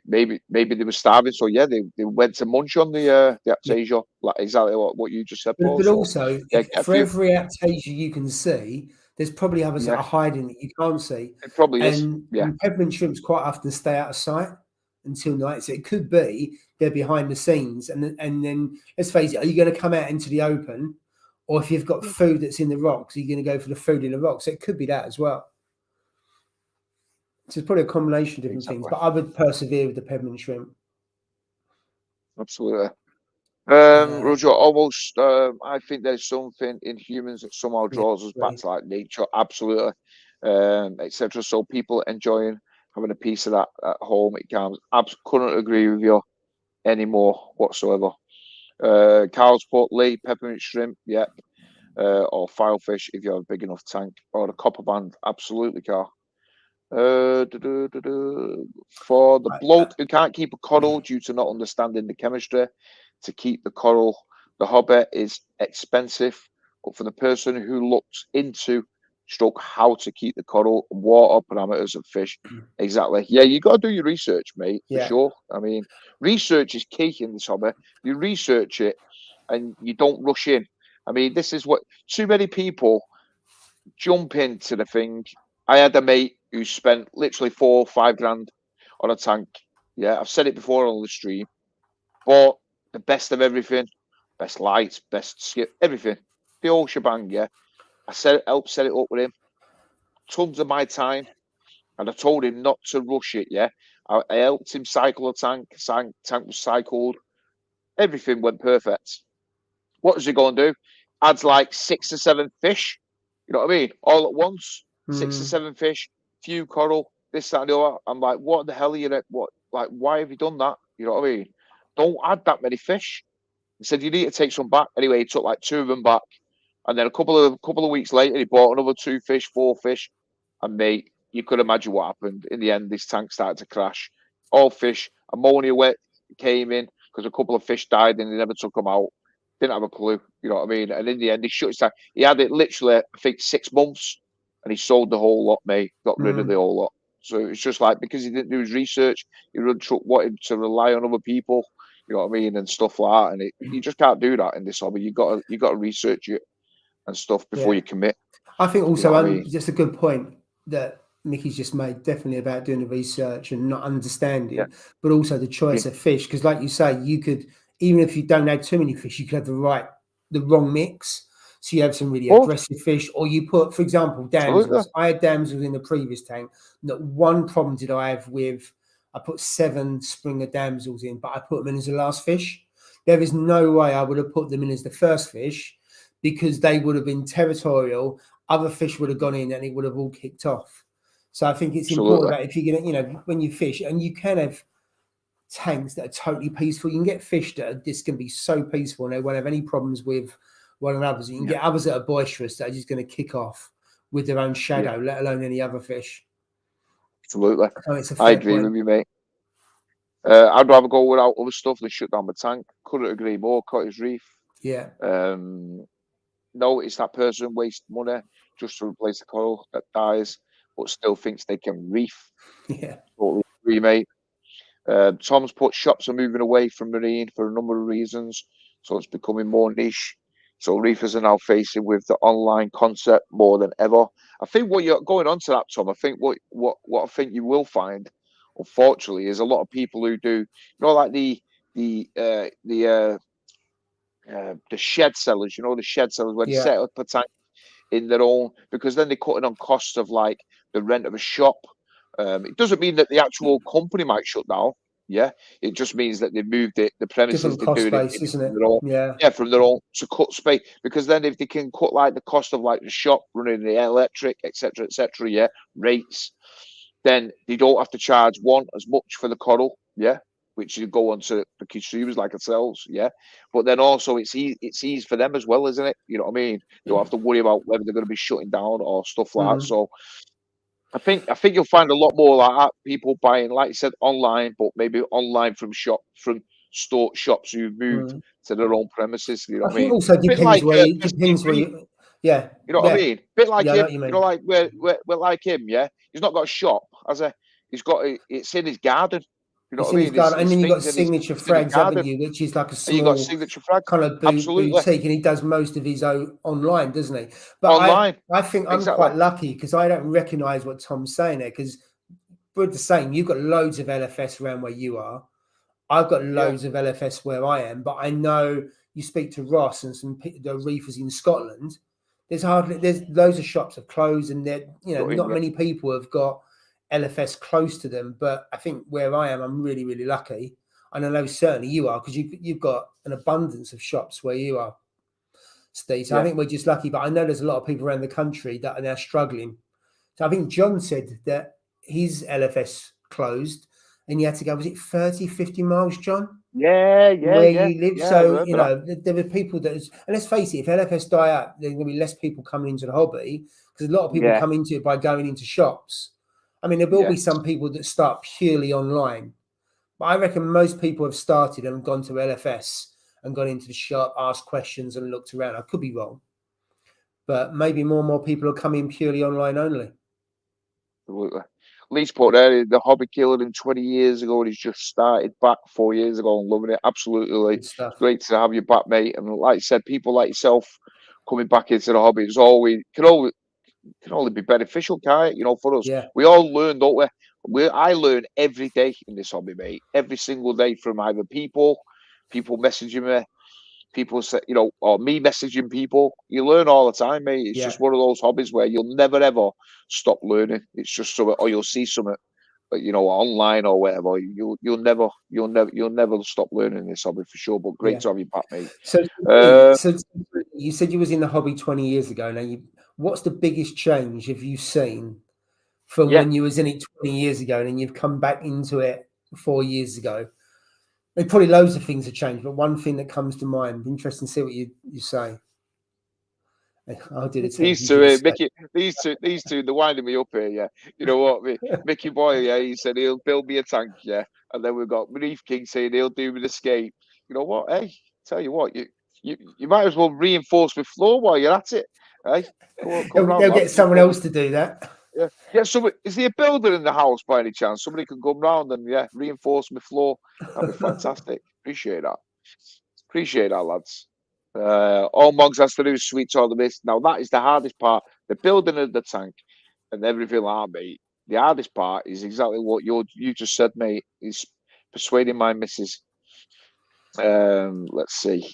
maybe they were starving. So yeah, they went to munch on the aptasia, like exactly what you just said, Paul. But also, for every aptasia you can see, There's probably others that are hiding that you can't see. It probably is. And peppermint shrimps quite often stay out of sight until night. So it could be they're behind the scenes. And then let's face it, are you going to come out into the open? Or if you've got food that's in the rocks, are you going to go for the food in the rocks? So it could be that as well. So it's probably a combination of different things. But I would persevere with the peppermint shrimp. Absolutely. Roger, almost. I think there's something in humans that somehow draws us back to like nature. Absolutely, etc. So people enjoying having a piece of that at home. It comes. I couldn't agree with you anymore whatsoever. Carl's put Lee peppermint shrimp. Yep. Or filefish if you have a big enough tank, or a copper band. Absolutely, Carl. For the bloke who can't keep a coral due to not understanding the chemistry, to keep the coral, the hobby is expensive. But for the person who looks into how to keep the coral, water parameters of fish, exactly. Yeah, you got to do your research, mate, for sure. I mean, research is key in this hobby. You research it and you don't rush in. I mean, this is what too many people jump into the thing. I had a mate who spent literally 4 or 5 grand on a tank. Yeah, I've said it before on the stream. Bought the best of everything, best lights, best skip, everything, the whole shebang. Yeah, helped set it up with him. Tons of my time, and I told him not to rush it. Yeah, I helped him cycle a tank. Tank was cycled. Everything went perfect. What does he go and do? Adds like 6 or 7 fish. You know what I mean? All at once. 6 or 7 fish, few coral, this, that, and the other. I'm like, what the hell are you? Why have you done that? You know what I mean? Don't add that many fish. He said you need to take some back. Anyway, he took like 2 of them back, and then a couple of weeks later, he bought another 2 fish, 4 fish, and mate, you could imagine what happened. In the end, this tank started to crash. All fish, ammonia wet came in because a couple of fish died and he never took them out. Didn't have a clue, you know what I mean? And in the end, he shut his tank. He had it literally, I think, 6 months, and he sold the whole lot, mate. Got rid of the whole lot. So it's just like, because he didn't do his research, he wanted to rely on other people, you know what I mean, and stuff like that. And you just can't do that in this hobby. You got to research it and stuff before you commit. I think also, you know I mean? Just a good point that Mickey's just made, definitely about doing the research and not understanding, but also the choice of fish. Because like you say, you could, even if you don't add too many fish, you could have the wrong mix. So you have some really aggressive fish, or you put, for example, damsels. Absolutely. I had damsels in the previous tank. Not one problem did I have with, I put 7 Springer damsels in, but I put them in as the last fish. There is no way I would have put them in as the first fish, because they would have been territorial. Other fish would have gone in and it would have all kicked off. So I think it's important that if you're going to, when you fish, and you can have tanks that are totally peaceful, you can get fish that are just going to be so peaceful and they won't have any problems with one another. You can get others that are boisterous that are just going to kick off with their own shadow, let alone any other fish. Absolutely. So I agree with you, mate. I'd rather go without other stuff than shut down my tank. Couldn't agree more. Cottage reef. Yeah. Notice that person waste money just to replace the coral that dies, but still thinks they can reef. Yeah. Totally agree, mate. Tom's put shops are moving away from marine for a number of reasons, so it's becoming more niche. So reefers are now facing with the online concept more than ever. I think what you're going on to that, Tom. I think what I think you will find, unfortunately, is a lot of people who do, like the shed sellers. The shed sellers when they set up a tank in their own, because then they're cutting on costs of like the rent of a shop. It doesn't mean that the actual company might shut down. Yeah, it just means that they moved it, the premises. Different cost base, isn't it? From their own, to cut space. Because then if they can cut like the cost of like the shop running the electric, etc., rates, then they don't have to charge as much for the coral. Yeah, which you go on to the consumers like ourselves. Yeah, but then also it's easy for them as well, isn't it? You know what I mean? They don't have to worry about whether they're going to be shutting down or stuff like that. So I think you'll find a lot more like that, people buying, like you said, online, but maybe online from shops who've moved to their own premises. You know what I mean? Also depends where you, yeah. You know what I mean? Bit like him, like we're like him, yeah. He's not got a shop, he's got it's in his garden. You know what I mean? And then you've got Signature Frags, haven't you? Which is like a small, you got Signature Frag, kind of boutique, and he does most of his own online, doesn't he? But online. I think I'm quite lucky because I don't recognise what Tom's saying there, because we're the same. You've got loads of LFS around where you are. I've got loads of LFS where I am, but I know you speak to Ross and the reefers in Scotland. There's loads of shops have closed, and not many people have got LFS close to them. But I think where I am, I'm really, really lucky. And I know certainly you are, because you've got an abundance of shops where you are, Steve. So I think we're just lucky. But I know there's a lot of people around the country that are now struggling. So I think John said that his LFS closed and you had to go, was it 30, 50 miles, John? Yeah. Where you live. So, there were people that, and let's face it, if LFS die out, there's going to be less people coming into the hobby, because a lot of people come into it by going into shops. I mean, there will be some people that start purely online, but I reckon most people have started and gone to LFS and gone into the shop, asked questions and looked around. I could be wrong, but maybe more and more people are coming purely online only. Absolutely. Lee's put there, the hobby killed him 20 years ago, and he's just started back 4 years ago and loving it. Absolutely. Great to have you back, mate. And like I said, people like yourself coming back into the hobby is can only be beneficial, can't it? For us. Yeah. We all learn, don't we? I learn every day in this hobby, mate. Every single day, from either people messaging me, people say, or me messaging people. You learn all the time, mate. It's just one of those hobbies where you'll never ever stop learning. It's just something, or you'll see something, online or whatever. You'll never stop learning this hobby for sure. But great to have you back, mate. So you said you was in the hobby 20 years ago. Now, what's the biggest change have you seen from when you was in it 20 years ago, and then you've come back into it 4 years ago? There's probably loads of things have changed, but one thing that comes to mind. Interesting to see what you say. I'll do the these two, Mickey. These two, they're winding me up here. Yeah, you know what, Mickey Boy. Yeah, he said he'll build me a tank. Yeah, and then we've got Reef King saying he'll do me the escape. You know what? Hey, tell you what, you might as well reinforce my floor while you're at it. Hey, they'll get someone else to do that. Yeah. So is there a builder in the house by any chance? Somebody can come round and reinforce my floor. That'd be fantastic. Appreciate that, lads. All Moggs has to do is sweet all the mist. Now that is the hardest part. The building of the tank and everything like that, mate. The hardest part is exactly what you just said, mate. Is persuading my missus. Let's see.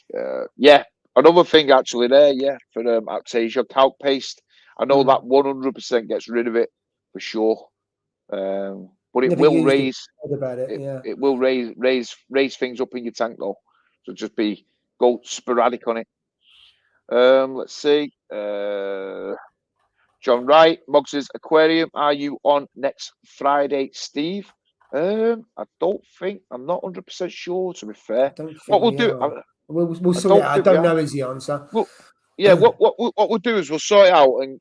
Another thing actually there. For Aptasia calc paste. I know that 100% gets rid of it for sure. But it will raise. It will raise things up in your tank though. So just go sporadic on it. Let's see. John Wright, Moggs' Aquarium. Are you on next Friday, Steve? I don't think. I'm not 100% sure. To be fair, what we'll do. We'll sort it out. I don't know is the answer. Well, what we'll do is we'll sort it out, and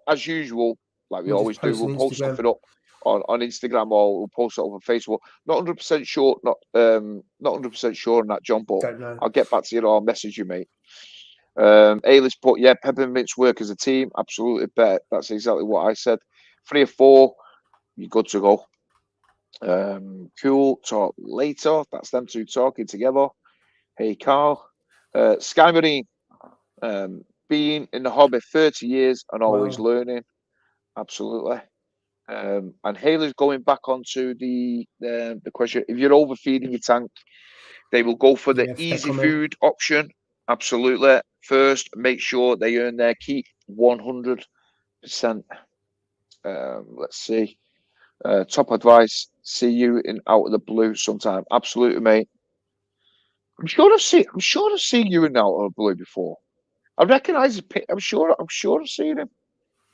as usual, like we always do, we'll post something up on Instagram, or we'll post it over Facebook. Not 100% sure, not 100% sure on that, John, but I'll get back to you or I'll message you, mate. A-list put, Peppermints work as a team. Absolutely bet. That's exactly what I said. 3 or 4, you're good to go. Cool. Talk later. That's them two talking together. Hey, Carl. Sky Marine. Being in the hobby 30 years and always learning. Absolutely. And Haley's going back onto the question. If you're overfeeding your tank, they will go for the easy food option. Absolutely. First, make sure they earn their keep 100%. Let's see. Top advice. See you in Out of the Blue sometime. Absolutely, mate. I'm sure I've seen you in Out of the Blue before. I recognise his pic. I'm sure I've seen him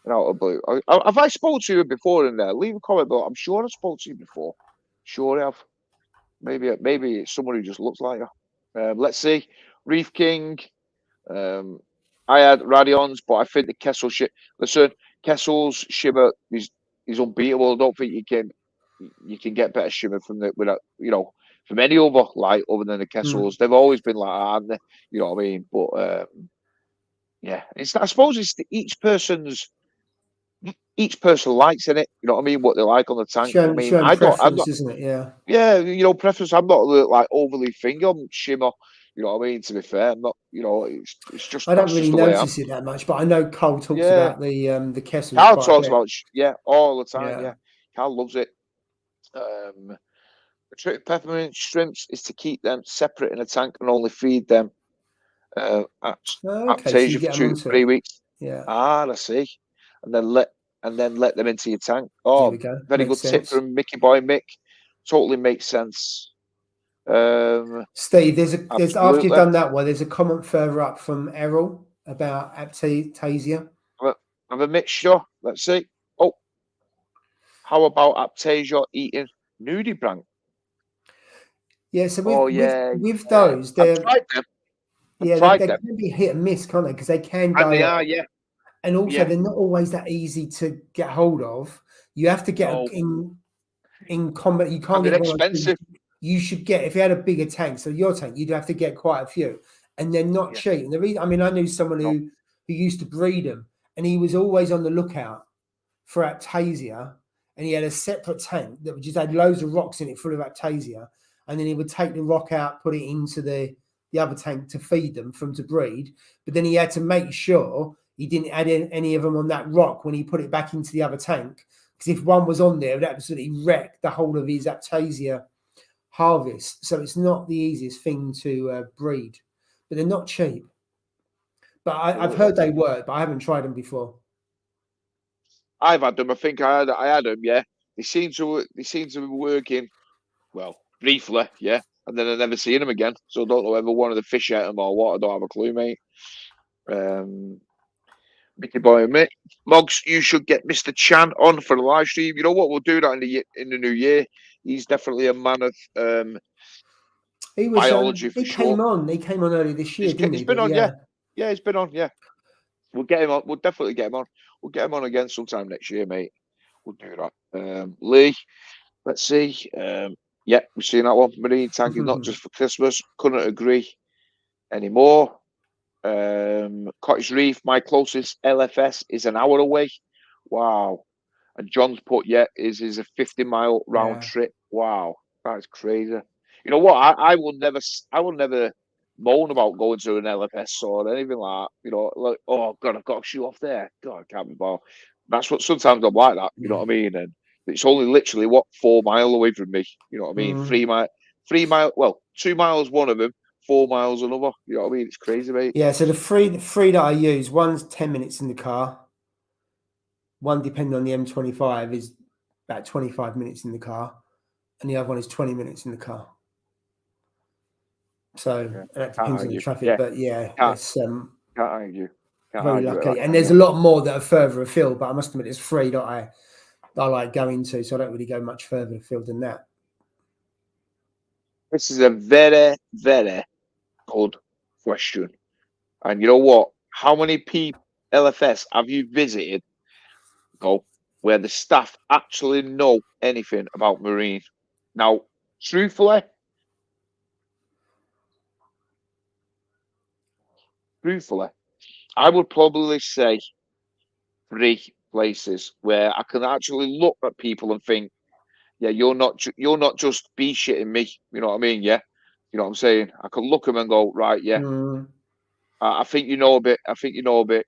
in Out of the Blue. Have I spoke to you before in there? Leave a comment below. I'm sure I spoke to you before. Sure I have. Maybe it's someone who just looks like you. Let's see. Reef King. I had Radions, but I think the Kessel ship. Listen, Kessel's shimmer is unbeatable. I don't think you can get better shimmer from from any other light other than the Kessels. They've always been like that, aren't they? You know what I mean? But I suppose it's each person's each person likes in it. You know what I mean? What they like on the tank. I mean, showing I don't. I'm preference, not. isn't it? Yeah. Yeah, you know, preference. I'm not like overly finger on shimmer. You know what I mean? To be fair, I'm not. You know, it's just I don't that's really just the way I am. notice it that much, but I know Cole talks Yeah, about the Kessels Carl quite a talks bit. about all the time. Yeah. Yeah, Carl loves it. The trick with peppermint shrimps is to keep them separate in a tank and only feed them Okay, so you aptasia for get them 2 to onto 3 it. weeks. Yeah. I see. And then let them into your tank. There we Oh, go. very Makes good tip sense. from Mickey Boy Mick. Totally makes sense. Steve, there's after you've Absolutely. done that one, there's a comment further up from Errol about aptasia. Have a mixture. Let's see. Oh, how about aptasia eating nudibranch? Yeah, so Oh with yeah. those, I've they're tried them. I've yeah, they tried them, can be hit and miss, can't they? Because they can and go they off. are. Yeah, And also, yeah. they're not always that easy to get hold of. You have to get No, in combat. You can't and they're get one of those. expensive. You should get, if you had a bigger tank, so your tank, you'd have to get quite a few, and they're not Yeah. cheap. And the reason, I mean, I knew someone No. who used to breed them, and he was always on the lookout for aptasia, and he had a separate tank that just had loads of rocks in it full of aptasia, and then he would take the rock out, put it into the other tank to feed them from to breed. But then he had to make sure he didn't add any of them on that rock when he put it back into the other tank, because if one was on there, it would absolutely wreck the whole of his aptasia harvest. So it's not the easiest thing to breed, but they're not cheap. But I've heard they work, but I haven't tried them before. I've had them. I think I had them. Yeah, they seem to be working well briefly. Yeah, and then I never seen them again. So I don't know whether one of the fish ate them or what. I don't have a clue, mate. Mickey Boy and Mick. Moggs, you should get Mr. Chan on for the live stream. You know what? We'll do that in the new year. He's definitely a man of He was. biology for He sure. came on. He came on early this year, didn't he? He's been on, yeah. Yeah, he's been on, yeah. We'll get him on. We'll definitely get him on. We'll get him on again sometime next year, mate. We'll do that. Lee, let's see. Yeah, we've seen that one. Marine tank is not just for Christmas. Couldn't agree anymore. Cottage Reef, my closest LFS is an hour away. Wow. And John's put, is a 50-mile round trip. Wow, that's crazy. You know what? I will never moan about going to an LFS or anything like that. You know, like, oh God, I've got to shoot off there. God, I can't be bothered. That's what sometimes I'm like that. You know what I mean? And it's only literally 4 miles away from me. You know what I mean? 3 mile. Well, 2 miles one of them, 4 miles another. You know what I mean? It's crazy, mate. Yeah. So the three that I use, one's 10 minutes in the car. One, depending on the M25, is about 25 minutes in the car, and the other one is 20 minutes in the car. So that depends on the traffic, but it's can't argue. Very lucky. And there's a lot more that are further afield, but I must admit there's 3 that I like going to, so I don't really go much further afield than that. This is a very, very good question. And you know what? How many LFS have you visited where the staff actually know anything about marine? Now, truthfully, I would probably say 3 places where I can actually look at people and think, yeah, you're not just be shitting me. You know what I mean? Yeah, you know what I'm saying. I can look at them and go, right, yeah. I think you know a bit.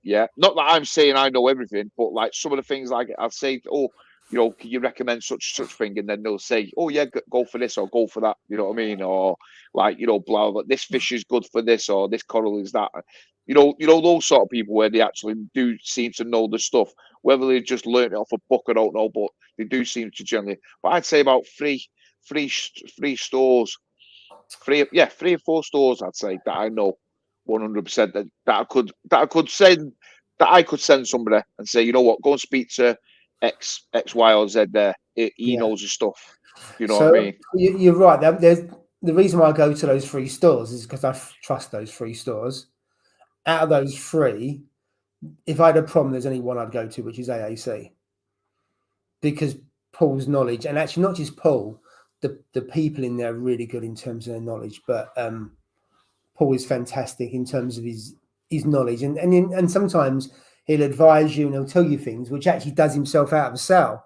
Yeah. Not that I'm saying I know everything, but like some of the things, like I'll say, oh, you know, can you recommend such thing? And then they'll say, oh yeah, go for this or go for that. You know what I mean? Or like, you know, blah, blah, this fish is good for this or this coral is that. You know those sort of people where they actually do seem to know the stuff. Whether they just learned it off a book, I don't know, but they do seem to generally. But I'd say about three stores, 3 or 4 stores. I'd say that I know 100% that I could send somebody and say, you know what, go and speak to X, Y, or Z there. He knows his stuff. You know what I mean? You're right. There's the reason why I go to those 3 stores is because I trust those 3 stores. Out of those 3, if I had a problem, there's only one I'd go to, which is AAC. Because Paul's knowledge, and actually not just Paul, the people in there are really good in terms of their knowledge, but Paul is fantastic in terms of his knowledge, and sometimes he'll advise you and he'll tell you things, which actually does himself out of a sale.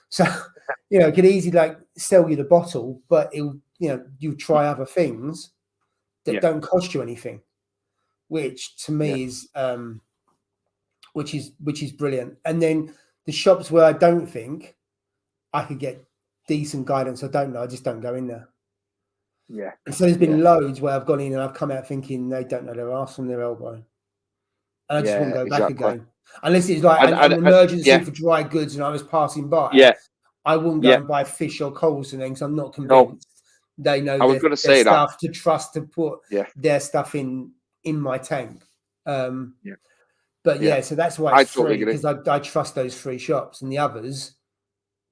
So, you know, it could easily like sell you the bottle, but it'll, you know, you try other things that don't cost you anything, which to me is, which is brilliant. And then the shops where I don't think I could get decent guidance, I don't know. I just don't go in there. Yeah. And so there's been loads where I've gone in and I've come out thinking they don't know their arse from their elbow. And I just wouldn't go back again. Unless it's like an emergency for dry goods and I was passing by. I wouldn't go and buy fish or coals and things. I'm not convinced they know their stuff to trust to put their stuff in my tank. But so that's why it's free, because I trust those 3 shops, and the others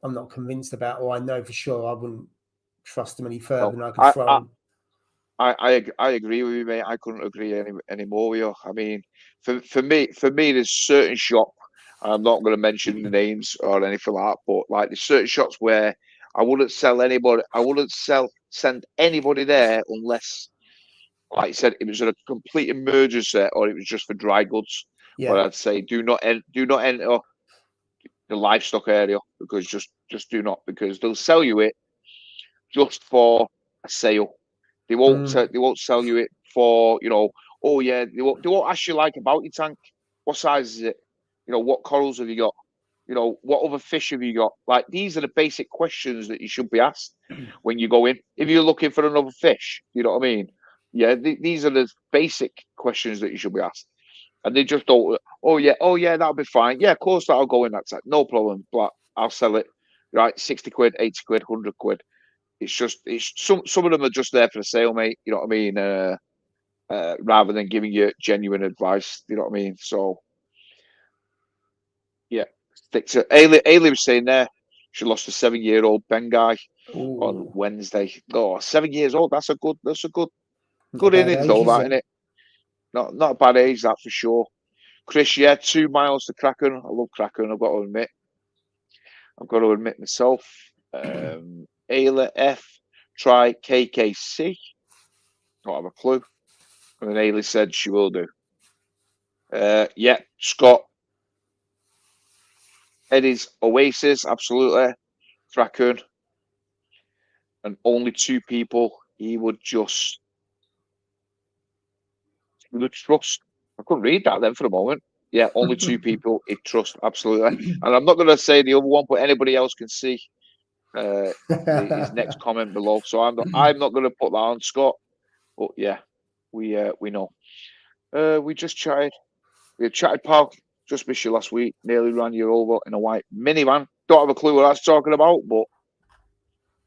I'm not convinced about, or I know for sure I wouldn't trust them any further than I can throw them. I agree with you, mate. I couldn't agree any more with you. I mean, for me, there's certain shop. I'm not going to mention the names or anything like that, but like there's certain shops where I wouldn't sell anybody. I wouldn't send anybody there unless, like you said, it was a complete emergency or it was just for dry goods. But I'd say do not enter the livestock area, because just do not, because they'll sell you it just for a sale. They won't sell you it for, you know, oh yeah, they won't ask you like about your tank. What size is it? You know, what corals have you got? You know, what other fish have you got? Like, these are the basic questions that you should be asked when you go in. If you're looking for another fish, you know what I mean? Yeah, these are the basic questions that you should be asked. And they just don't, oh yeah, that'll be fine. Yeah, of course that'll go in that tank. No problem. But I'll sell it, right? 60 quid, 80 quid, 100 quid. It's some of them are just there for the sale, mate. You know what I mean? Rather than giving you genuine advice. You know what I mean? So, yeah. Stick to Ailey was saying there, she lost a 7-year-old Bengai on Wednesday. Oh, 7 years old. That's a good innings, though, that, isn't it? Not a bad age, that for sure. Chris, 2 miles to Kraken. I love Kraken, I've got to admit myself. Ayla F, try KKC. Don't have a clue. And then Ayla said she will do. Scott. Eddie's Oasis, absolutely. Kraken. And only 2 people he would trust. I couldn't read that then for a moment. Yeah, only 2 people he'd trust, absolutely. And I'm not going to say the other one, but anybody else can see his next comment below. So I'm not going to put that on, Scott. But yeah, we know. We just chatted. We had chatted, pal. Just missed you last week. Nearly ran you over in a white minivan. Don't have a clue what that's talking about, but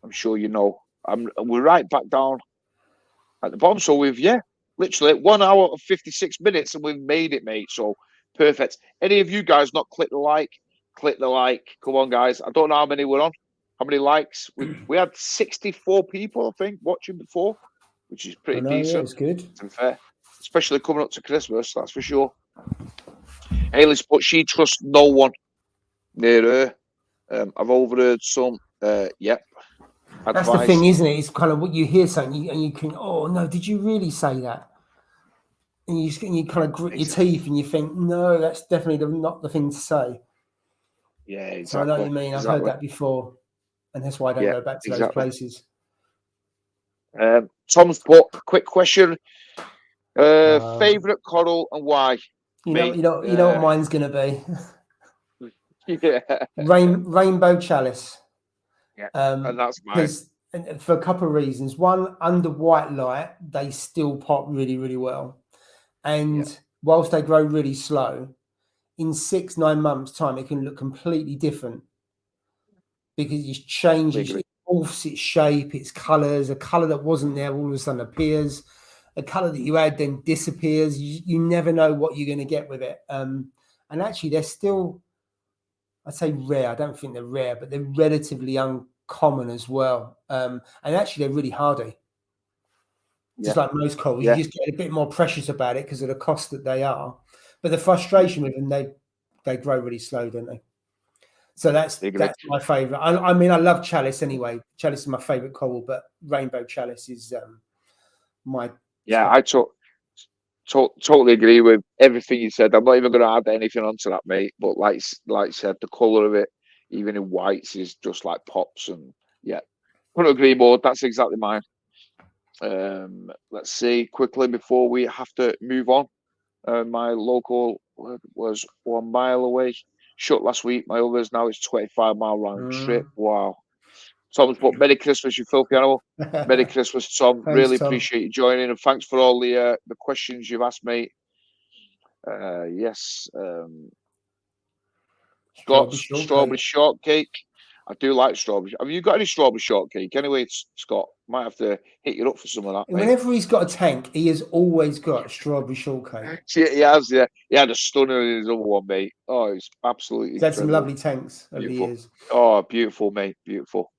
I'm sure you know. We're right back down at the bottom. So we've literally 1 hour and 56 minutes, and we've made it, mate. So perfect. Any of you guys not click the like? Click the like. Come on, guys. I don't know how many we're on. How many likes? We had 64 people, I think, watching before, which is pretty decent. Yeah, it's good. To be fair, especially coming up to Christmas, that's for sure. Ailey's put she trusts no one near her. I've overheard some. Yep. That's the thing, isn't it? It's kind of what you hear something and you think, oh no, did you really say that? And you kind of grit your teeth and you think, no, that's definitely not the thing to say. Yeah, exactly. So I know what you mean. I've heard that before, and that's why I don't go back to those places. Tom's put quick question: favorite coral and why? You know what mine's gonna be. Rainbow chalice. Yeah, and that's mine. For a couple of reasons. One, under white light, they still pop really, really well. And whilst they grow really slow, in 6-9 months' time, it can look completely different because it changes, it morphs its shape, its colours. A colour that wasn't there all of a sudden appears. A colour that you had then disappears. You never know what you're going to get with it. And actually, they're still, I'd say rare. I don't think they're rare, but they're relatively uncommon as well. And actually, they're really hardy. Just like most corals, you just get a bit more precious about it because of the cost that they are. But the frustration with them, they grow really slow, don't they? So that's my favourite. I mean, I love chalice anyway. Chalice is my favourite coral, but rainbow chalice is my. Yeah, I took Totally agree with everything you said. I'm not even going to add anything onto that, mate. But like I said, the colour of it, even in whites, is just like pops. And yeah, couldn't agree more. That's exactly mine. Let's see quickly before we have to move on. My local was 1 mile away. Shut last week. My others now it's 25-mile round trip. Wow. Tom's put Merry Christmas, you filthy animal. Merry Christmas, Tom. Thanks, really Tom. appreciate you joining, and thanks for all the questions you've asked, mate. Yes. Strawberry shortcake. I do like strawberry. Have you got any strawberry shortcake? Anyway, Scott, might have to hit you up for some of that, mate. Whenever he's got a tank, he has always got strawberry shortcake. He has, yeah. He had a stunner in his other one, mate. Oh, it's absolutely He's had incredible. some lovely tanks over the years. Oh, beautiful, mate. Beautiful.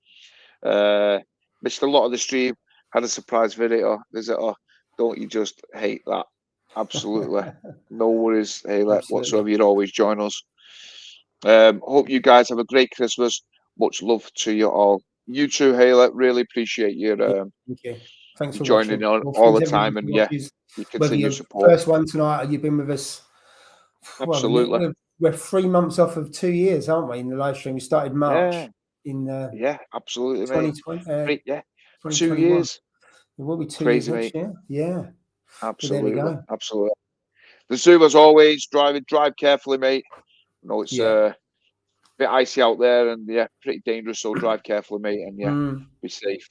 Missed a lot of the stream. Had a surprise video. Visitor. Don't you just hate that? Absolutely. No worries, Haley, whatsoever. You'd always join us. Hope you guys have a great Christmas. Much love to you all. You too, Haley. Really appreciate your thank you. Thanks for joining on all the time, and yeah, you continue support. First one tonight, or you've been with us. Absolutely. Well, we're 3 months off of 2 years, aren't we? In the live stream, we started March yeah, absolutely, 2020. Yeah, 2 years. It will be 2 Crazy, years next year. Yeah, absolutely, there we go. Absolutely. The Zoom, as always, drive carefully, mate. I know it's a bit icy out there, and yeah, pretty dangerous. So drive carefully, mate, and yeah, be safe.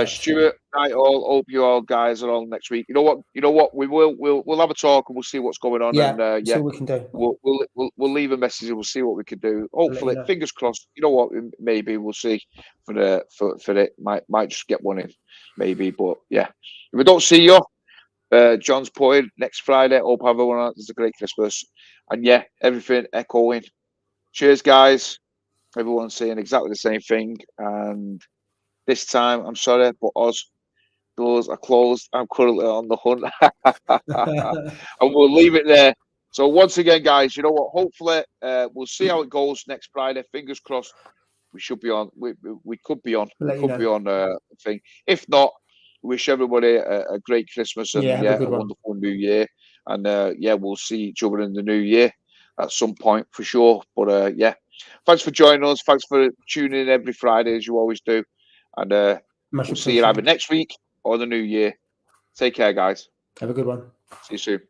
Stuart, night all. Hope you all guys are on next week. You know what? We'll have a talk and we'll see what's going on. Yeah, and see what we can do. We'll leave a message and we'll see what we can do. Hopefully, fingers crossed. You know what? Maybe we'll see for it. Might just get one in, maybe. But yeah, if we don't see you, John's point next Friday. Hope everyone has a great Christmas, and yeah, everything echoing. Cheers, guys. Everyone's saying exactly the same thing, and this time, I'm sorry, but doors are closed. I'm currently on the hunt. And we'll leave it there. So once again, guys, you know what? Hopefully, we'll see how it goes next Friday. Fingers crossed. We should be on. We could be on. We could be on a thing. If not, wish everybody a great Christmas and a wonderful New Year. And we'll see each other in the New Year at some point for sure. But thanks for joining us. Thanks for tuning in every Friday as you always do. And we'll see you either next week or the New Year. Take care, guys. Have a good one. See you soon.